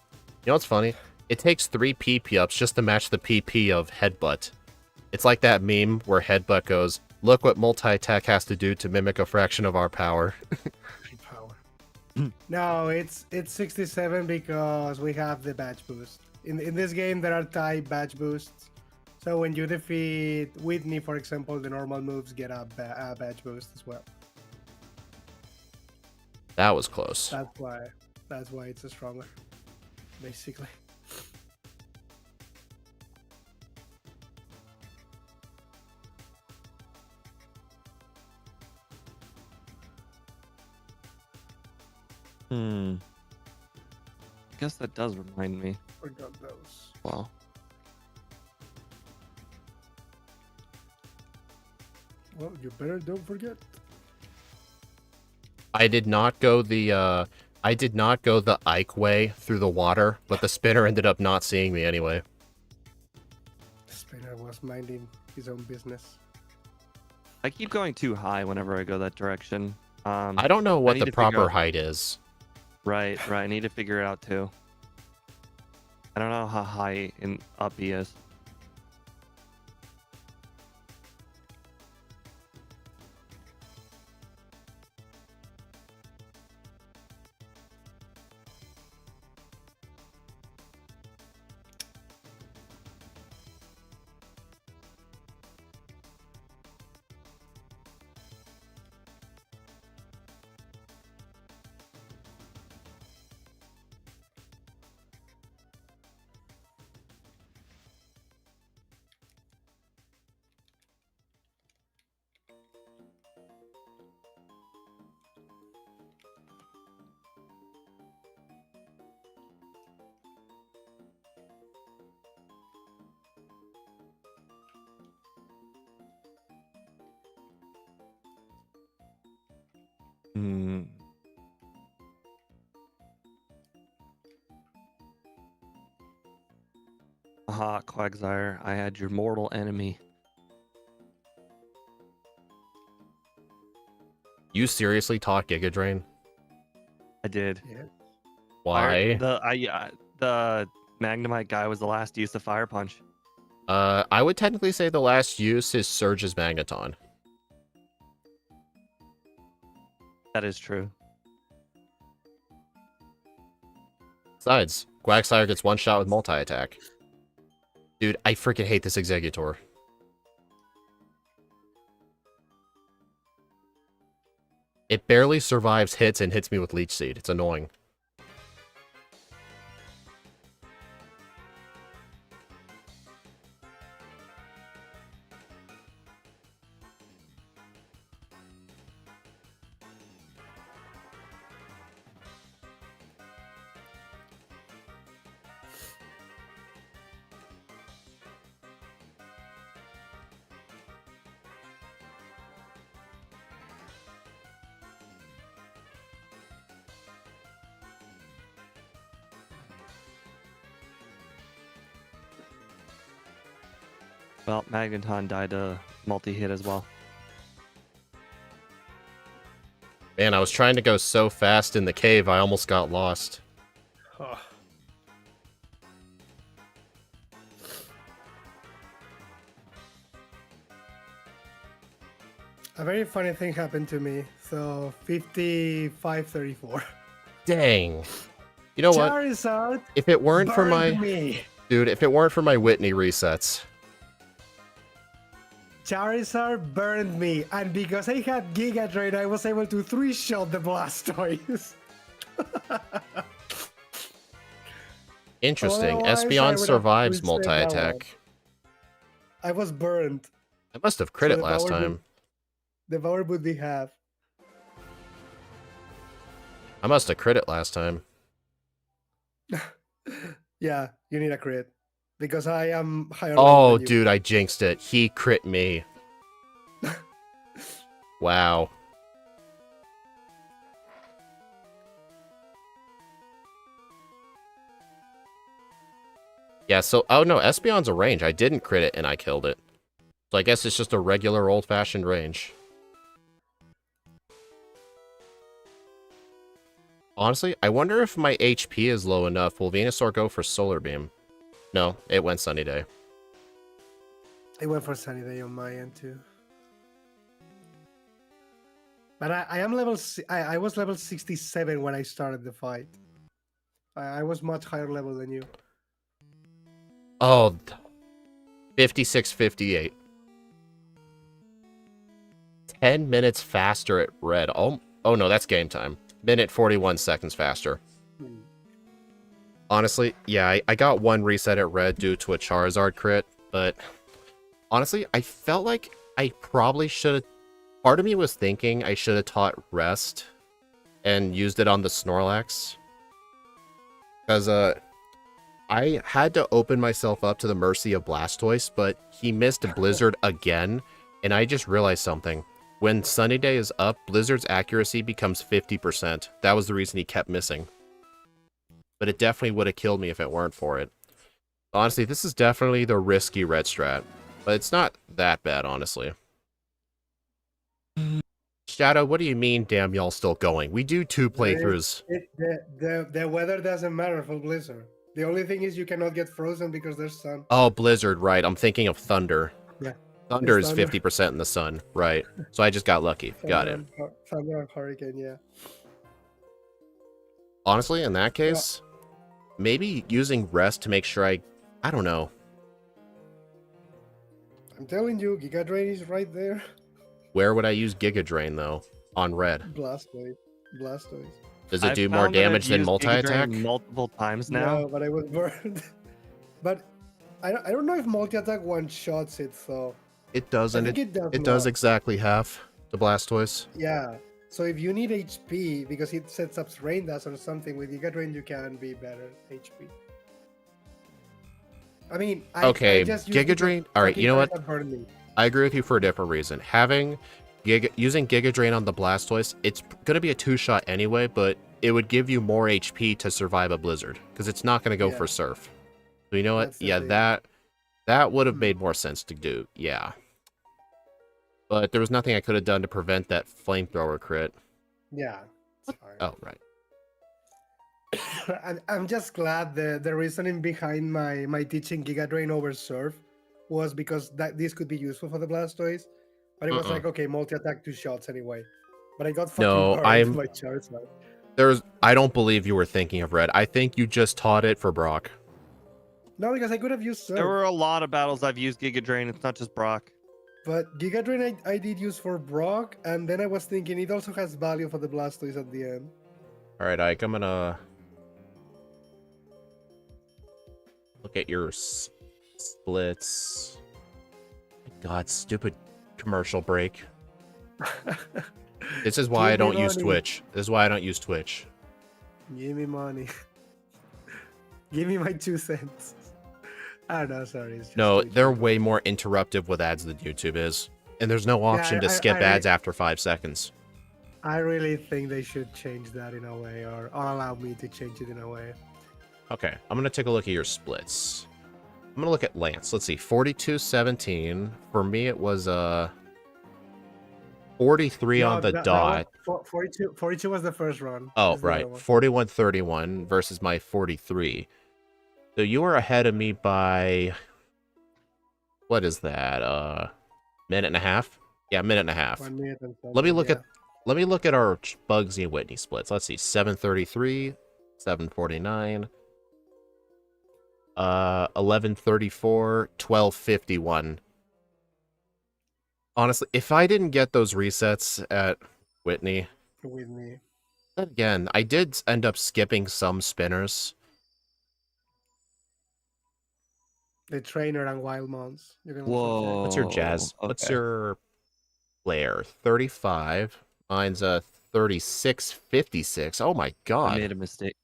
You know what's funny? It takes 3 PP ups just to match the PP of Headbutt. It's like that meme where Headbutt goes, "Look what multi-attack has to do to mimic a fraction of our power." Power. No, it's 67 because we have the badge boost. In this game, there are type badge boosts. So when you defeat Whitney, for example, the normal moves get a badge boost as well. That was close. That's why it's a stronger, basically. I guess that does remind me. Forgot those. Well, Well, you better don't forget. I did not go the Ike way through the water, but the spinner ended up not seeing me anyway. Spinner was minding his own business. I keep going too high whenever I go that direction. I don't know I what need the to figure proper out- height is. Right. I need to figure it out too. I don't know how high and up he is. Hmm. Aha, Quagsire, I had your mortal enemy. You seriously taught Giga Drain? I did. Yeah. Why? The Magnemite guy was the last use of Fire Punch. I would technically say the last use is Surge's Magneton. That is true. Besides, Quagsire gets one shot with multi-attack. Dude, I freaking hate this Executor. It barely survives hits and hits me with Leech Seed. It's annoying. Well, Magneton died to multi-hit as well. Man, I was trying to go so fast in the cave, I almost got lost. Oh. A very funny thing happened to me. So 55-34. Dang. You know what? Charizard If it weren't for my... me. Dude, if it weren't for my Whitney resets... Charizard burned me, and because I had Giga Drain, I was able to 3-shot the Blastoise. Interesting. Otherwise, I Espeon would have survives resaved that multi-attack. I was burned. I must have crit it the last power time. The power would be half. I must have crit it last time. Yeah, you need a crit. Because I am higher Oh, level than you. dude, I jinxed it. He crit me. Wow. Yeah, so... Oh, no, Espeon's a range. I didn't crit it, and I killed it. So I guess it's just a regular old-fashioned range. Honestly, I wonder if my HP is low enough. Will Venusaur go for Solar Beam? No, it went Sunny Day. It went for Sunny Day on my end too. But I am level... I was level 67 when I started the fight. I was much higher level than you. Oh, 56-58. 10 minutes faster at red. Oh no, that's game time. Minute 41 seconds faster. Honestly, yeah, I got one reset at red due to a Charizard crit, but honestly, I felt like I probably should have... Part of me was thinking I should have taught Rest and used it on the Snorlax. Because, I had to open myself up to the mercy of Blastoise, but he missed a Blizzard again, and I just realized something. When Sunny Day is up, Blizzard's accuracy becomes 50%. That was the reason he kept missing. But it definitely would have killed me if it weren't for it. Honestly, this is definitely the risky red strat. But it's not that bad, honestly. Shadow, what do you mean, damn y'all still going? We do 2 playthroughs. The weather doesn't matter for Blizzard. The only thing is you cannot get frozen because there's sun. Oh, Blizzard, right. I'm thinking of Thunder. Yeah. Thunder is Thunder. 50% in the sun, right. So I just got lucky. Got it. Thunder and Hurricane, yeah. Honestly, in that case, maybe using Rest to make sure I don't know. I'm telling you, Giga Drain is right there. Where would I use Giga Drain, though? On red. Blastoise. Does it I've do more found that I've damage than used Giga Drain multi-attack? multiple times now. No, but I was burned. But I don't know if multi-attack one-shots it, so... It doesn't. I think It does not. exactly half the Blastoise. Yeah. So if you need HP, because it sets up Rain Dance or something, with Giga Drain you can be better HP. I mean, I Okay, just used Giga it Drain... to Alright, you know what? fucking burn me. I agree with you for a different reason. Having using Giga Drain on the Blastoise, it's gonna be a 2-shot anyway, but it would give you more HP to survive a Blizzard because it's not gonna go for Surf. So you know what? That's the Yeah, thing. that would have made more sense to do. Yeah, but there was nothing I could have done to prevent that flamethrower crit. Yeah, it's fine. Oh right. I'm just glad the reasoning behind my teaching Giga Drain over Surf was because this could be useful for the Blastoise. But it was like, okay, multi-attack 2 shots anyway. But I got fucking No, burned by Charizard. I don't believe you were thinking of Red. I think you just taught it for Brock. No, because I could have used Surf. There were a lot of battles I've used Giga Drain. It's not just Brock. But Giga Drain I did use for Brock, and then I was thinking it also has value for the Blastoise at the end. Alright, Ike, I'm gonna look at your splits. God, stupid commercial break. This is why I don't use Twitch. This is why I don't use Twitch. Give me money. Give me my 2 cents. I don't know, sorry. It's just No, Twitch. they're way more interruptive with ads than YouTube is. And there's no option to skip ads after 5 seconds. I really think they should change that in a way, or allow me to change it in a way. Okay, I'm going to take a look at your splits. I'm going to look at Lance. Let's see, 42-17. For me, it was 43 on the dot. 42 was the first run. Oh, right. 41-31 versus my 43. So you were ahead of me by... What is that? Minute and a half? Yeah, minute and a half. 1 minute and something, Let me look at our Bugsy and Whitney splits. Let's see. 7:33, 7:49, 11:34, 12:51. Honestly, if I didn't get those resets at Whitney, then again, I did end up skipping some spinners. The trainer and wild mons. Whoa. What's your Jazz? Okay. What's your Flare? 35. Mine's a 36-56. Oh my god. I made a mistake.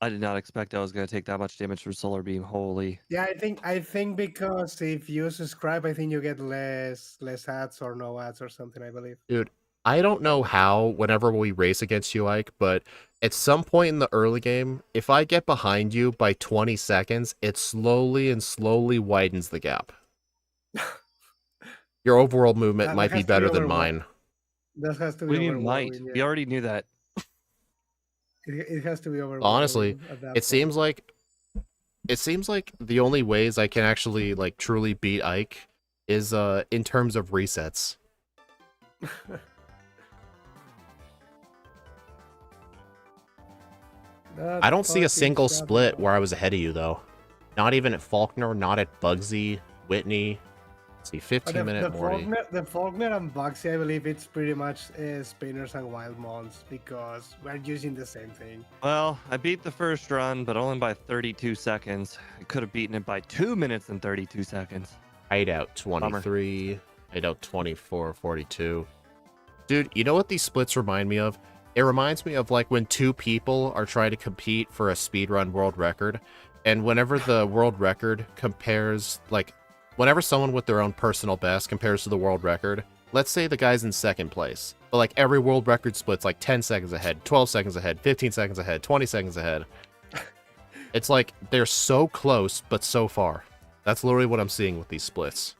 I did not expect I was going to take that much damage from Solar Beam. Holy. Yeah, I think because if you subscribe, I think you get less ads or no ads or something, I believe. Dude, I don't know how whenever we race against you, Ike, but at some point in the early game, if I get behind you by 20 seconds, it slowly and slowly widens the gap. Your overworld movement might be better than mine. That has to be. What do you mean might? Yeah. We already knew that. It has to be overworld. Honestly, it seems like the only ways I can actually like truly beat Ike is in terms of resets. I don't see a single split where I was ahead of you though. Not even at Faulkner, not at Bugsy, Whitney. Let's see, 15-minute Morty. The Faulkner and Bugsy, I believe it's pretty much spinners and wild mons because we're using the same thing. Well, I beat the first run, but only by 32 seconds. I could have beaten it by 2 minutes and 32 seconds. Hideout 23, Hideout 24, 42. Dude, you know what these splits remind me of? It reminds me of like when two people are trying to compete for a speedrun world record, and whenever the world record compares, like, whenever someone with their own personal best compares to the world record, let's say the guy's in second place, but like every world record split's like 10 seconds ahead, 12 seconds ahead, 15 seconds ahead, 20 seconds ahead. It's like they're so close, but so far. That's literally what I'm seeing with these splits.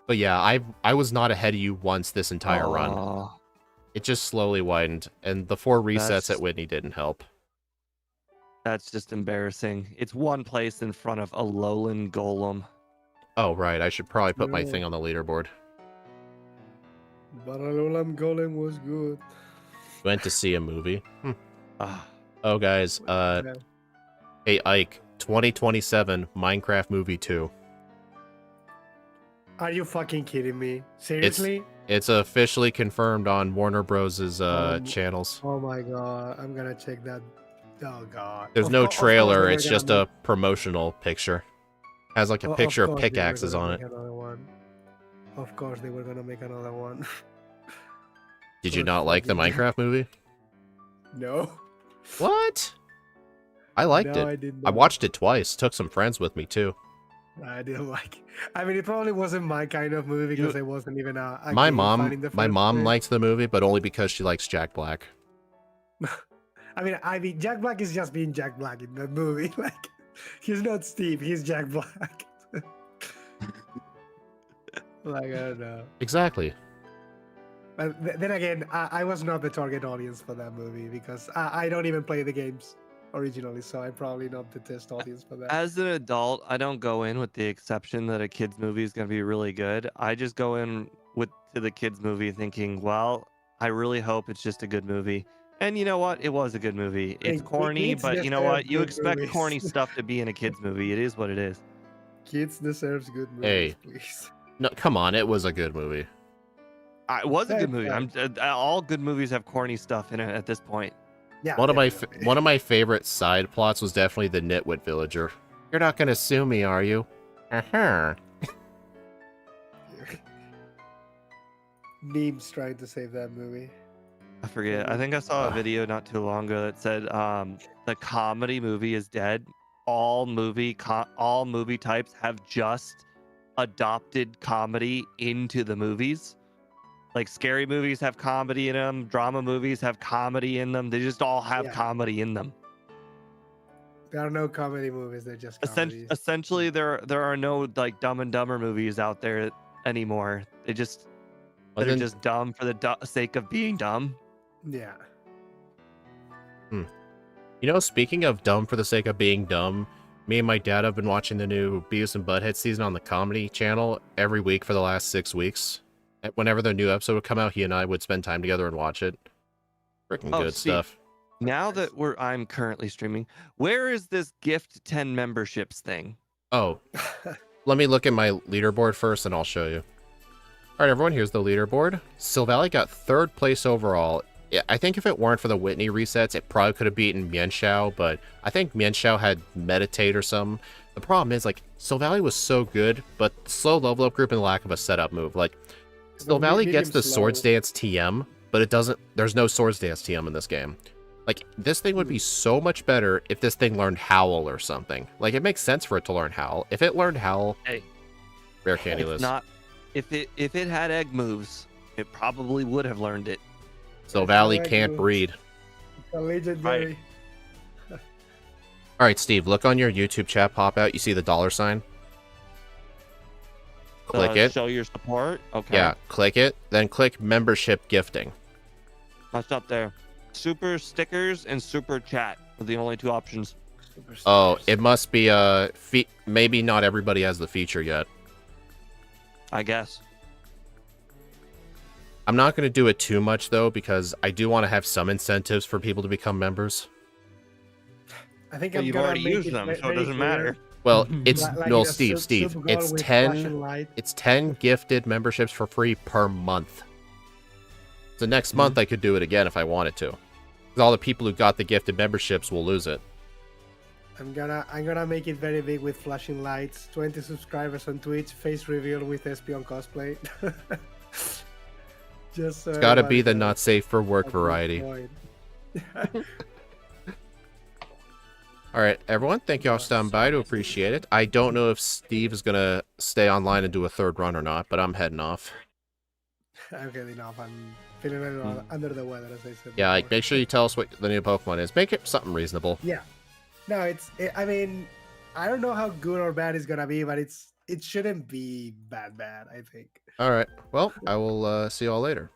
But yeah, I was not ahead of you once this entire run. It just slowly widened, and the 4 resets at Whitney didn't help. That's just embarrassing. It's one place in front of a Alolan Golem. Oh, right. I should probably put my thing on the leaderboard. But Alolan Golem was good. Went to see a movie. Oh, guys. Hey, Ike. 2027 Minecraft Movie 2. Are you fucking kidding me? Seriously? It's officially confirmed on Warner Bros.'s channels. Oh my god. I'm gonna check that. Oh god. There's no trailer, it's just a promotional picture. Has like a picture of pickaxes on it. Of course they were gonna make another one. Did you not like the Minecraft movie? No. What? I liked it. I did I not. watched it twice. Took some friends with me too. I didn't like it. I mean, it probably wasn't my kind of movie because I wasn't even a My game fan in the my first mom place. likes the movie, but only because she likes Jack Black. I mean, Jack Black is just being Jack Black in that movie. Like, he's not Steve, he's Jack Black. Like, I don't know. Exactly. But then again, I was not the target audience for that movie because I don't even play the games originally, so I'm probably not the test audience for that. As an adult, I don't go in with the exception that a kids movie is going to be really good. I just go in to the kids movie thinking, well, I really hope it's just a good movie. And you know what? It was a good movie. It's Hey, corny, kids but you know what? deserve You good expect movies. corny stuff to be in a kids movie. It is what it is. Kids deserves good movies, Hey. please. No, come on, it was a good movie. It was a good movie. Fair. All good movies have corny stuff in it at this point. Yeah, One of definitely. my favorite side plots was definitely the Nitwit Villager. You're not gonna sue me, are you? Uh-huh. Memes trying to save that movie. I forget. I think I saw a video not too long ago that said the comedy movie is dead. All movie types have just adopted comedy into the movies. Like scary movies have comedy in them, drama movies have comedy in them. They just all have Yeah. comedy in them. There are no comedy movies; they're just comedies. Essentially, there are no like Dumb and Dumber movies out there anymore. They're just dumb for the sake of being dumb. Yeah. You know, speaking of dumb for the sake of being dumb, me and my dad have been watching the new Beavis and Butthead season on the Comedy Channel every week for the last 6 weeks. Whenever the new episode would come out, he and I would spend time together and watch it. Freaking good stuff. Now that I'm currently streaming, where is this gift 10 memberships thing? Oh, let me look at my leaderboard first and I'll show you. All right, everyone, here's the leaderboard. Silvally got 3rd place overall. I think if it weren't for the Whitney resets, it probably could have beaten Mienshao, but I think Mienshao had Meditate or something. The problem is, like, Silvally was so good, but slow level up group and lack of a setup move. Like, Silvally gets the Swords Dance TM, but it doesn't. There's no Swords Dance TM in this game. Like, this thing would be so much better if this thing learned Howl or something. Like, it makes sense for it to learn Howl. If it learned Howl, rare candy list. Not if it had egg moves, it probably would have learned it. Silvally can't breed. A legendary. All right, Steve, look on your YouTube chat pop out. You see the $sign? Click it. Show your support. Okay. Yeah, click it. Then click membership gifting. That's up there. Super stickers and super chat are the only 2 options. Oh, it must be maybe not everybody has the feature yet. I guess. I'm not going to do it too much though because I do want to have some incentives for people to become members. I think you've already used them, so it doesn't matter. Well, it's Like no, in a Steve. Super Bowl It's with 10. flashing light. It's 10 gifted memberships for free per month. So next month I could do it again if I wanted to. Because all the people who got the gifted memberships will lose it. I'm gonna make it very big with flashing lights. 20 subscribers on Twitch. Face reveal with Espion cosplay. Just It's got to be the not safe for work variety. All right, everyone, thank you all for stopping by. To appreciate it. I don't know if Steve is going to stay online and do a 3rd run or not, but I'm heading off. I'm getting off. I'm feeling a little under the weather, as I said. Yeah, before. make sure you tell us what the new Pokemon is. Make it something reasonable. Yeah. No, I mean, I don't know how good or bad it's gonna be, but it shouldn't be bad, I think. All right. Well, I will see you all later.